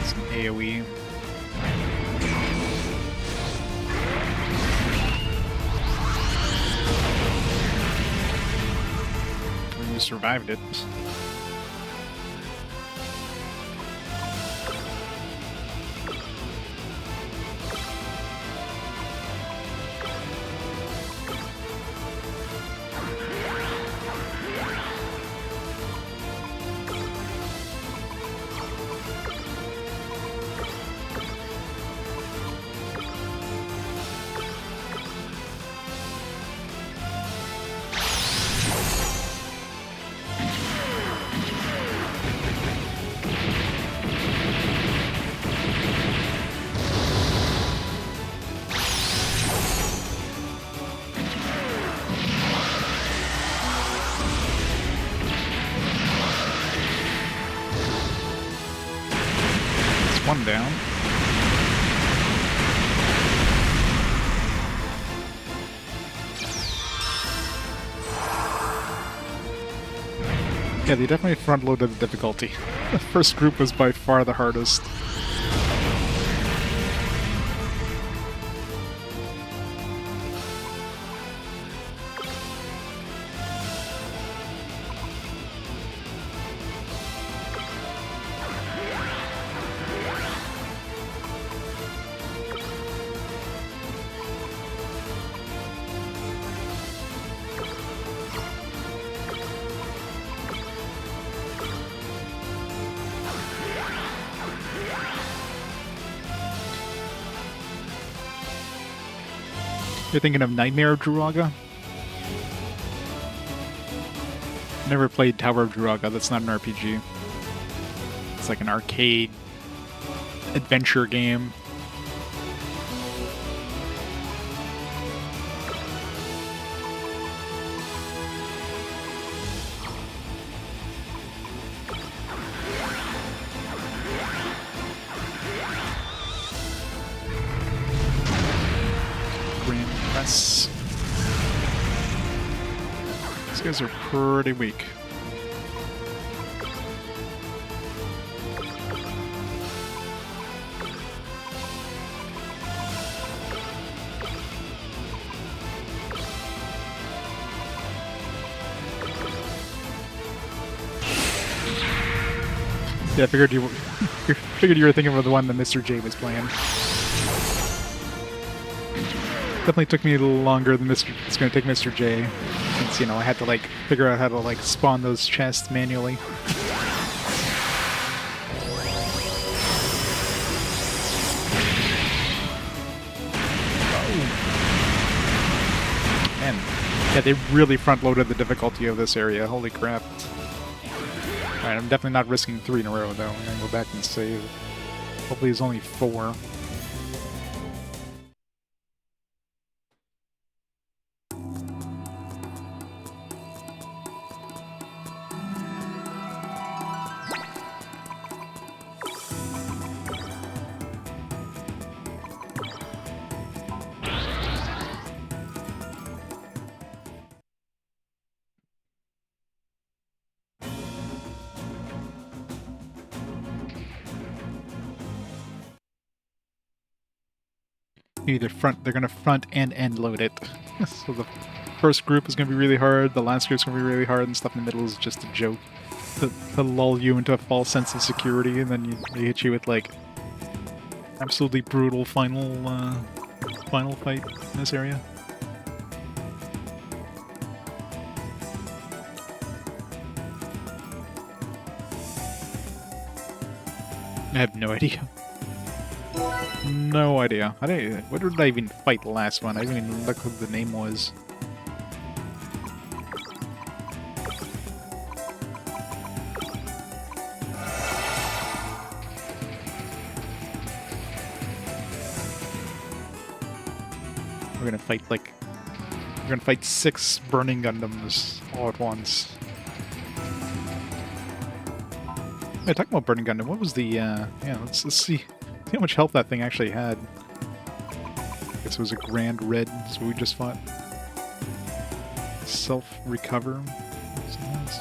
A: It's an AoE. We survived it. One down. Yeah, they definitely front-loaded the difficulty. The first group was by far the hardest. You're thinking of Nightmare of Druaga? Never played Tower of Druaga, that's not an RPG. It's like an arcade adventure game. These guys are pretty weak. Yeah, I figured you were thinking of the one that Mr. J was playing. Definitely took me a little longer than it's going to take Mr. J. Since, you know, I had to, like, figure out how to, like, spawn those chests manually. Man, yeah, they really front-loaded the difficulty of this area. Holy crap. Alright, I'm definitely not risking 3 in a row, though. I'm gonna go back and save. Hopefully it's only 4. They're gonna front and end load it. So the first group is gonna be really hard, the last group's gonna be really hard, and stuff in the middle is just a joke to lull you into a false sense of security, and then they hit you with like absolutely brutal final fight in this area. I have no idea. No idea. What did I even fight the last one? I didn't even look what the name was. We're gonna fight 6 burning Gundams all at once. Yeah, talking about burning Gundam, what was the yeah, let's see how much health that thing actually had. I guess it was a Grand Red, so we just fought. Self-recover. Nice.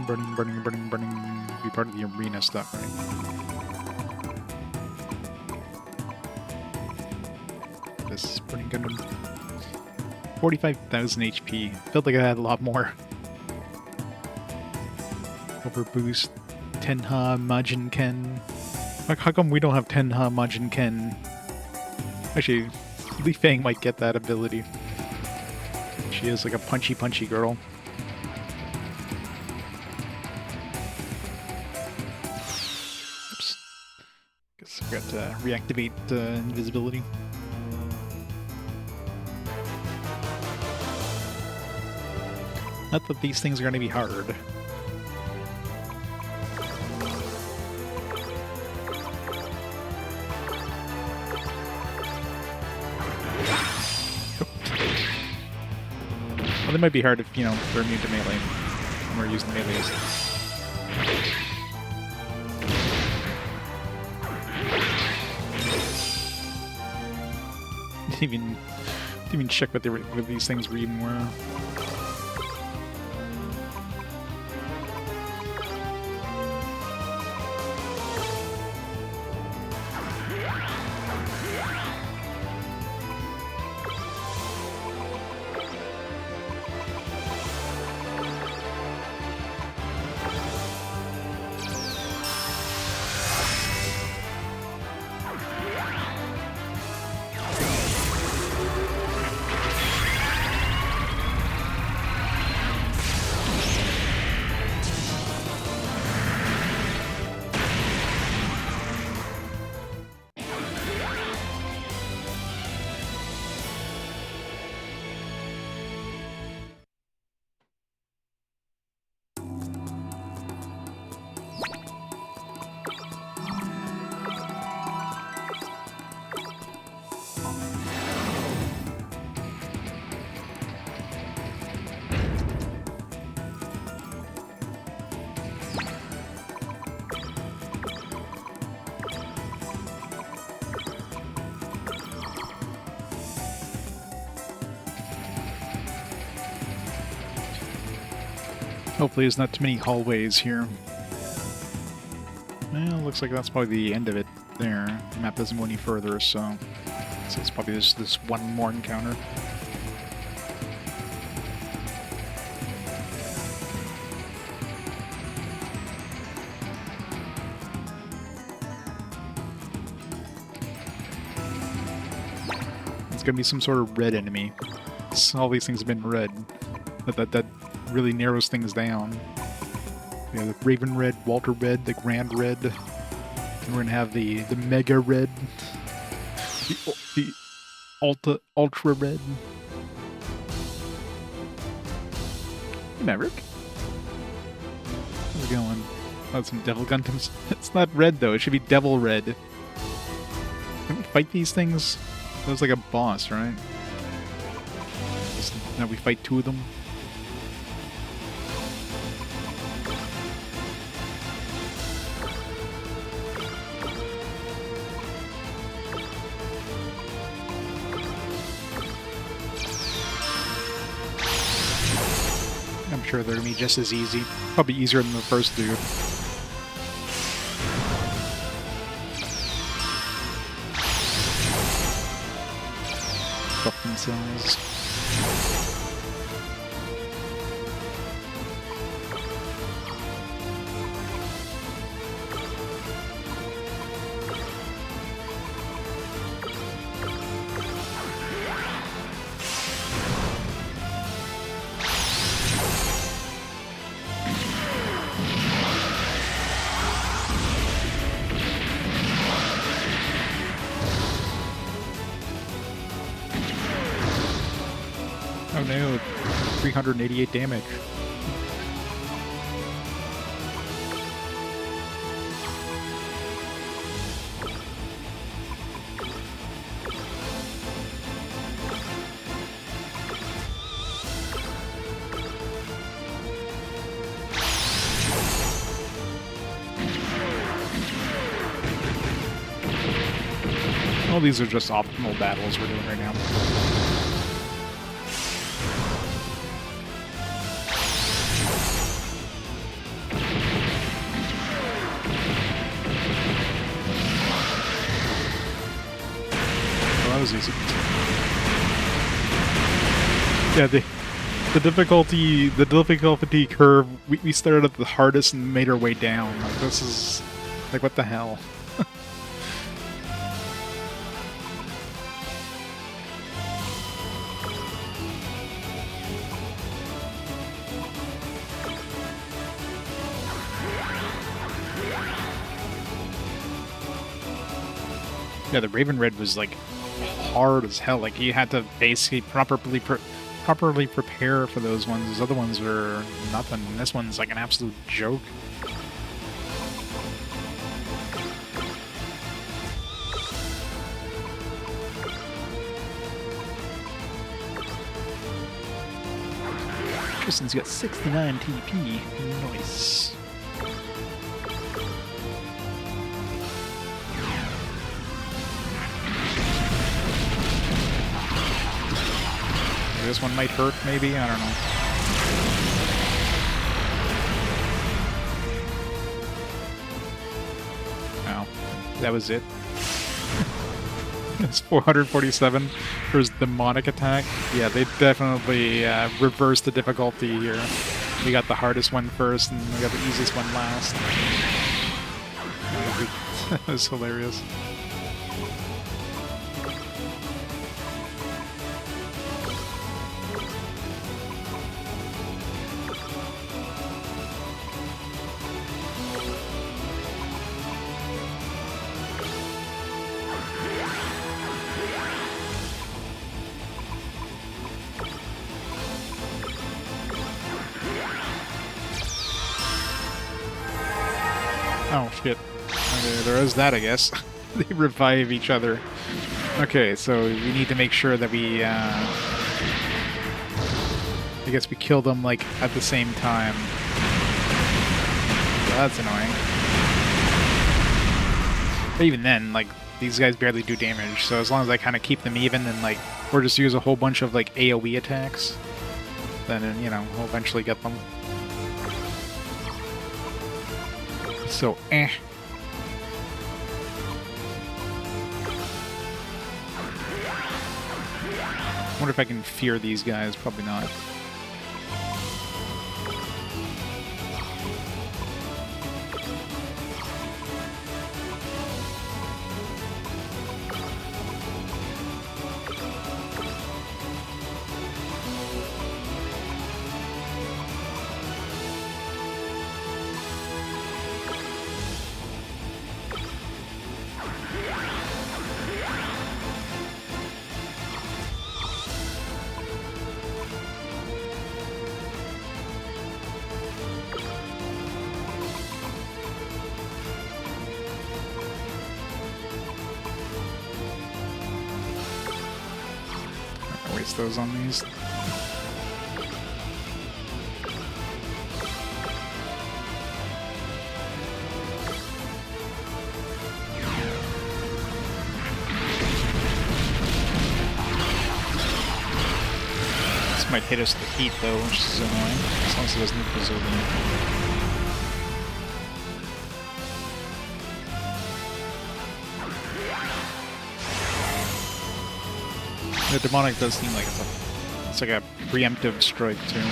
A: Burning. Be part of the arena stuff, right? This burning Gundam. 45,000 HP. Felt like I had a lot more. Overboost. Tenha Majin Ken. How come we don't have Tenha Majin Ken? Actually, Li Fang might get that ability. She is like a punchy girl. Oops. Guess I forgot to reactivate invisibility. Not that these things are going to be hard. Well, they might be hard if, you know, they're immune to melee. And we're using melees. Didn't even check what these things were even were. Hopefully there's not too many hallways here. Well, looks like that's probably the end of it there. The map doesn't go any further, so it's probably this one more encounter. It's gonna be some sort of red enemy. All these things have been red. That really narrows things down. Yeah, the Raven Red, Walter Red, the Grand Red. And we're gonna have the Mega Red. The Ultra Red. Hey, Maverick. How's it going? Oh, some Devil Gundams. It's not red though, it should be Devil Red. Can we fight these things? That was like a boss, right? Now we fight two of them. I'm sure they're gonna be just as easy. Probably easier than the first dude. Buff themselves. Oh no, 388 damage. Well, these are just optimal battles we're doing right now. That was easy. Yeah, the difficulty curve. We started at the hardest and made our way down. Like, this is like, what the hell? Yeah, the Raven Red was like hard as hell. Like, you had to basically properly prepare for those ones. Those other ones were nothing. This one's like an absolute joke. Tristan's got 69 TP. Nice. This one might hurt, maybe? I don't know. Oh, that was it. It's 447 for his demonic attack. Yeah, they definitely reversed the difficulty here. We got the hardest one first, and we got the easiest one last. That was hilarious. Oh, shit. Okay, there is that, I guess. They revive each other. Okay, so we need to make sure that we, I guess we kill them, like, at the same time. So that's annoying. But even then, like, these guys barely do damage, so as long as I kind of keep them even and, like, or just use a whole bunch of, like, AoE attacks, then, you know, we'll eventually get them. So, I wonder if I can fear these guys. Probably not. place those on these. This might hit us with heat though, which is annoying, as long as it doesn't hit Brazilian. The demonic does seem like it's like a preemptive strike too.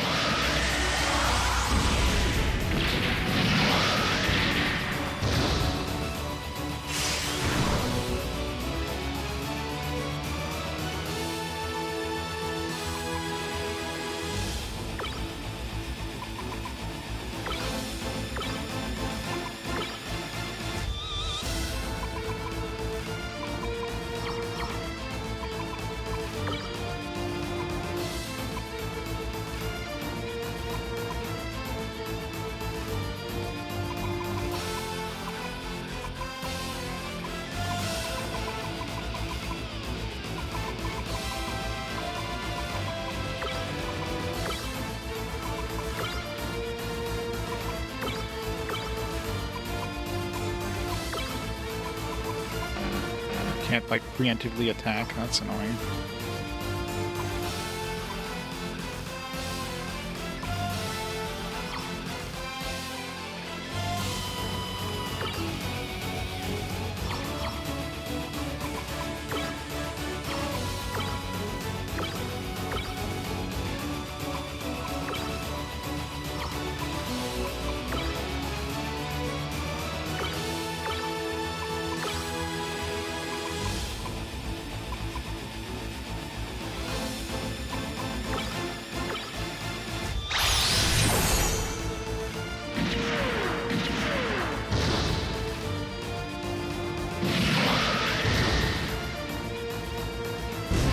A: Can't like preemptively attack, that's annoying.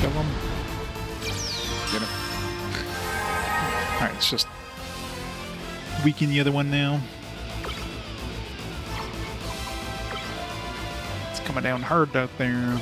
A: Kill him. Get him. Alright, let's just weaken the other one now. It's coming down hard out there.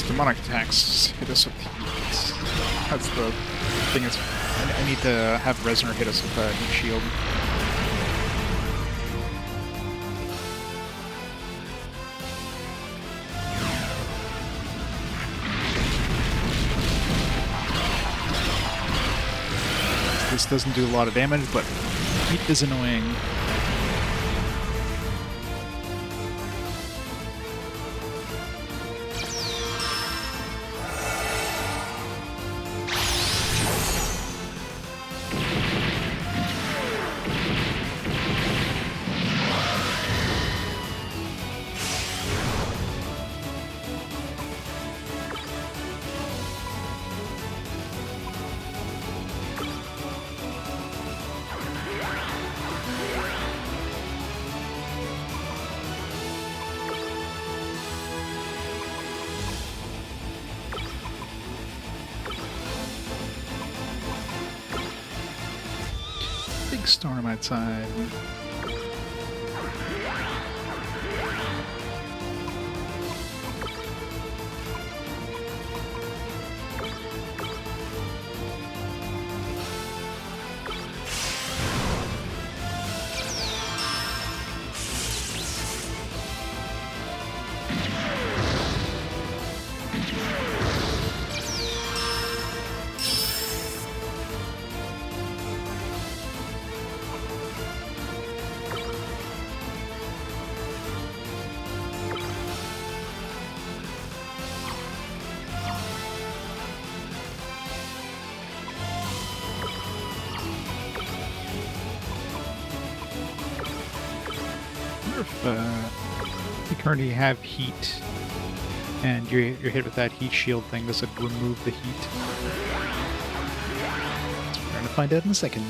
A: Demonic attacks hit us with heat. That's the thing. Is I need to have Resner hit us with a heat shield. This doesn't do a lot of damage, but heat is annoying. Big storm outside. wonder if you currently have heat, and you're hit with that heat shield thing. Does it remove the heat? We're going to find out in a second.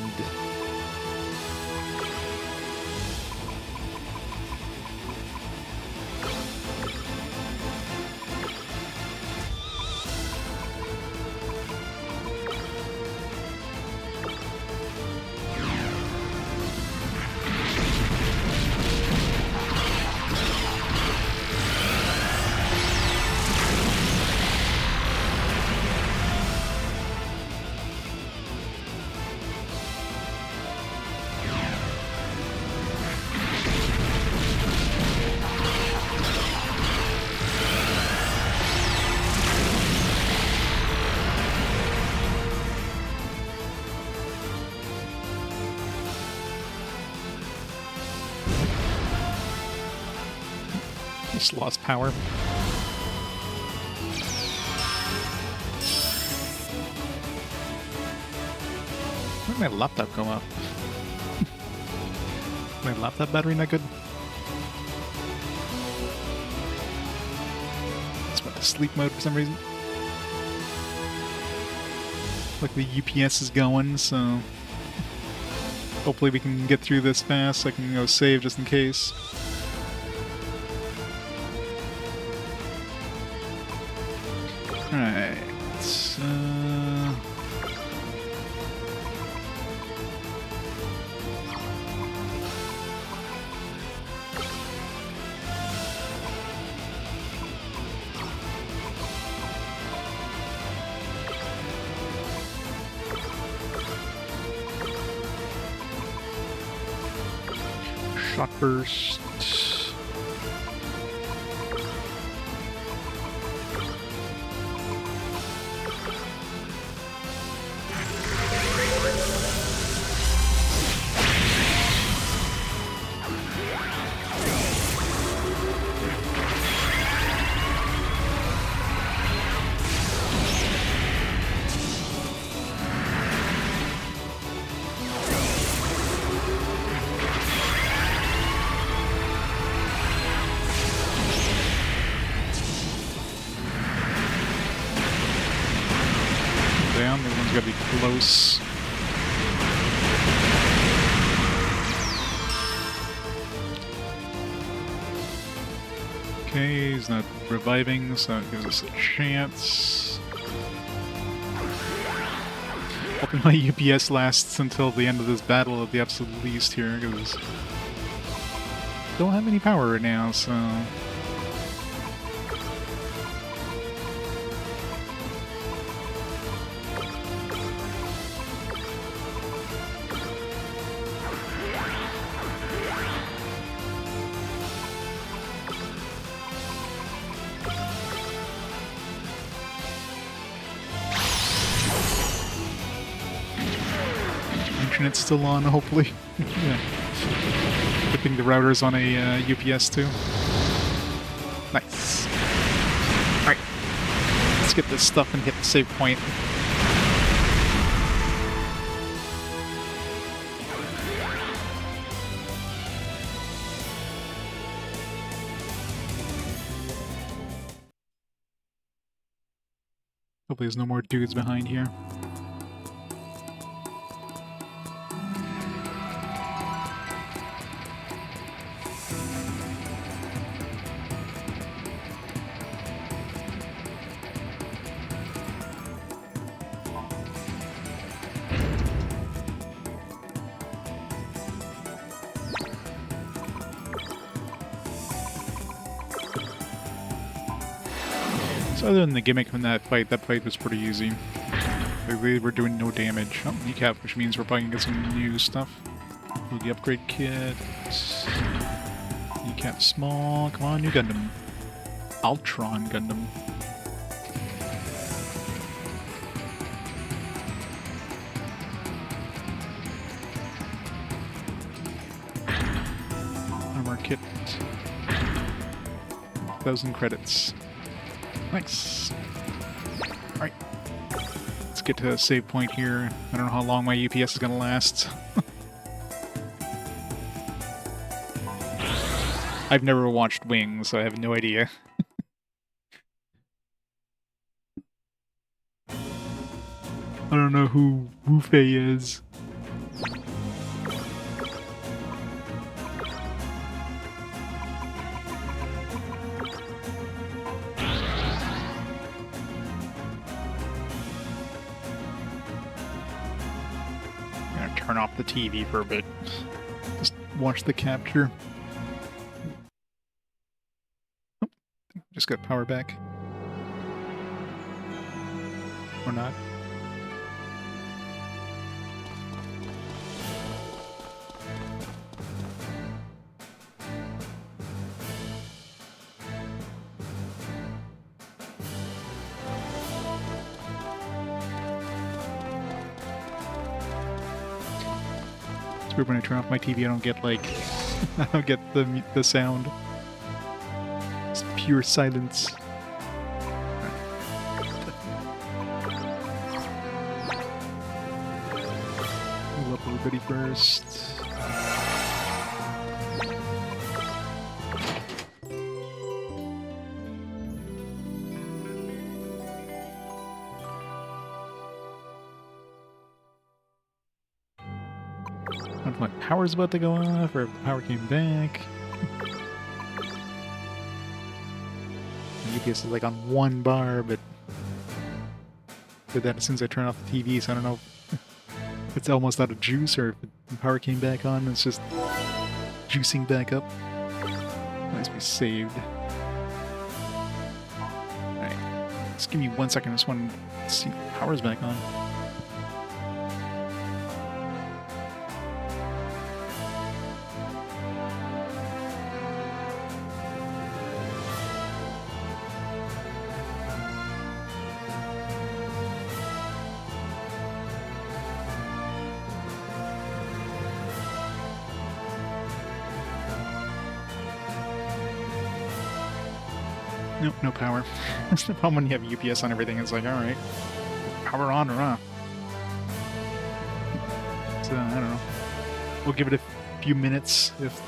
A: Just lost power. Where did my laptop go up? My laptop battery not good? It's went to sleep mode for some reason. Like the UPS is going, so hopefully we can get through this fast. I can go save just in case. Alright, shot burst. Down, the other one's gotta be close. Okay, he's not reviving, so it gives us a chance. Hoping my UPS lasts until the end of this battle at the absolute least here, because don't have any power right now, so... Internet's still on, hopefully. Yeah. Good thing the router's on a UPS too. Nice. Alright. Let's get this stuff and hit the save point. Hopefully there's no more dudes behind here. So other than the gimmick from that fight was pretty easy. We were doing no damage. Oh, kneecap, which means we're probably gonna get some new stuff. Need the upgrade kit. Kneecap small. Come on, new Gundam. Ultron Gundam. Armor kit. 1,000 credits. Nice. Alright. Let's get to a save point here. I don't know how long my UPS is gonna last. I've never watched Wings, so I have no idea. I don't know who Wu Fei is. I'm gonna turn off the TV for a bit. Just watch the capture. Oh, just got power back. Or not. It's weird when I turn off my TV, I don't get like I don't get the sound. It's pure silence. Heal up everybody first. I don't know if my power's about to go off or if the power came back. The UPS is like on 1 bar, but did that as soon as I turn off the TV, so I don't know if it's almost out of juice or if the power came back on and it's just juicing back up. Nice, we saved. Alright, just give me 1 second, I just want to see if the power's back on. Nope, no power. That's the problem when you have UPS on everything. It's like, alright, power on or off. So, I don't know. We'll give it a few minutes. If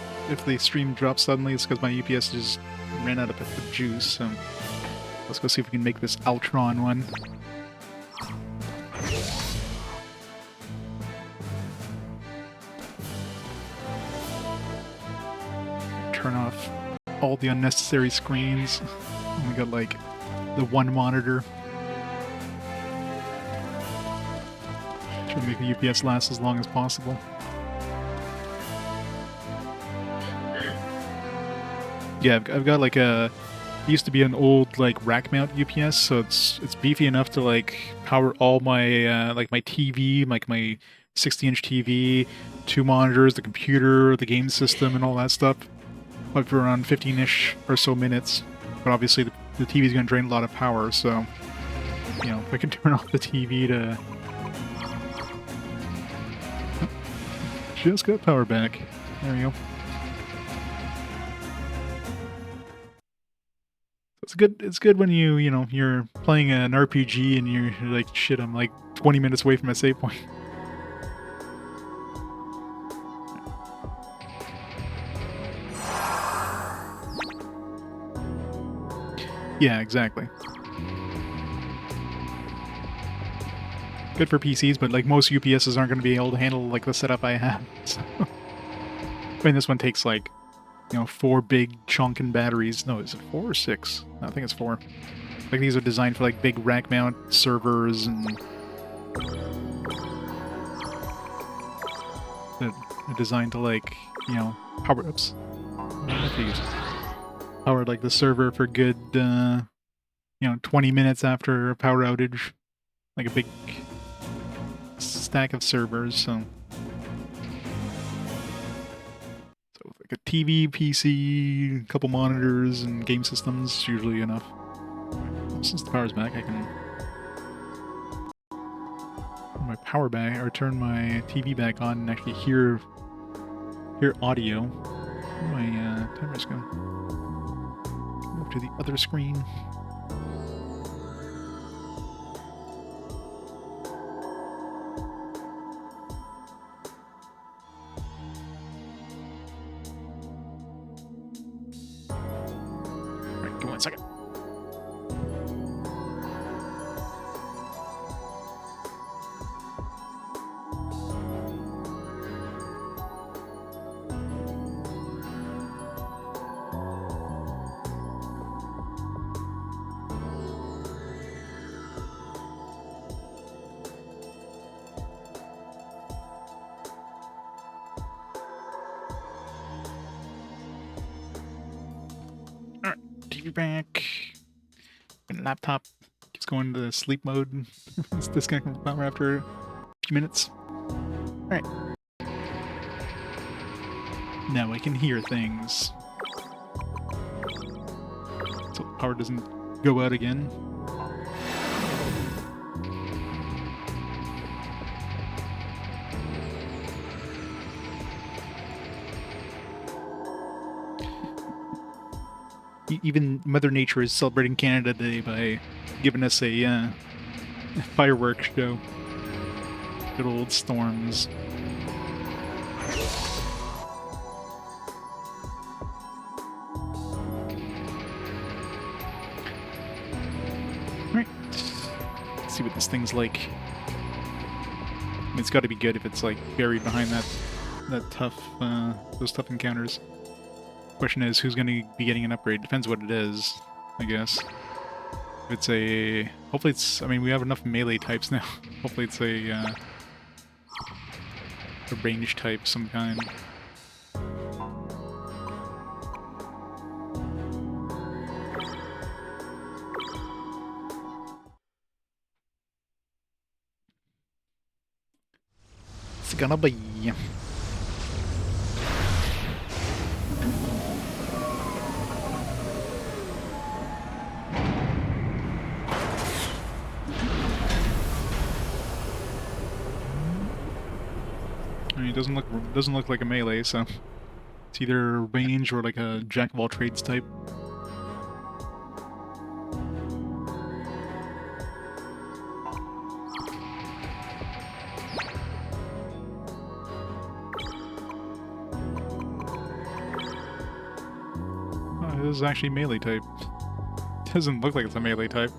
A: the stream drops suddenly, it's because my UPS just ran out of juice. So, let's go see if we can make this Ultron one. Turn off all the unnecessary screens. We got like the 1 monitor. Try to make the UPS last as long as possible. Yeah, I've got like a. It used to be an old like rack mount UPS, so it's beefy enough to like power all my like my TV, like my 60-inch TV, 2 monitors, the computer, the game system, and all that stuff. Like for around 15-ish or so minutes. But obviously the TV is going to drain a lot of power, so, you know, if I can turn off the TV to... Just got power back. There we go. It's good when you know, you're playing an RPG and you're like, shit, I'm like 20 minutes away from my save point. Yeah, exactly. Good for PCs, but like most UPSs aren't going to be able to handle like the setup I have. So. I mean, this one takes like, you know, 4 big chunkin batteries. No, is it 4 or 6? No, I think it's 4. Like these are designed for like big rack mount servers and they're designed to like, you know, power ups. Power like the server for good, you know, 20 minutes after a power outage. Like a big stack of servers, so like a TV, PC, a couple monitors, and game systems is usually enough. Since the power's back, I can turn my power back, or turn my TV back on and actually hear audio. My timer's going. Move to the other screen. 1 second. Alright, TV back. Laptop keeps going to sleep mode. It's disconnected from the power after a few minutes. Alright. Now I can hear things. So the power doesn't go out again. Even Mother Nature is celebrating Canada Day by giving us a fireworks show. Good old storms. Right. Let's see what this thing's like. I mean, it's got to be good if it's like buried behind that tough those tough encounters. Question is, who's going to be getting an upgrade? Depends what it is, I guess. If it's a... Hopefully it's... I mean, we have enough melee types now. Hopefully it's a range type, some kind. It's gonna be... I mean, it doesn't look like a melee, so it's either range or like a jack of all trades type. Oh, this is actually melee type. Doesn't look like it's a melee type.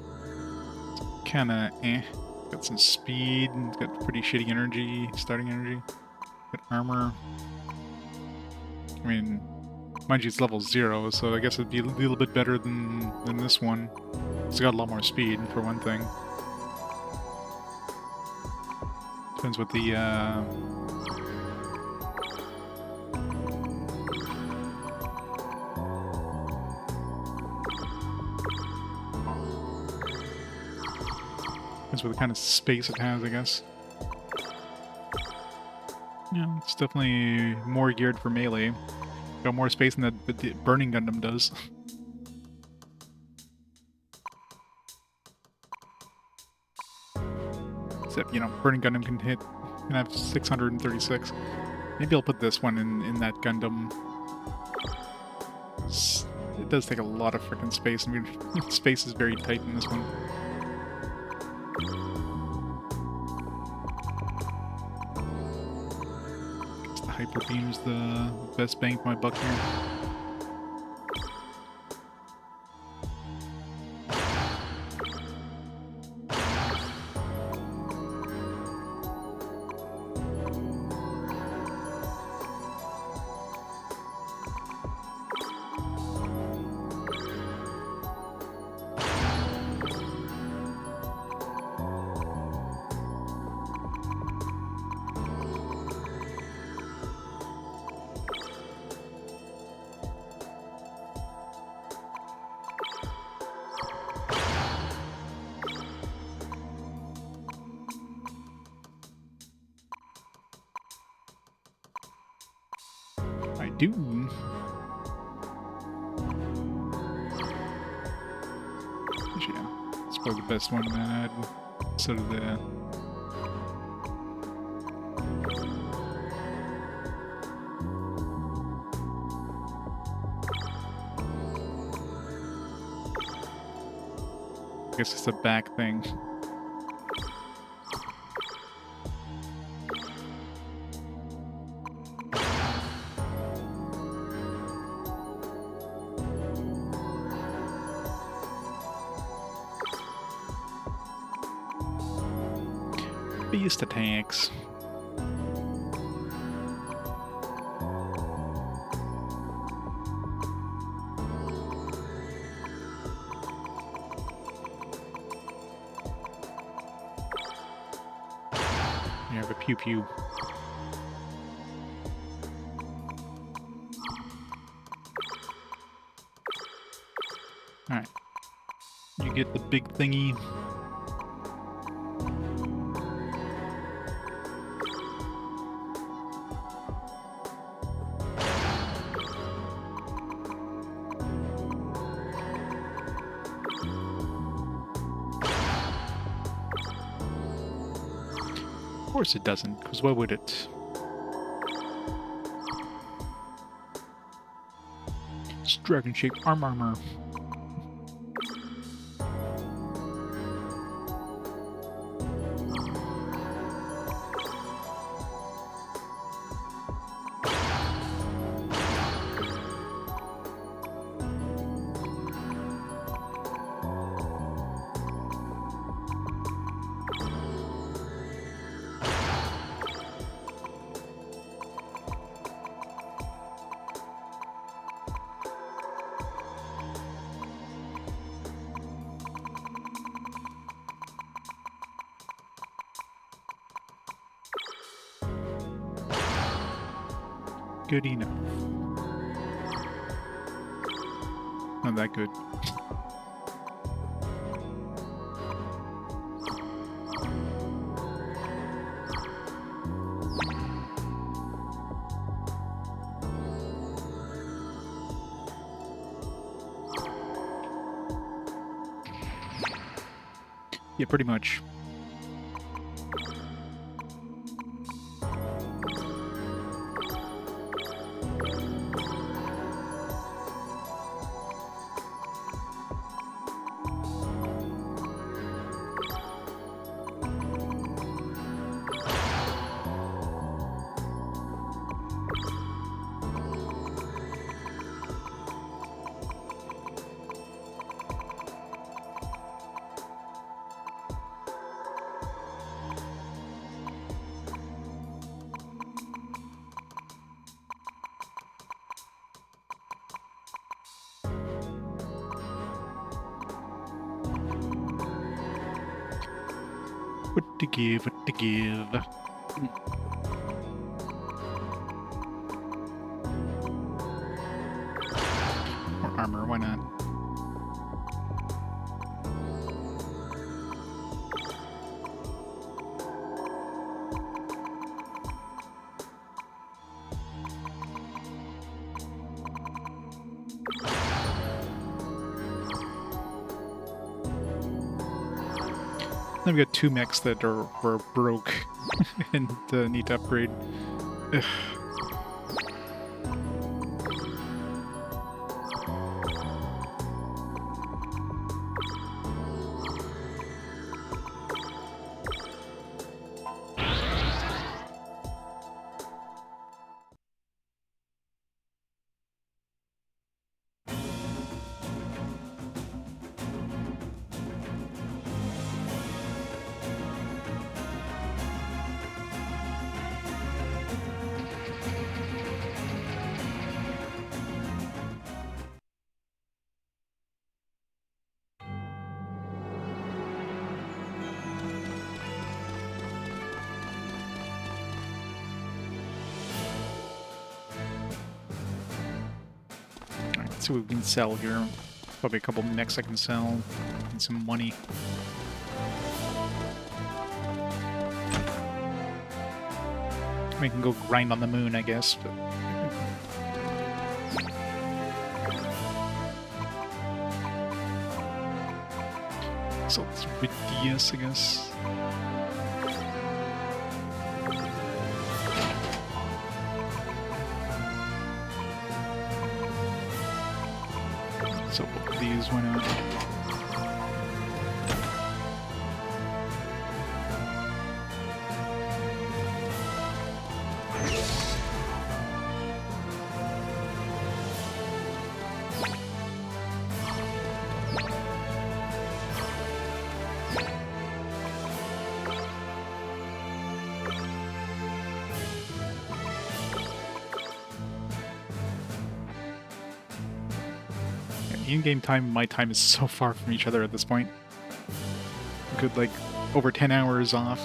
A: It's kinda eh. Got some speed, and it's got pretty shitty energy, starting energy. Got armor. I mean, mind you, it's level 0, so I guess it'd be a little bit better than this one. It's got a lot more speed, for one thing. Depends what the, depends what kind of space it has, I guess. Yeah, it's definitely more geared for melee. Got more space than the Burning Gundam does. Except, you know, Burning Gundam can have 636. Maybe I'll put this one in that Gundam. It does take a lot of freaking space. I mean, space is very tight in this one. Hyper Beam's the best bang for my buck here. I do. Yeah, it's probably the best one to add. Sort of the... I guess it's a back thing. Beast attacks. You have a pew pew. Alright. You get the big thingy. Of course it doesn't, because why would it? It's dragon-shaped armor. Good enough. Not that good. Yeah, pretty much. What to give, what to give. More armor, why not? Then we got two mechs that were broke and need to upgrade. Ugh. See what we can sell here. Probably a couple mechs I can sell and some money. We can go grind on the moon, I guess. But so it's with DS, I guess. So these, why not? in-game time and my time is so far from each other at this point. Good, like, over 10 hours off.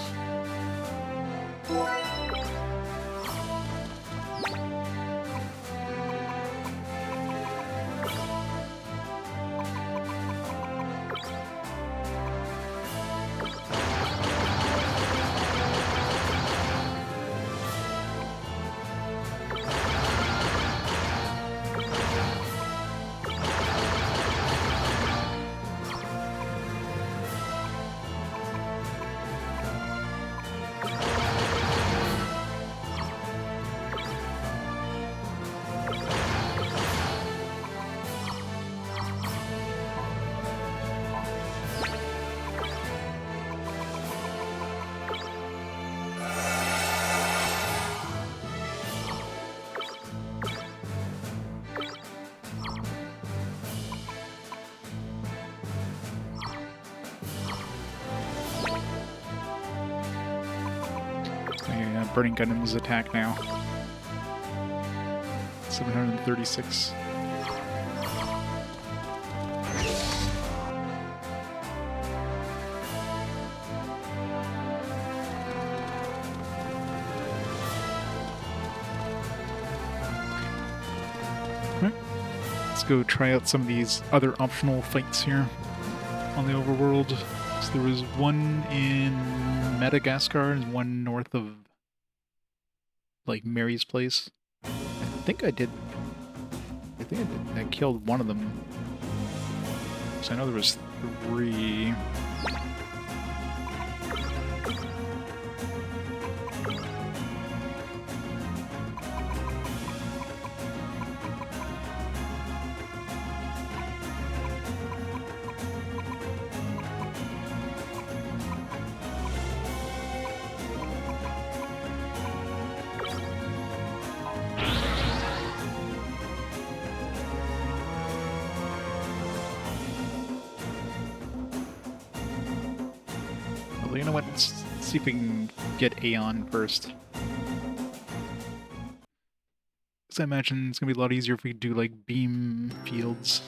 A: Burning Gundam's attack now. 736. Alright, let's go try out some of these other optional fights here on the overworld. So there was one in Madagascar and one north of like Mary's place. I think I did. I killed one of them. So I know there was 3. Well, you know what? Let's see if we can get Aeon first. Because I imagine it's going to be a lot easier if we do, like, beam fields.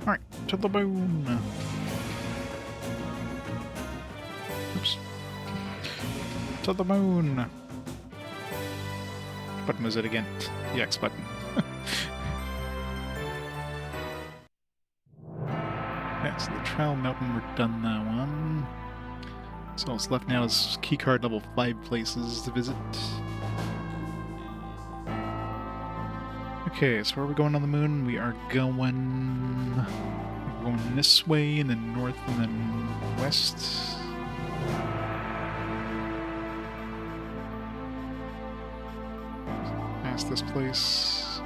A: Alright, to the moon. Oops. To the moon. What button was it again? The X button. Yeah, so the Trial Mountain, we're done that one. So what's left now is keycard level 5 places to visit. Okay, so where are we going on the moon? We are going this way, and then north, and then west. Past this place.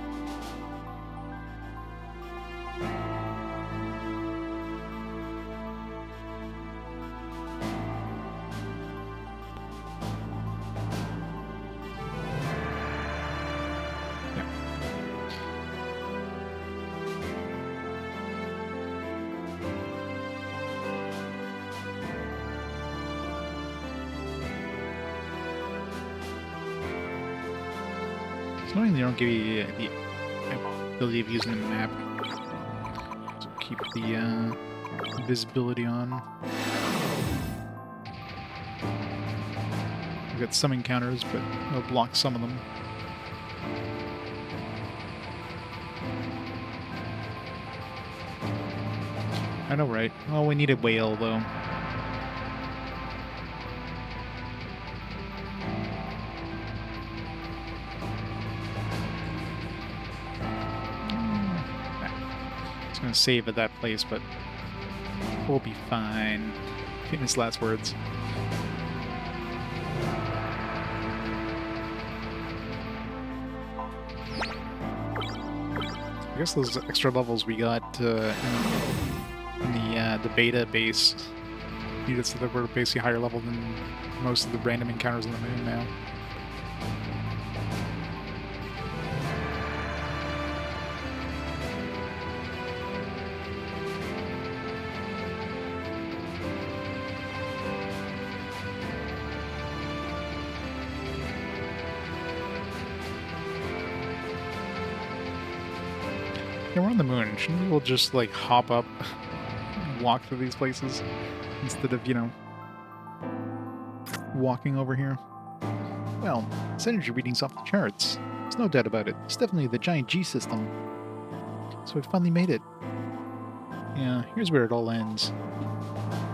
A: annoying they don't give you the ability of using the map. So keep the visibility on. We've got some encounters, but it'll block some of them. I know, right? Oh, we need a whale, though. It's gonna save at that place, but we'll be fine. Famous last words. I guess those extra levels we got in the beta base needed so that we're basically higher level than most of the random encounters on the moon now. Yeah, we're on the moon. Shouldn't we all just, like, hop up and walk through these places instead of, you know, walking over here? Well, this energy reading's off the charts. There's no doubt about it. It's definitely the giant G system. So we finally made it. Yeah, here's where it all ends.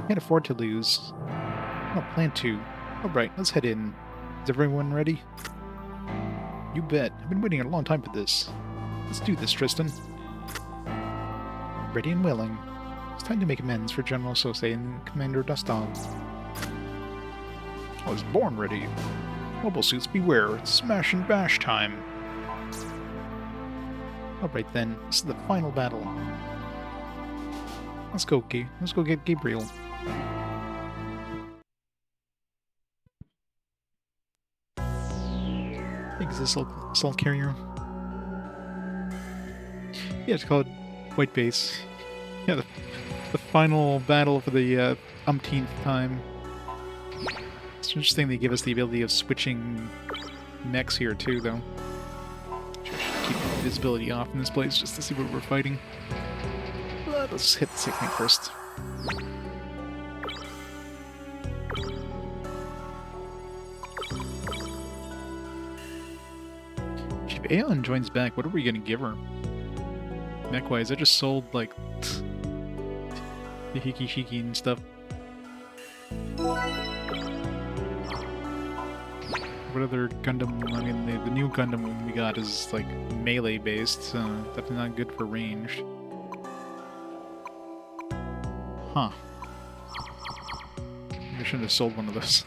A: Can't afford to lose. I don't plan to. Alright, let's head in. Is everyone ready? You bet. I've been waiting a long time for this. Let's do this, Tristan. Ready and willing. It's time to make amends for General Sose and Commander Dustov. I was born ready. Mobile suits beware, it's smash and bash time. Alright then, this is the final battle. Let's go get Gabriel. Is this assault carrier? Yeah, it's called White Base. Yeah, the final battle for the umpteenth time. It's interesting they give us the ability of switching mechs here too, though. Should keep visibility off in this place just to see what we're fighting. But let's hit the sick tank first. If Aeon joins back, what are we gonna give her? Mech-wise, I just sold, like, the Hiki-Shiki and stuff. What other Gundam? I mean, the new Gundam we got is, like, melee-based, so definitely not good for ranged. Huh. I shouldn't have sold one of those.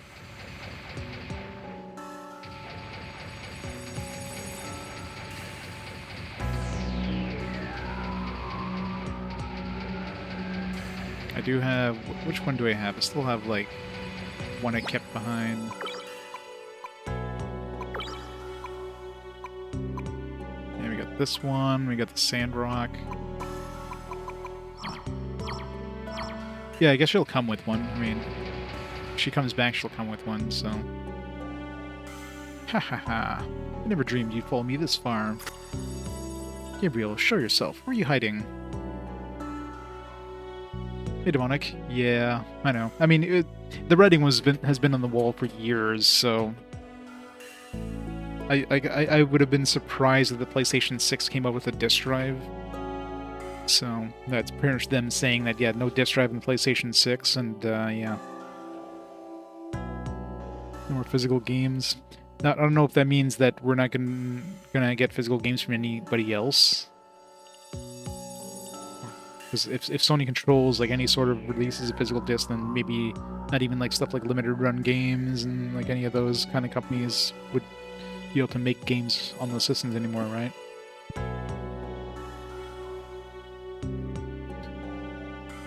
A: I do have... Which one do I have? I still have, like, one I kept behind. Yeah, we got this one. We got the Sandrock. Yeah, I guess she'll come with one. I mean, if she comes back, she'll come with one, so... Ha ha ha. I never dreamed you'd follow me this far. Gabriel, show yourself. Where are you hiding? Hey, Demonic. Yeah, I know. I mean, the writing has been on the wall for years, so... I would have been surprised if the PlayStation 6 came up with a disk drive. So, that's pretty much them saying that, yeah, no disk drive in PlayStation 6, and, yeah. No more physical games. Now, I don't know if that means that we're not gonna get physical games from anybody else. Because if Sony controls like any sort of releases of physical discs, then maybe not even like stuff like limited run games and like any of those kind of companies would be able to make games on those systems anymore, right?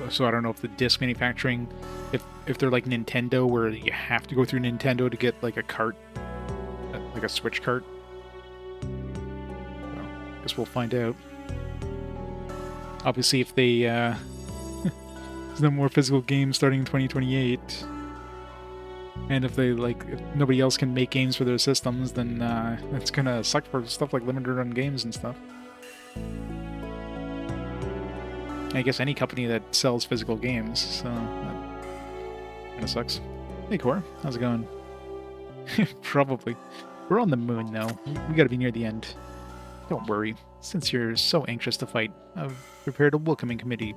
A: So I don't know if the disc manufacturing, if they're like Nintendo, where you have to go through Nintendo to get like a cart, like a Switch cart. So, I guess we'll find out. Obviously, if they, there's no more physical games starting in 2028. And if if nobody else can make games for their systems, then it's gonna suck for stuff like limited run games and stuff. I guess any company that sells physical games, so that kinda sucks. Hey Core, how's it going? Probably. We're on the moon now. We gotta be near the end. Don't worry. Since you're so anxious to fight, I've prepared a welcoming committee.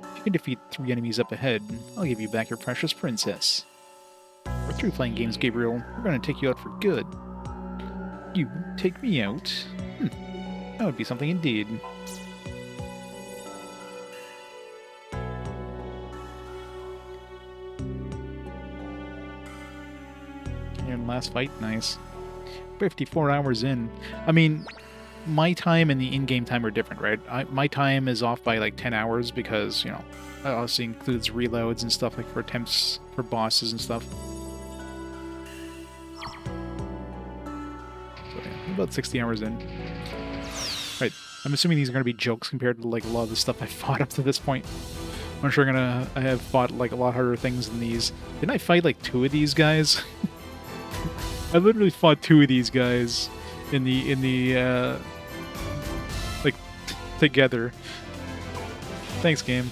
A: If you can defeat 3 enemies up ahead, I'll give you back your precious princess. We're through playing games, Gabriel. We're gonna take you out for good. You take me out? That would be something indeed. And last fight, nice. 54 hours in. I mean, my time and the in-game time are different, right? My time is off by like 10 hours because, you know, it also includes reloads and stuff like for attempts for bosses and stuff. So yeah, about 60 hours in. Right, I'm assuming these are going to be jokes compared to like a lot of the stuff I fought up to this point. I'm sure I have fought like a lot harder things than these. Didn't I fight like 2 of these guys? I literally fought 2 of these guys in the like together. Thanks, game.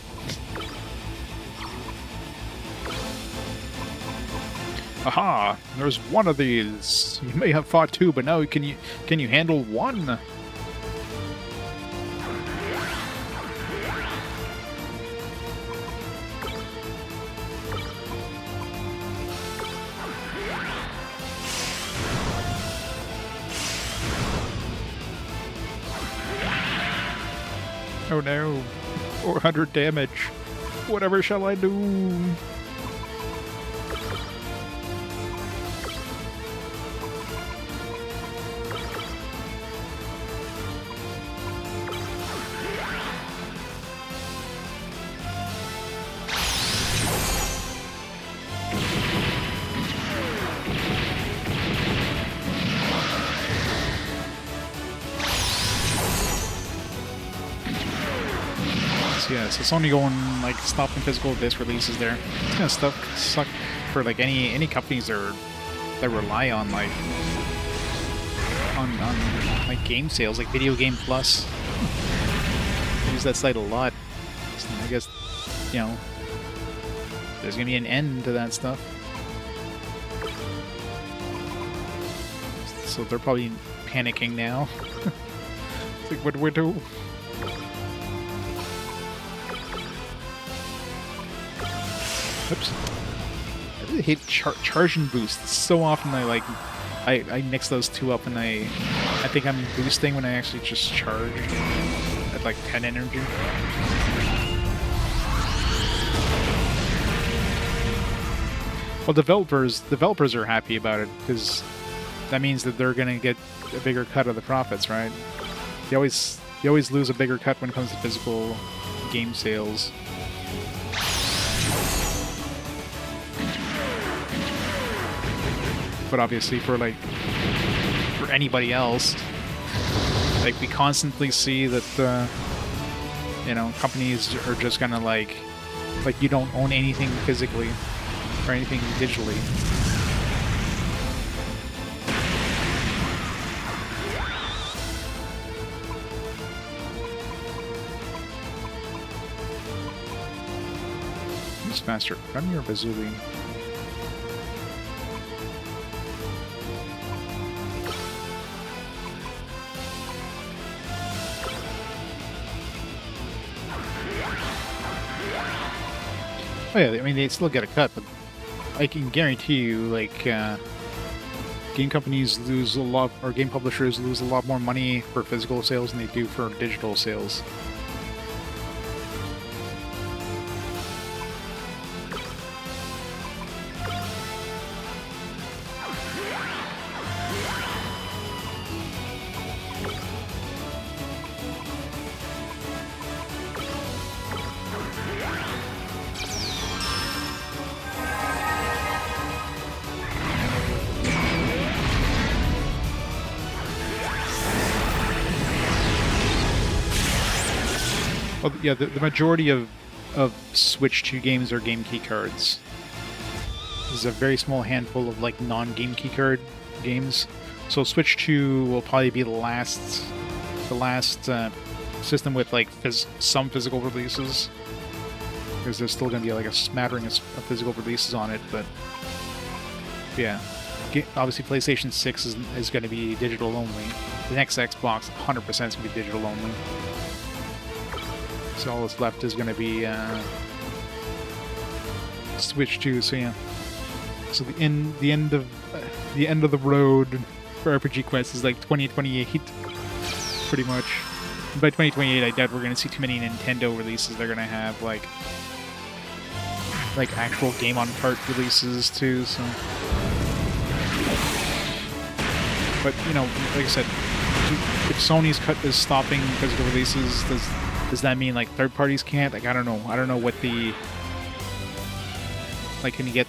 A: Aha! There's 1 of these. You may have fought 2, but now can you handle 1? Oh no, 400 damage. Whatever shall I do? Yes, it's only going like stopping physical disc releases there. It's gonna suck for like any companies that rely on like on like game sales, like Video Game Plus. I use that site a lot. So I guess, you know, there's gonna be an end to that stuff. So they're probably panicking now. It's like, what do we do? Oops. I really hate charge and boost. So often I mix those 2 up and I think I'm boosting when I actually just charge at like 10 energy. Well, developers are happy about it because that means that they're gonna get a bigger cut of the profits, right? You always lose a bigger cut when it comes to physical game sales. But obviously for anybody else, like we constantly see that you know, companies are just gonna like you don't own anything physically or anything digitally. Who's faster, Remy or Bazooly? Oh yeah, I mean, they still get a cut, but I can guarantee you, like, game companies lose a lot, or game publishers lose a lot more money for physical sales than they do for digital sales. Well, yeah, the majority of Switch 2 games are game key cards. is a very small handful of like non-game keycard games. So Switch 2 will probably be the last system with like some physical releases, because there's still going to be like a smattering of physical releases on it. But yeah, obviously PlayStation 6 is going to be digital only. The next Xbox 100% is going to be digital only. So all that's left is going to be Switch 2. So yeah, so the end of the road for RPG Quest is like 2028, pretty much. And by 2028, I doubt we're going to see too many Nintendo releases. They're going to have like actual game on cart releases too. So, but you know, like I said, if Sony's is stopping physical releases, does that mean like third parties can't? Like I don't know what the like can you get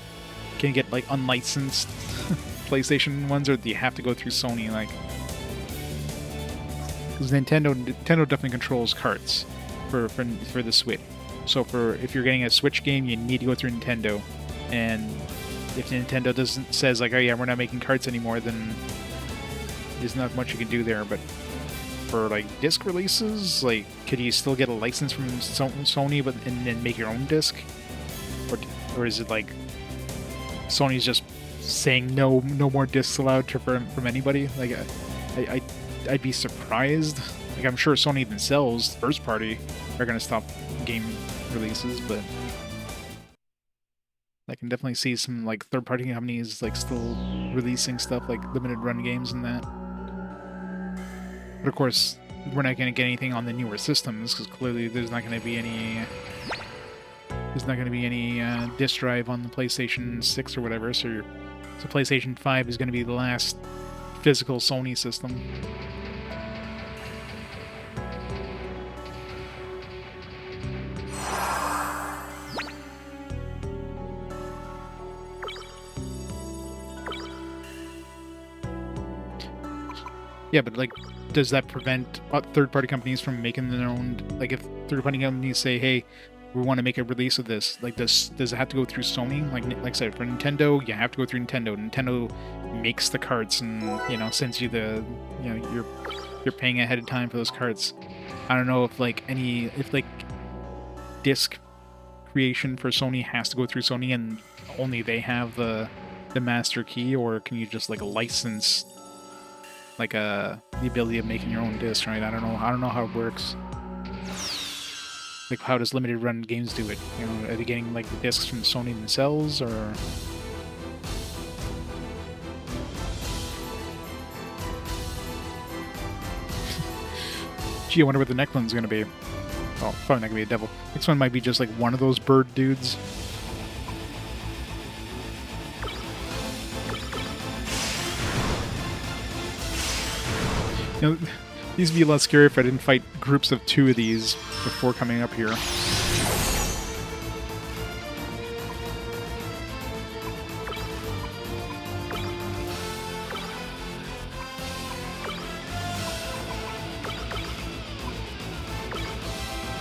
A: like unlicensed PlayStation ones, or do you have to go through Sony? Like, because Nintendo definitely controls carts for the Switch. So if you're getting a Switch game, you need to go through Nintendo, and if Nintendo says like, oh yeah, we're not making carts anymore, then there's not much you can do there. But for like disc releases, like, could you still get a license from Sony, and then make your own disc, or is it like Sony's just saying no more discs allowed from anybody? Like, I'd be surprised. Like, I'm sure Sony themselves, first party, are going to stop game releases, but I can definitely see some like third party companies like still releasing stuff like limited run games and that. But of course, we're not going to get anything on the newer systems, because clearly there's not going to be any disk drive on the PlayStation 6 or whatever. So PlayStation 5 is going to be the last physical Sony system. Yeah, but like, does that prevent third-party companies from making their own? Like, if third-party companies say, "Hey, we want to make a release of this," like, does it have to go through Sony? Like I said, for Nintendo, you have to go through Nintendo. Nintendo makes the carts and, you know, sends you the, you know, you're paying ahead of time for those carts. I don't know if like disc creation for Sony has to go through Sony and only they have the master key, or can you just like license like the ability of making your own disc, right? I don't know how it works. Like, how does limited run games do it? You know, are they getting like the discs from Sony themselves, or? Gee, I wonder what the next one's gonna be. Oh, probably not gonna be a devil. Next one might be just like one of those bird dudes. You know, these would be a lot scarier if I didn't fight groups of 2 of these before coming up here.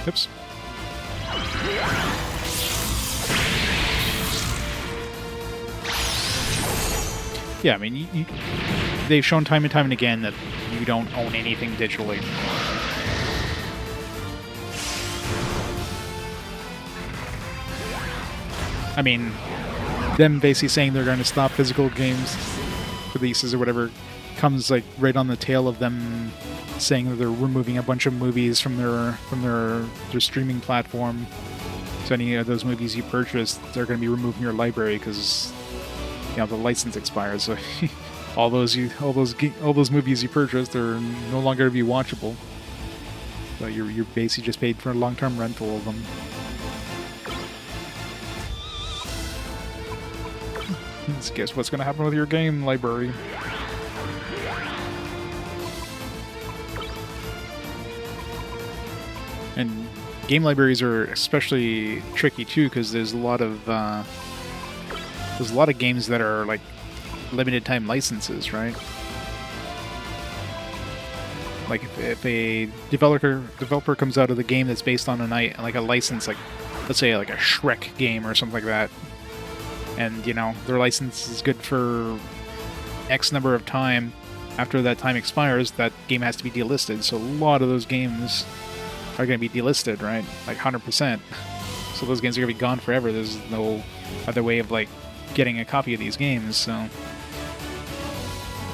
A: Oops. Yeah, I mean, they've shown time and time and again that you don't own anything digitally. I mean, them basically saying they're going to stop physical games releases or whatever comes like right on the tail of them saying that they're removing a bunch of movies from their streaming platform. So any of those movies you purchased, they're going to be removed from your library because, you know, the license expires. So all those movies you purchased are no longer to be watchable. So you're basically just paid for a long-term rental of them. Let's guess what's going to happen with your game library. And game libraries are especially tricky too, because there's a lot of games that are like limited time licenses, right? Like if a developer comes out of the game that's based on a license, like let's say like a Shrek game or something like that, and their license is good for X number of time. After that time expires, that game has to be delisted. So a lot of those games are going to be delisted, right? Like 100%. So those games are going to be gone forever. There's no other way of like getting a copy of these games. So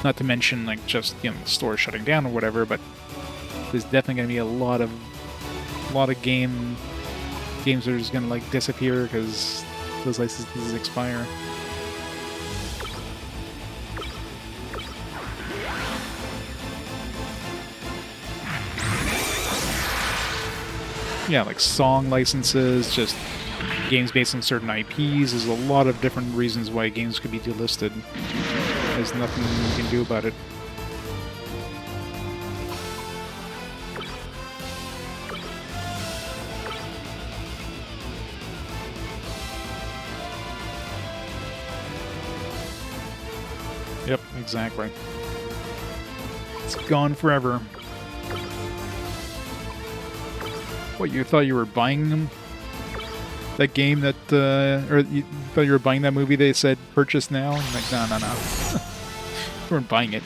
A: not to mention like just the store shutting down or whatever, but there's definitely going to be a lot of games that are just going to like disappear because those licenses expire. Yeah, like song licenses, just games based on certain IPs. There's a lot of different reasons why games could be delisted. There's nothing you can do about it. Yep, exactly. It's gone forever. What, you thought you were buying them? That game that, or you thought you were buying that movie they said purchase now? I'm like, no. You weren't buying it.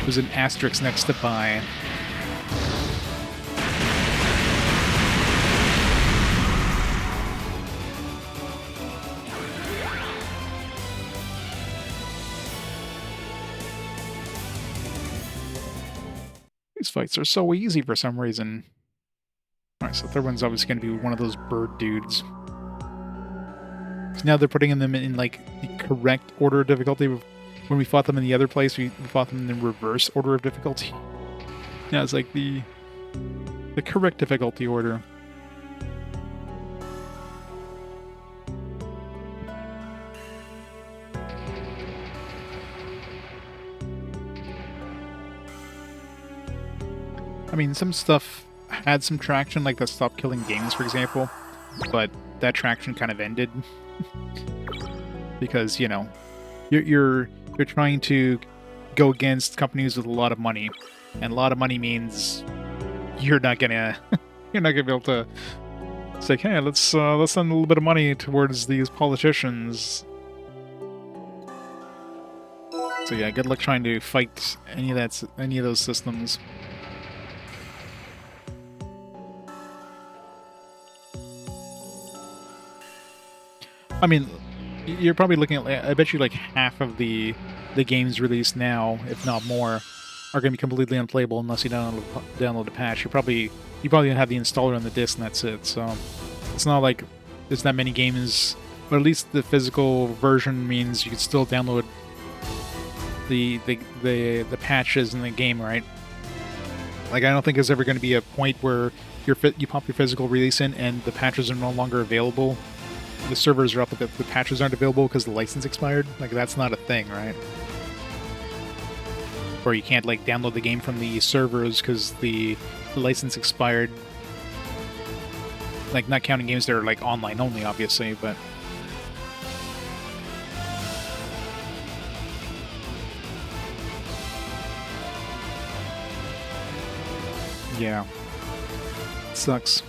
A: There's an asterisk next to buy. These fights are so easy for some reason. Alright, so the third one's obviously going to be one of those bird dudes. So now they're putting them in like the correct order of difficulty. When we fought them in the other place, we fought them in the reverse order of difficulty. Now it's like the correct difficulty order. I mean, some stuff had some traction, like the Stop Killing Games, for example, but that traction kind of ended because you're trying to go against companies with a lot of money, and a lot of money means you're not gonna be able to say, hey, let's send a little bit of money towards these politicians. So yeah, good luck trying to fight any of those systems. I mean, you're probably looking at, I bet you like half of the games released now, if not more, are going to be completely unplayable unless you download a patch. You probably have the installer on the disc and that's it. So it's not like there's that many games, but at least the physical version means you can still download the patches in the game, right? Like, I don't think there's ever going to be a point where you pop your physical release in and the patches are no longer available. The servers are up, but the patches aren't available because the license expired. Like, that's not a thing, right? Or you can't, like, download the game from the servers because the license expired. Like, not counting games that are, like, online only, obviously, but... yeah. It sucks.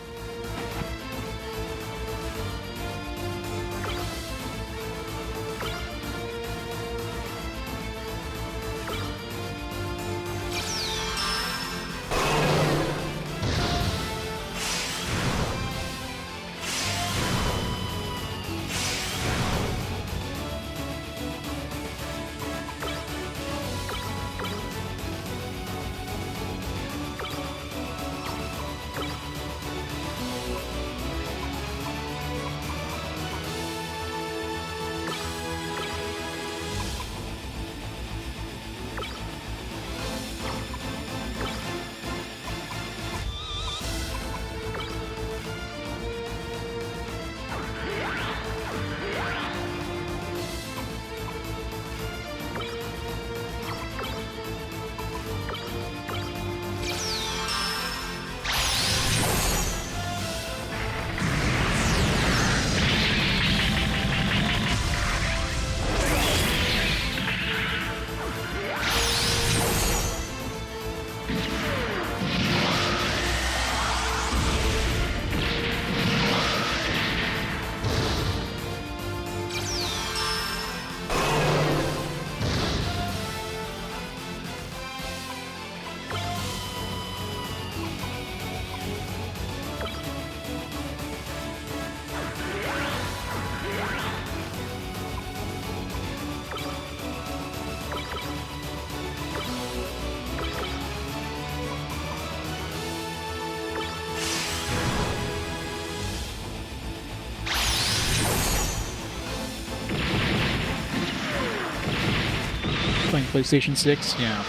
A: PlayStation 6? Yeah.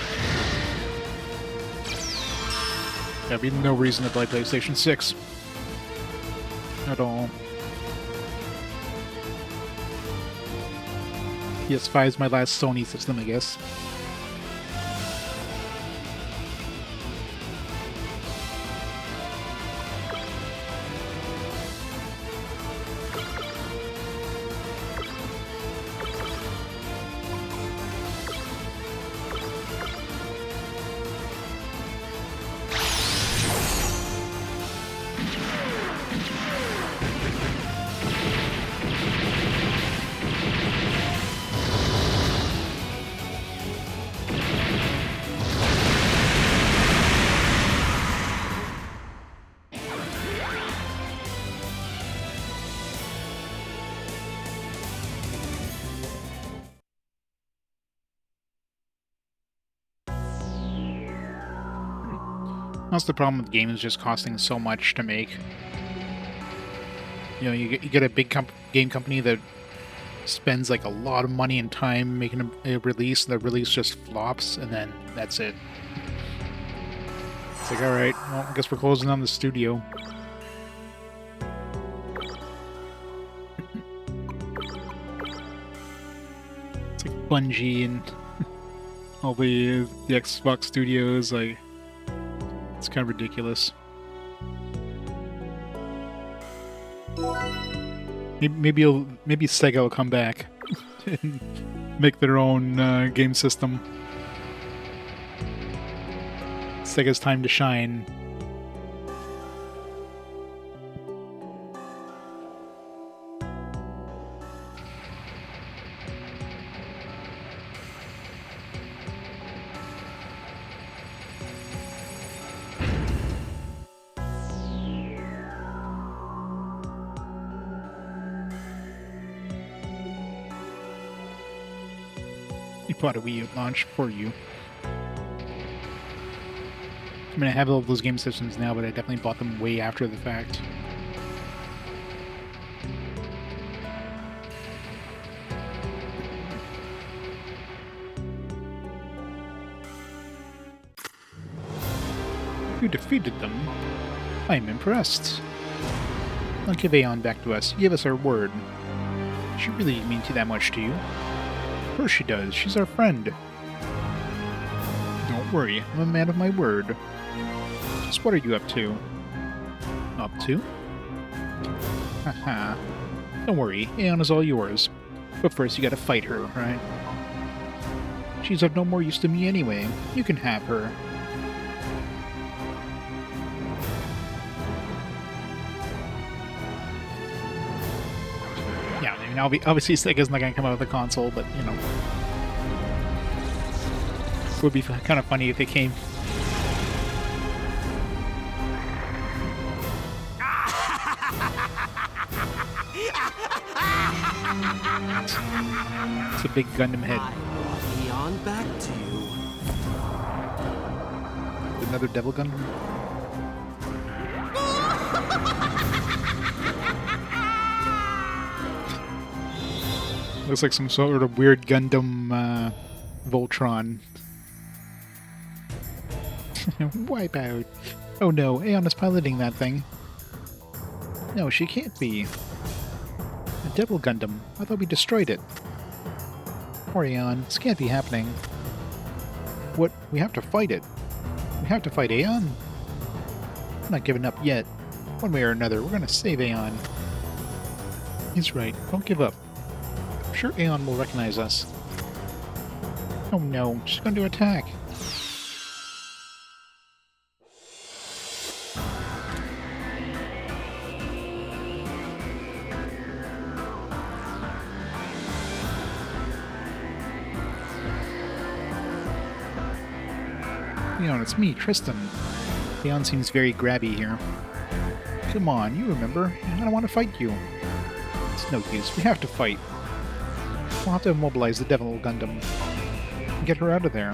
A: There'd be no reason to play PlayStation 6. At all. PS5 is my last Sony system, I guess. That's the problem with games just costing so much to make. You know, you get a big game company that spends like a lot of money and time making a release, and the release just flops, and then that's it. It's like, alright, well, I guess we're closing on the studio. It's like Bungie and all the Xbox studios, like, it's kind of ridiculous. Maybe Sega will come back and make their own game system. Sega's time to shine. You bought a Wii U launch for you. I mean, I have all those game systems now, but I definitely bought them way after the fact. You defeated them. I'm impressed. Now give Aeon back to us. Give us our word. She really didn't mean that much to you. Of course she does. She's our friend. Don't worry. I'm a man of my word. Just what are you up to? Up to? Haha. Don't worry. Aeon is all yours. But first you gotta fight her, right? She's of no more use to me anyway. You can have her. Yeah, I mean, obviously Sega's not gonna come out with a console, but, you know. It would be kind of funny if they came. It's a big Gundam head.
B: Aeon, back to you.
A: Another Devil Gundam? Looks like some sort of weird Gundam Voltron. Wipe out. Oh no, Aeon is piloting that thing. No, she can't be. A Devil Gundam. I thought we destroyed it. Poor Aeon. This can't be happening. What? We have to fight it. We have to fight Aeon? I'm not giving up yet. One way or another, we're gonna save Aeon. He's right. Don't give up. I'm sure Aeon will recognize us. Oh no, she's going to attack. Aeon, it's me, Tristan. Aeon seems very grabby here. Come on, you remember. I don't want to fight you. It's no use. We have to fight. We'll have to immobilize the Devil Gundam and get her out of there.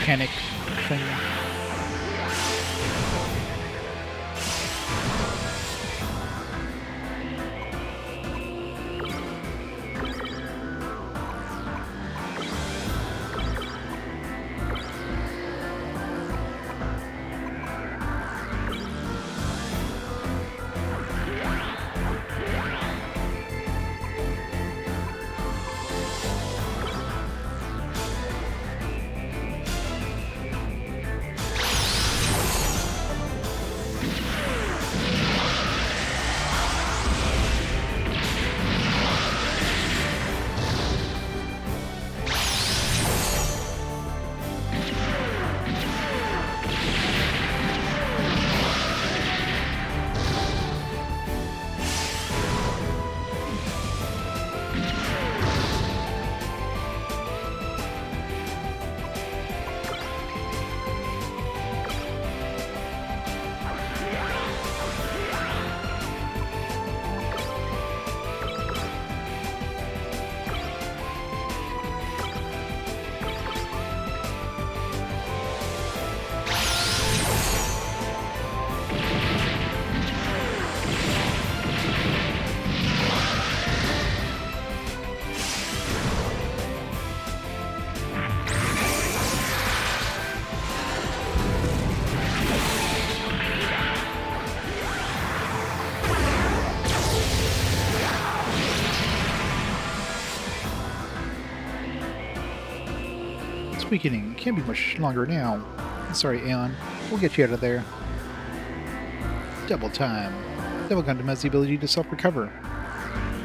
A: panic thing. Weakening. Can't be much longer now. Sorry, Aeon. We'll get you out of there. Double time. Double Gundam has the ability to self-recover.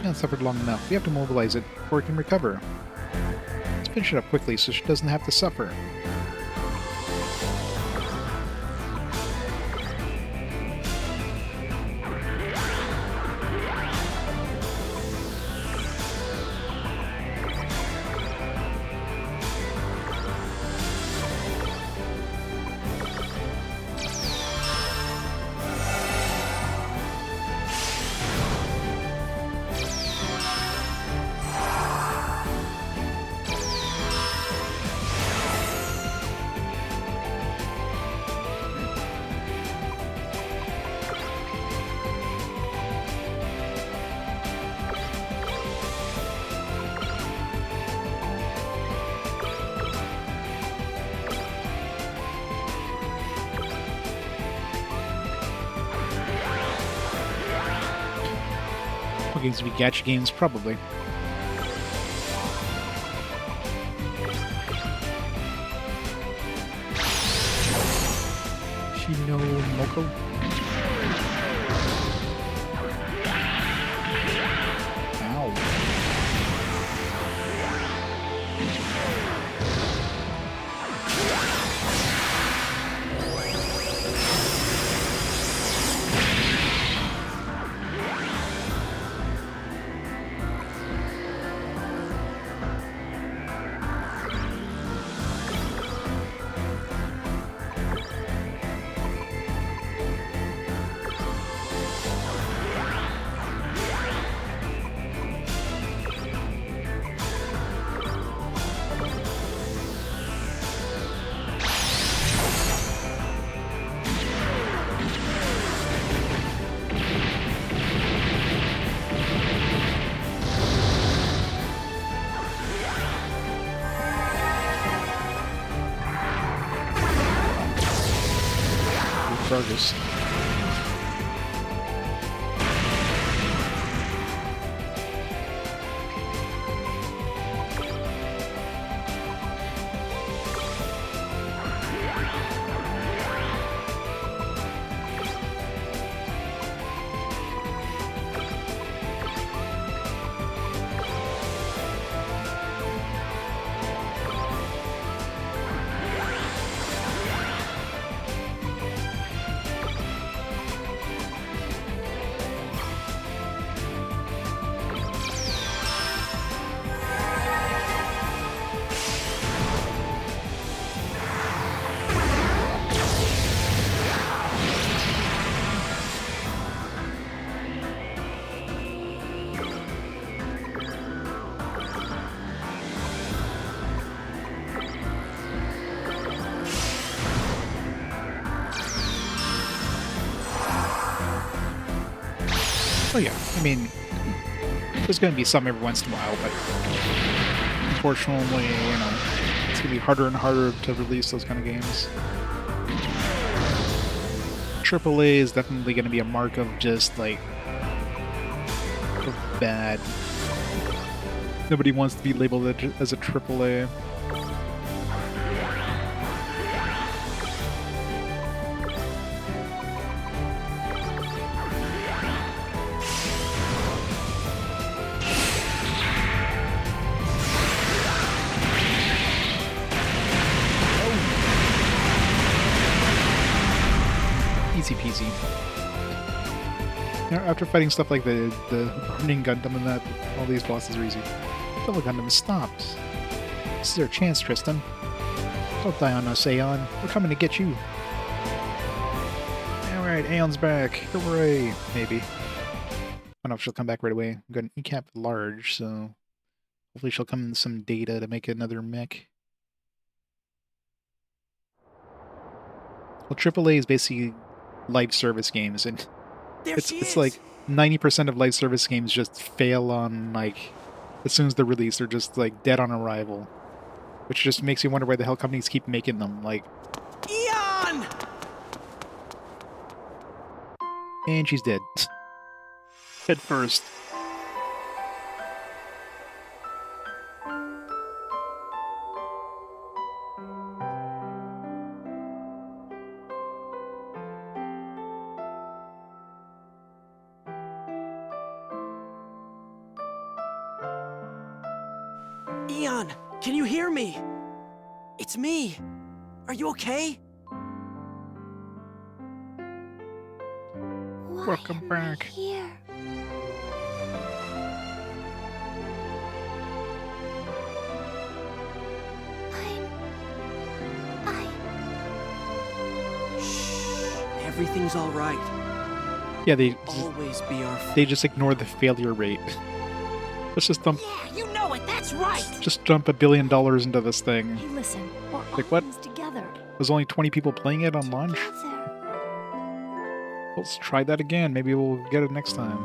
A: Aeon suffered long enough. We have to mobilize it before it can recover. Let's finish it up quickly so she doesn't have to suffer. Games to be gacha games, probably. Shino Moko? Ow. Progress. Oh yeah, I mean, there's going to be some every once in a while, but unfortunately, it's going to be harder and harder to release those kind of games. AAA is definitely going to be a mark of just, like, of bad. Nobody wants to be labeled as a AAA. Easy peasy. After fighting stuff like the Burning Gundam and that, all these bosses are easy. Double Gundam stopped. This is our chance, Tristan. Don't die on us, Aeon. We're coming to get you. Alright, Aeon's back. Hooray! Maybe. I don't know if she'll come back right away. I'm going to ECAP large, so hopefully she'll come in some data to make another mech. Well, AAA is basically live service games, and it's like 90% of live service games just fail on, like, as soon as they're released, they're just like dead on arrival, which just makes you wonder why the hell companies keep making them. Like,
B: Eon!
A: and she's dead. Head first.
B: Eon, can you hear me? It's me. Are you okay?
A: Welcome back.
C: Here.
B: Shh. Everything's all right.
A: Yeah, they
B: Always be our friend.
A: they just ignore the failure rate. Let's just dump
C: Yeah, you know it. That's right.
A: just dump $1 billion into this thing.
C: Hey, listen. We're all
A: Like what?
C: in this together.
A: There's only 20 people playing it on launch.
C: Together.
A: Let's try that again. Maybe we'll get it next time.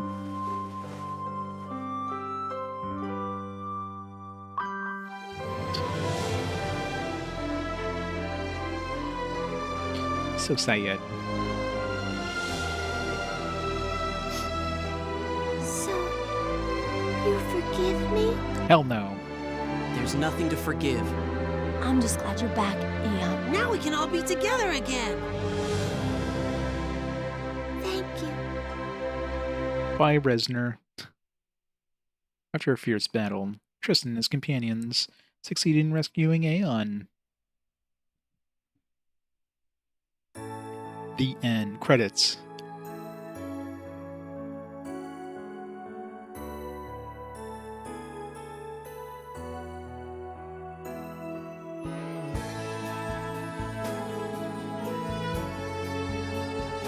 A: So sad.
C: So, you forgive me?
A: Hell no.
B: There's nothing to forgive.
C: I'm just glad you're back, Aeon.
B: Now we can all be together again.
C: Thank you.
A: Bye, Resner. After a fierce battle, Tristan and his companions succeed in rescuing Aeon. The end. Credits.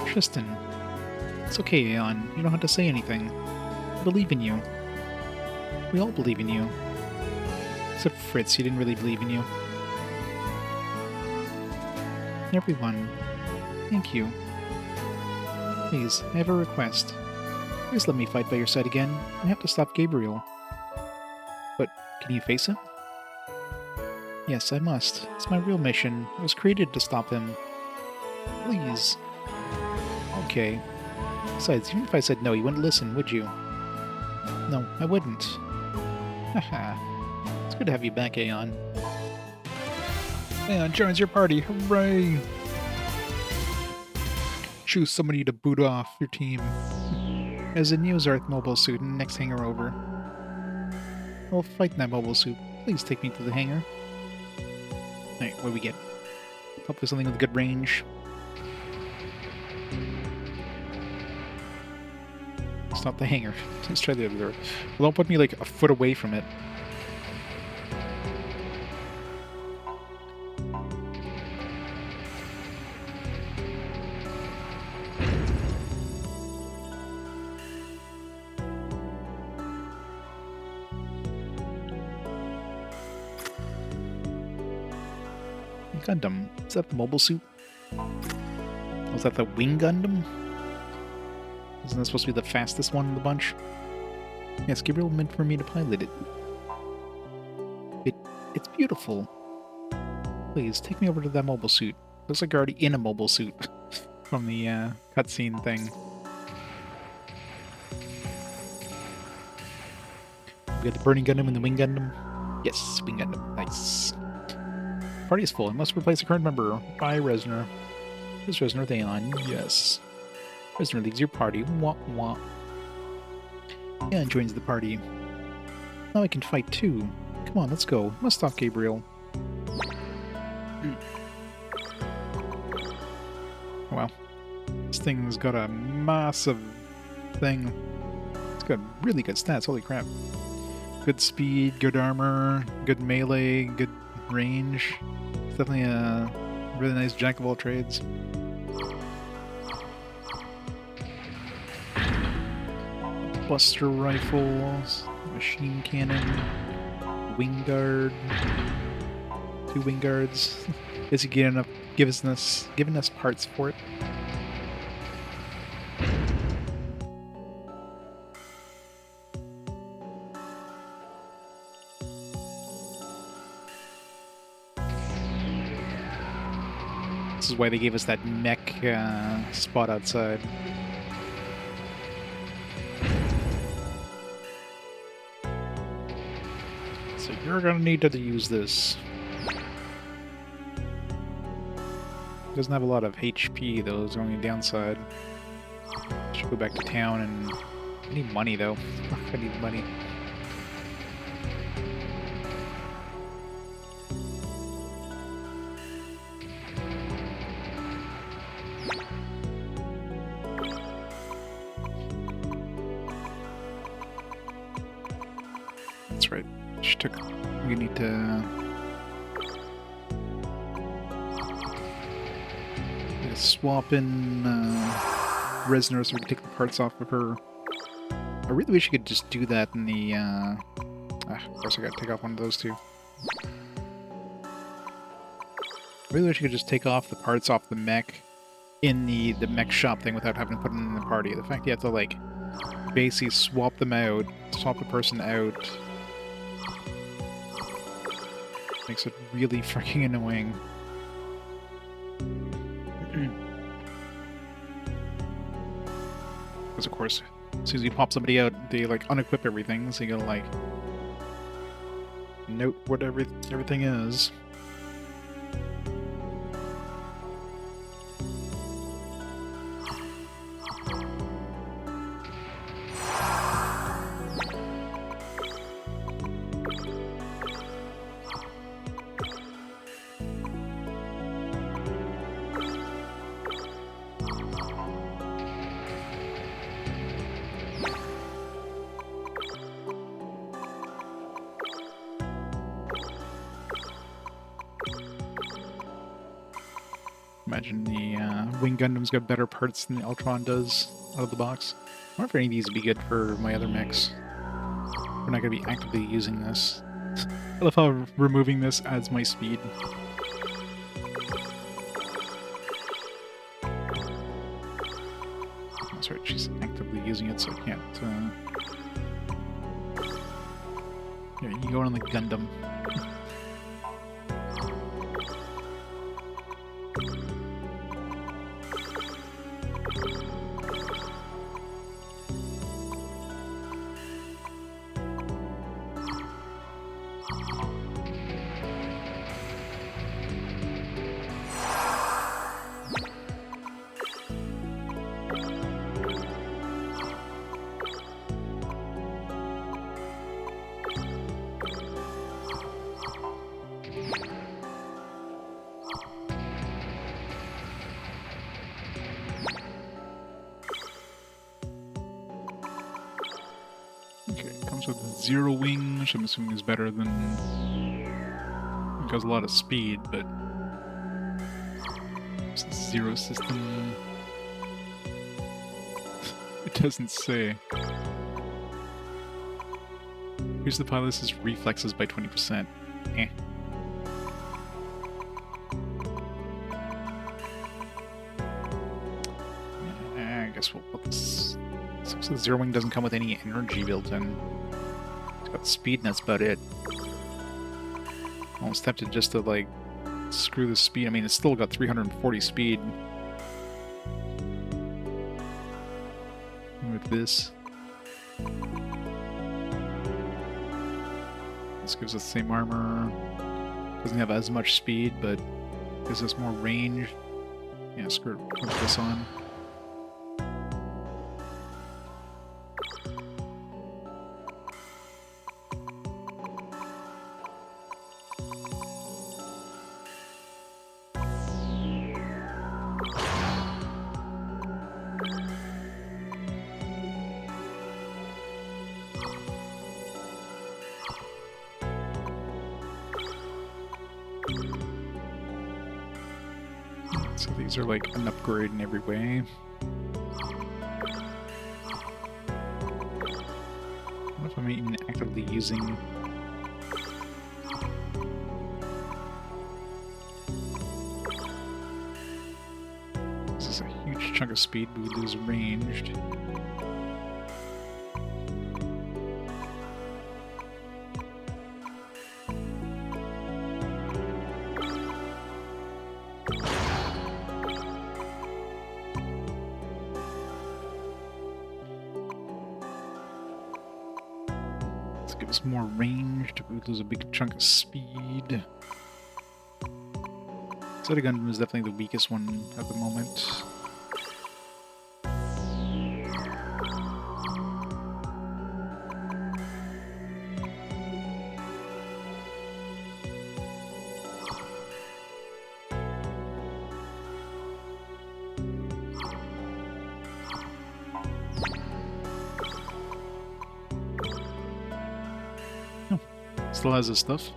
A: Tristan. It's okay, Aeon. You don't have to say anything. I believe in you. We all believe in you. Except Fritz, he didn't really believe in you. Everyone, thank you. Please, I have a request. Please let me fight by your side again. I have to stop Gabriel. But, can you face him? Yes, I must. It's my real mission. I was created to stop him. Please. Okay. Besides, even if I said no, you wouldn't listen, would you? No, I wouldn't. Haha. It's good to have you back, Aeon. Aeon joins your party. Hooray! Choose somebody to boot off your team. As a new Earth mobile suit and next hangar over. I'll fight in that mobile suit. Please take me to the hangar. Alright, what do we get? Hopefully something with good range. It's not the hangar. Let's try the other door. Well, don't put me like a foot away from it. Gundam. Is that the mobile suit? Was that the Wing Gundam? Isn't that supposed to be the fastest one in the bunch? Yes, Gabriel meant for me to pilot it. It's beautiful. Please, take me over to that mobile suit. Looks like you're already in a mobile suit from the cutscene thing. We got the Burning Gundam and the Wing Gundam. Yes, Wing Gundam. Nice. Party is full. I must replace the current member. Bye, Resner. Is Resner Theon? Yes. Resner leaves your party. Wah wah. Yeah, and joins the party. Now I can fight too. Come on, let's go. Must stop Gabriel. Wow. This thing's got a massive thing. It's got really good stats, holy crap. Good speed, good armor, good melee, good range. It's definitely a really nice jack of all trades. Buster rifles, machine cannon, wing guard, 2 wing guards. Is he giving us parts for it? This is why they gave us that mech spot outside. So you're gonna need to use this. Doesn't have a lot of HP though, is the only downside. Should go back to town and I need money though. I need money. That's right. We need to swap in Resner so we can take the parts off of her. I really wish you could just do that in the of course I gotta take off one of those two. I really wish you could just take off the parts off the mech in the mech shop thing without having to put them in the party. The fact you have to like basically swap them out, swap the person out, makes it really freaking annoying. Because of course, as soon as you pop somebody out, they like unequip everything, so you gotta like note what everything is. Imagine the Wing Gundam's got better parts than the Ultron does out of the box. I wonder if any of these would be good for my other mechs. We're not going to be actively using this. I love how removing this adds my speed. That's right, she's actively using it, so I can't... Here, you go on the Gundam. With zero wing, which I'm assuming is better than... It goes a lot of speed, but... Zero system... It doesn't say. Here's the pilot's reflexes by 20%. Eh. I guess we'll put this So the Zero Wing doesn't come with any energy built in. It's got speed and that's about it. Almost tempted just to, like, screw the speed. I mean, it's still got 340 speed. With this. This gives us the same armor. Doesn't have as much speed, but gives us more range. Yeah, screw it. Put this on. So these are like an upgrade in every way. What if I'm even actively using... This is a huge chunk of speed, but we lose ranged. Give us more range, we lose a big chunk of speed. Saga Gundam is definitely the weakest one at the moment. Still has his stuff.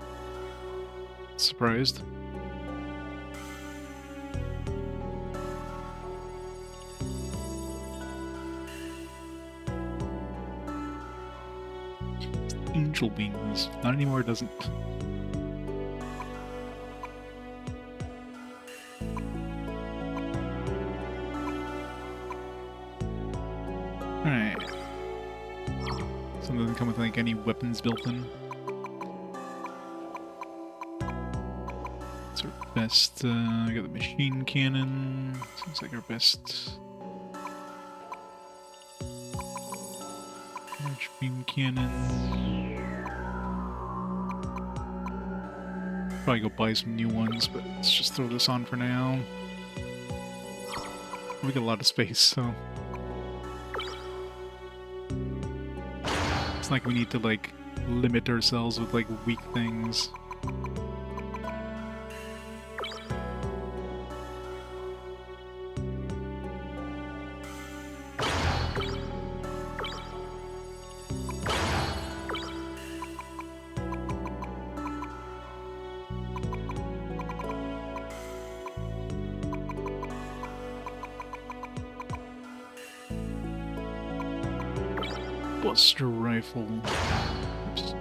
A: Surprised. Angel wings. Not anymore, it doesn't. Alright. So it doesn't come with like any weapons built in. Best, we got the machine cannon. Seems like our best. Large beam cannon. Probably go buy some new ones, but let's just throw this on for now. We got a lot of space, so it's like we need to like limit ourselves with like weak things. Buster rifle. Oops.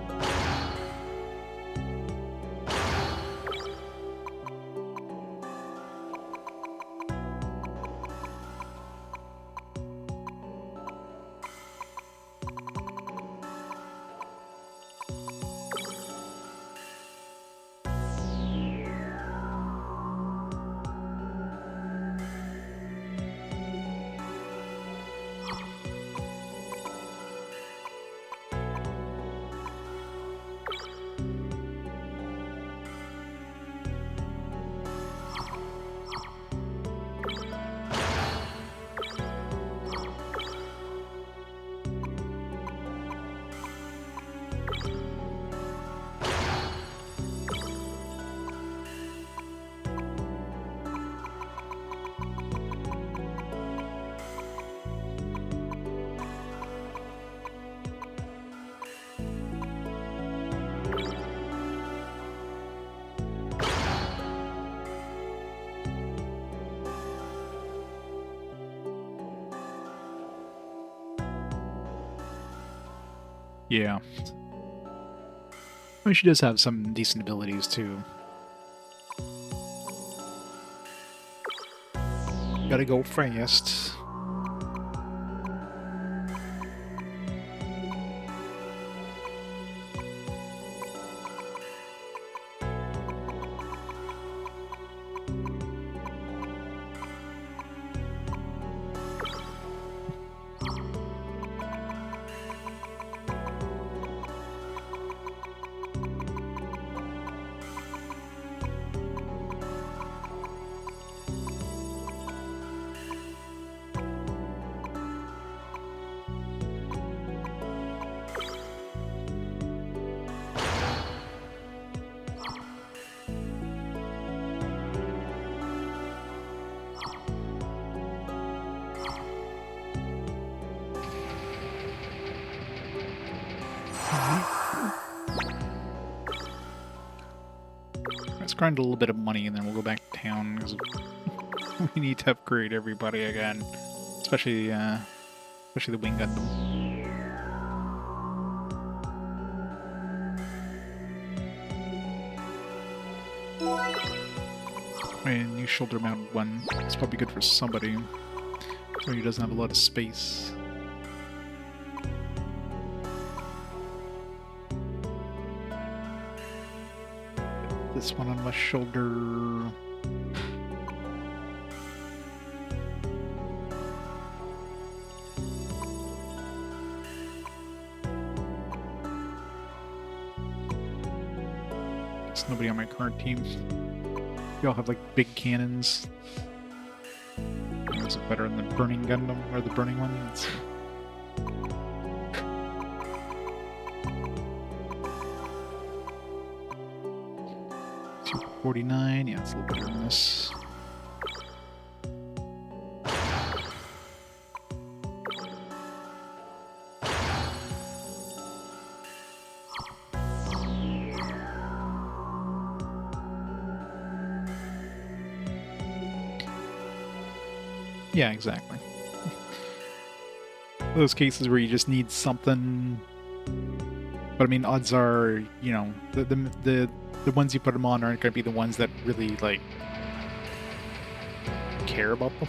A: Yeah. I mean, she does have some decent abilities, too. Gotta go fast. grind a little bit of money and then we'll go back to town because we need to upgrade everybody again, especially the Wing Gundam. And new shoulder mounted one. It's probably good for somebody who doesn't have a lot of space. This one on my shoulder. There's nobody on my current team. We all have like big cannons. Those are better than the burning Gundam or the burning ones. 249, yeah, it's a little better than this. Yeah, exactly. Those cases where you just need something, but I mean, odds are, you know, the ones you put them on aren't going to be the ones that really like care about them.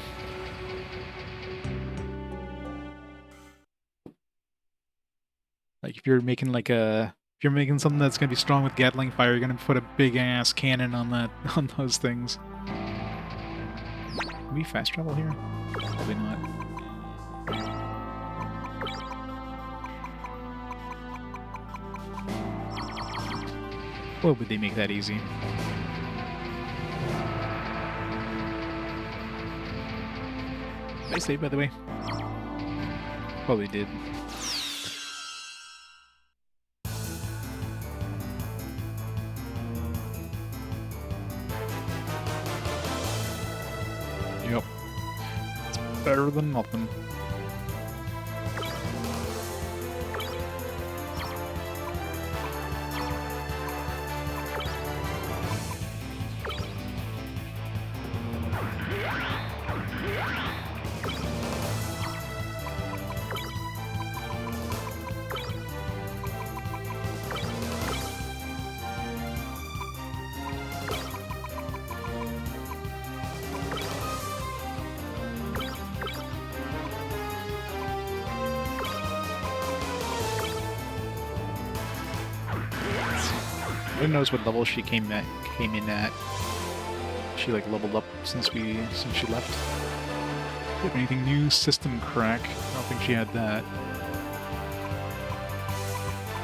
A: Like if you're making like if you're making something that's going to be strong with Gatling fire, you're going to put a big ass cannon on those things. Can we fast travel here? Probably not. Why would they make that easy? Did I save, by the way? Probably did. Yep. It's better than nothing. Who knows what level she came in at? She like leveled up since she left. Do you have anything new? System crack. I don't think she had that.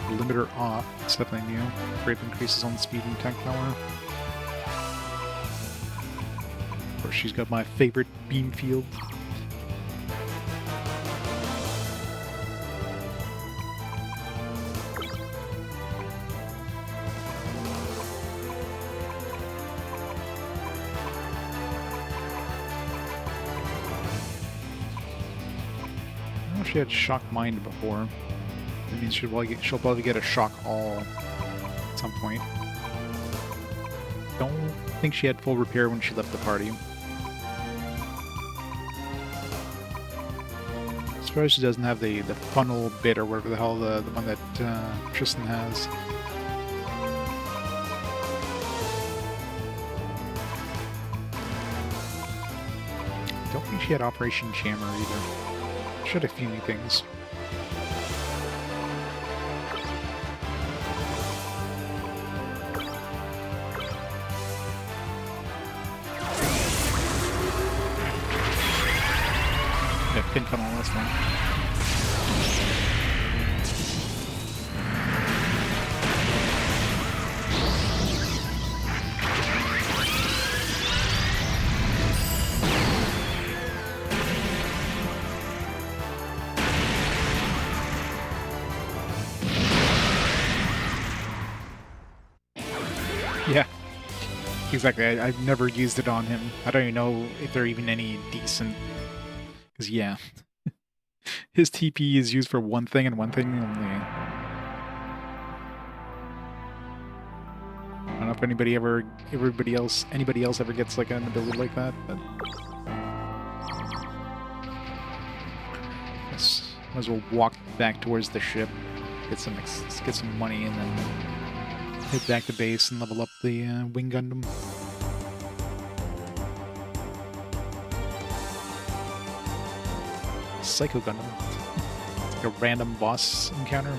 A: Limiter off. It's definitely new. Brave increases on speed and attack power. Of course, she's got my favorite beam field. She had shock mind before. That means she'll probably get a shock all at some point. Don't think she had full repair when she left the party. As far as she doesn't have the funnel bit or whatever the hell the one that Tristan has. Don't think she had Operation Jammer either. Should have a few new things. Yeah, pin funnel last one. Yeah, exactly. I've never used it on him. I don't even know if they're even any decent. Because, yeah, his TP is used for one thing and one thing only. I don't know if anybody else ever gets like an ability like that, but yes, might as well walk back towards the ship, get some money, and then head back to base and level up the Wing Gundam. Psycho Gundam. It's like a random boss encounter.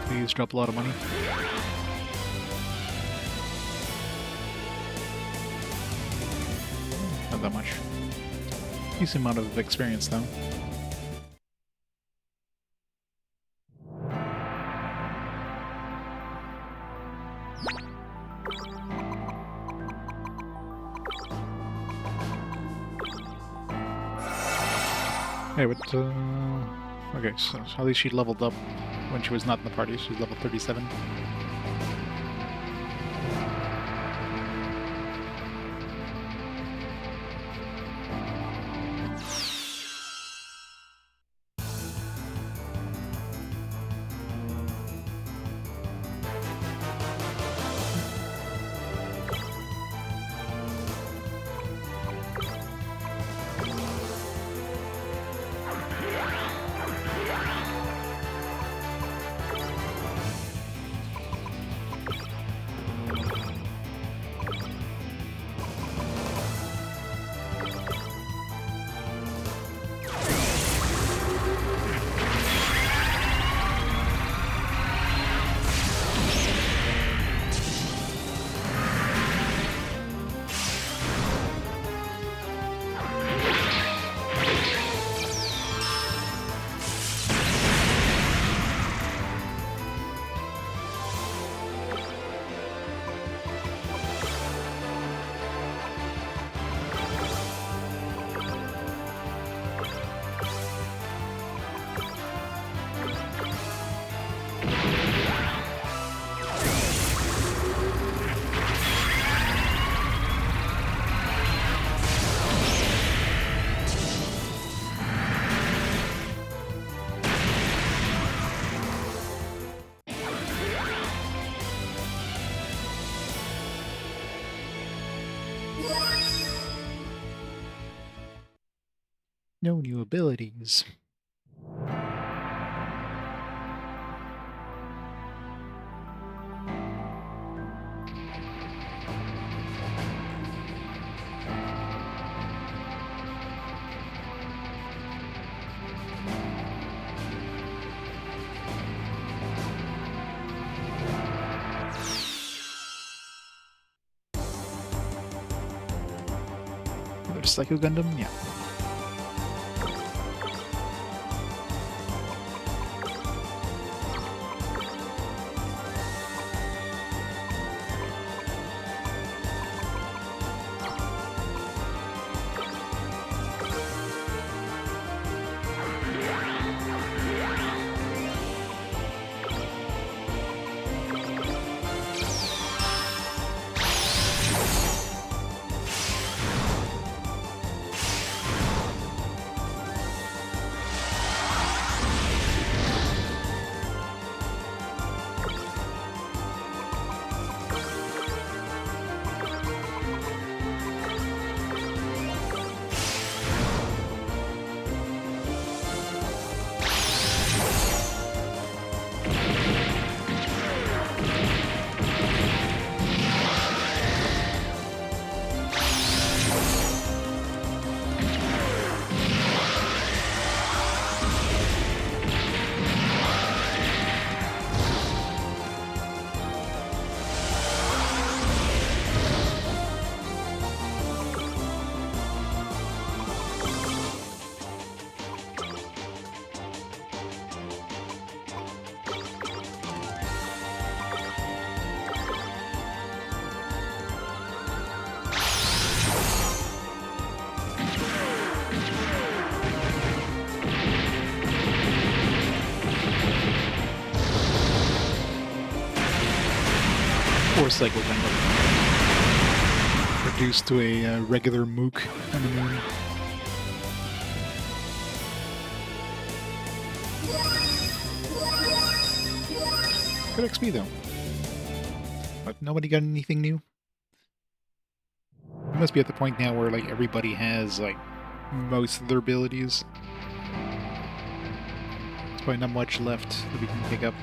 A: These drop a lot of money. Not that much. Decent amount of experience, though. Hey, what, okay, so at least she leveled up when she was not in the party. She's level 37. No new abilities. Another Psycho Gundam? Yeah. motorcycle Gundam. Reduced to a regular mook on the moon. Good XP though. But nobody got anything new? We must be at the point now where like everybody has like most of their abilities. There's probably not much left that we can pick up.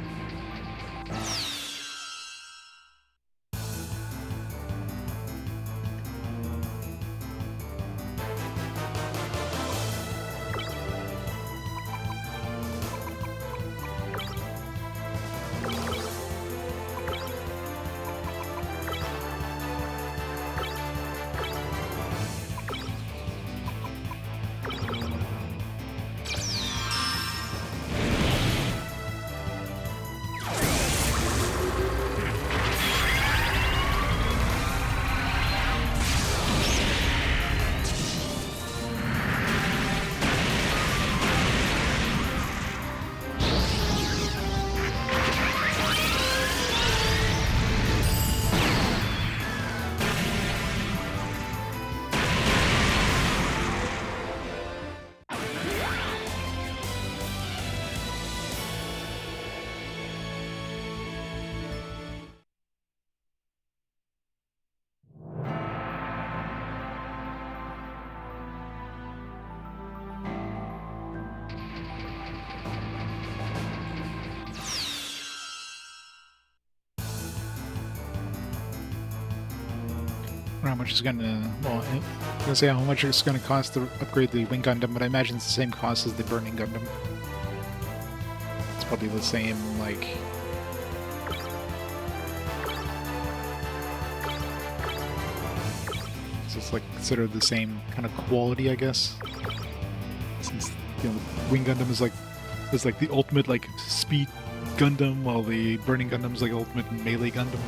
A: How much it's gonna, well, I'm gonna say how much it's gonna cost to upgrade the Wing Gundam, but I imagine it's the same cost as the Burning Gundam. It's probably the same, like... So it's like considered the same kind of quality, I guess. Since, you know, Wing Gundam is like the ultimate, like, speed Gundam, while the Burning Gundam is like ultimate melee Gundam.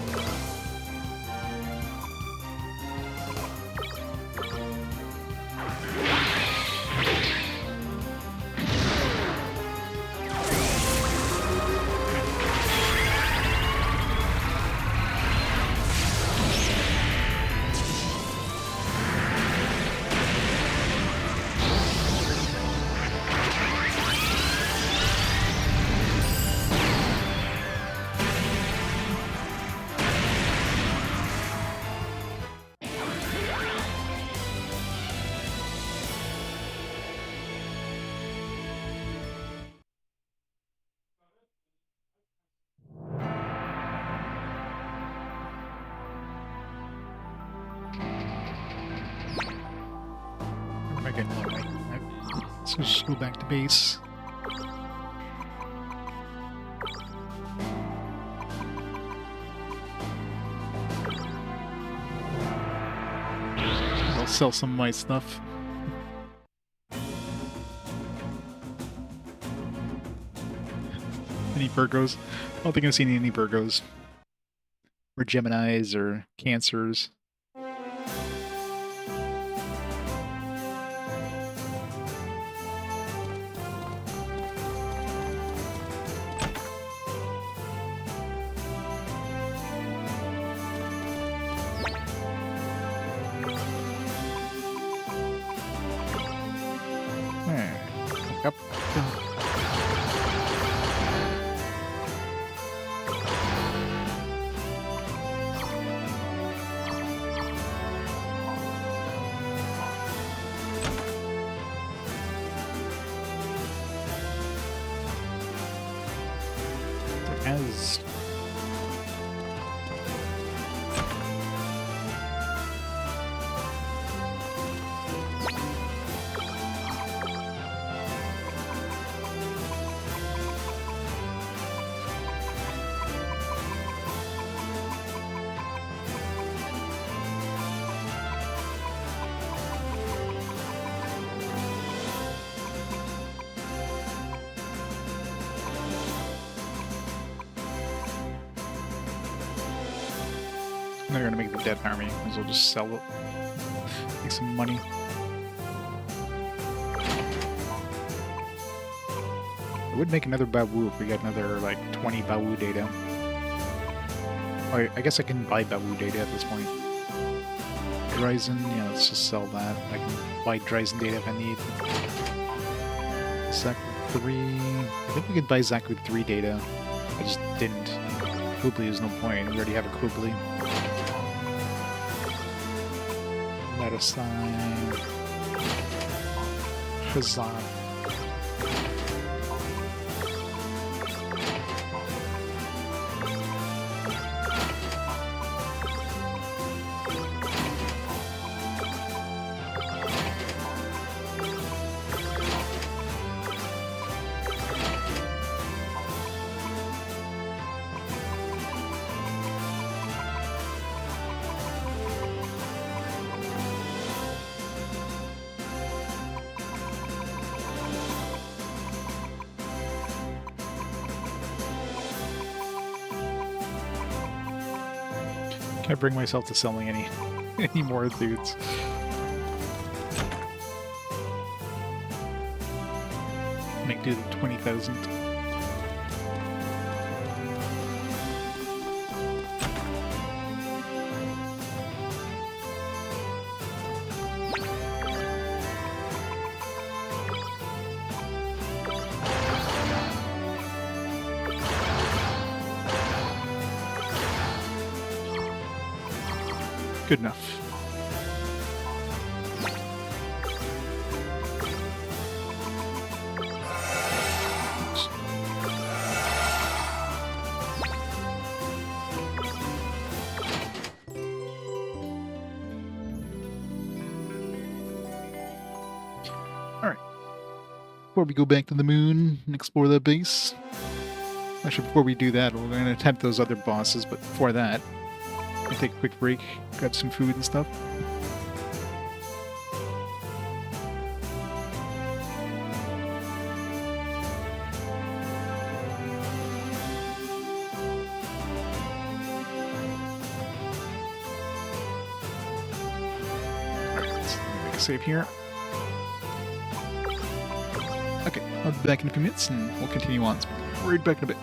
A: Let's just go back to base. I'll sell some of my stuff. Any Virgos? I don't think I've seen any Virgos. Or Geminis or Cancers. Yep. As they're gonna make the dead army, because we'll just sell it. Make some money. I would make another Bawu if we get another, like, 20 Bawu data. I guess I can buy Babu data at this point. Dryzen, yeah, let's just sell that. I can buy Dryzen data if I need. Zaku 3... I think we could buy Zaku 3 data. I just didn't. Quibbly is no point. We already have a Quibbly. Metasine... Shazam. Can't bring myself to selling any more dudes. Make do the 20,000. Good enough. Alright. Before we go back to the moon and explore that base. Actually, before we do that, we're going to attempt those other bosses, but before that, I'll take a quick break, grab some food and stuff. Alright, let's make a save here. Okay, I'll be back in a few minutes and we'll continue on. So right back in a bit.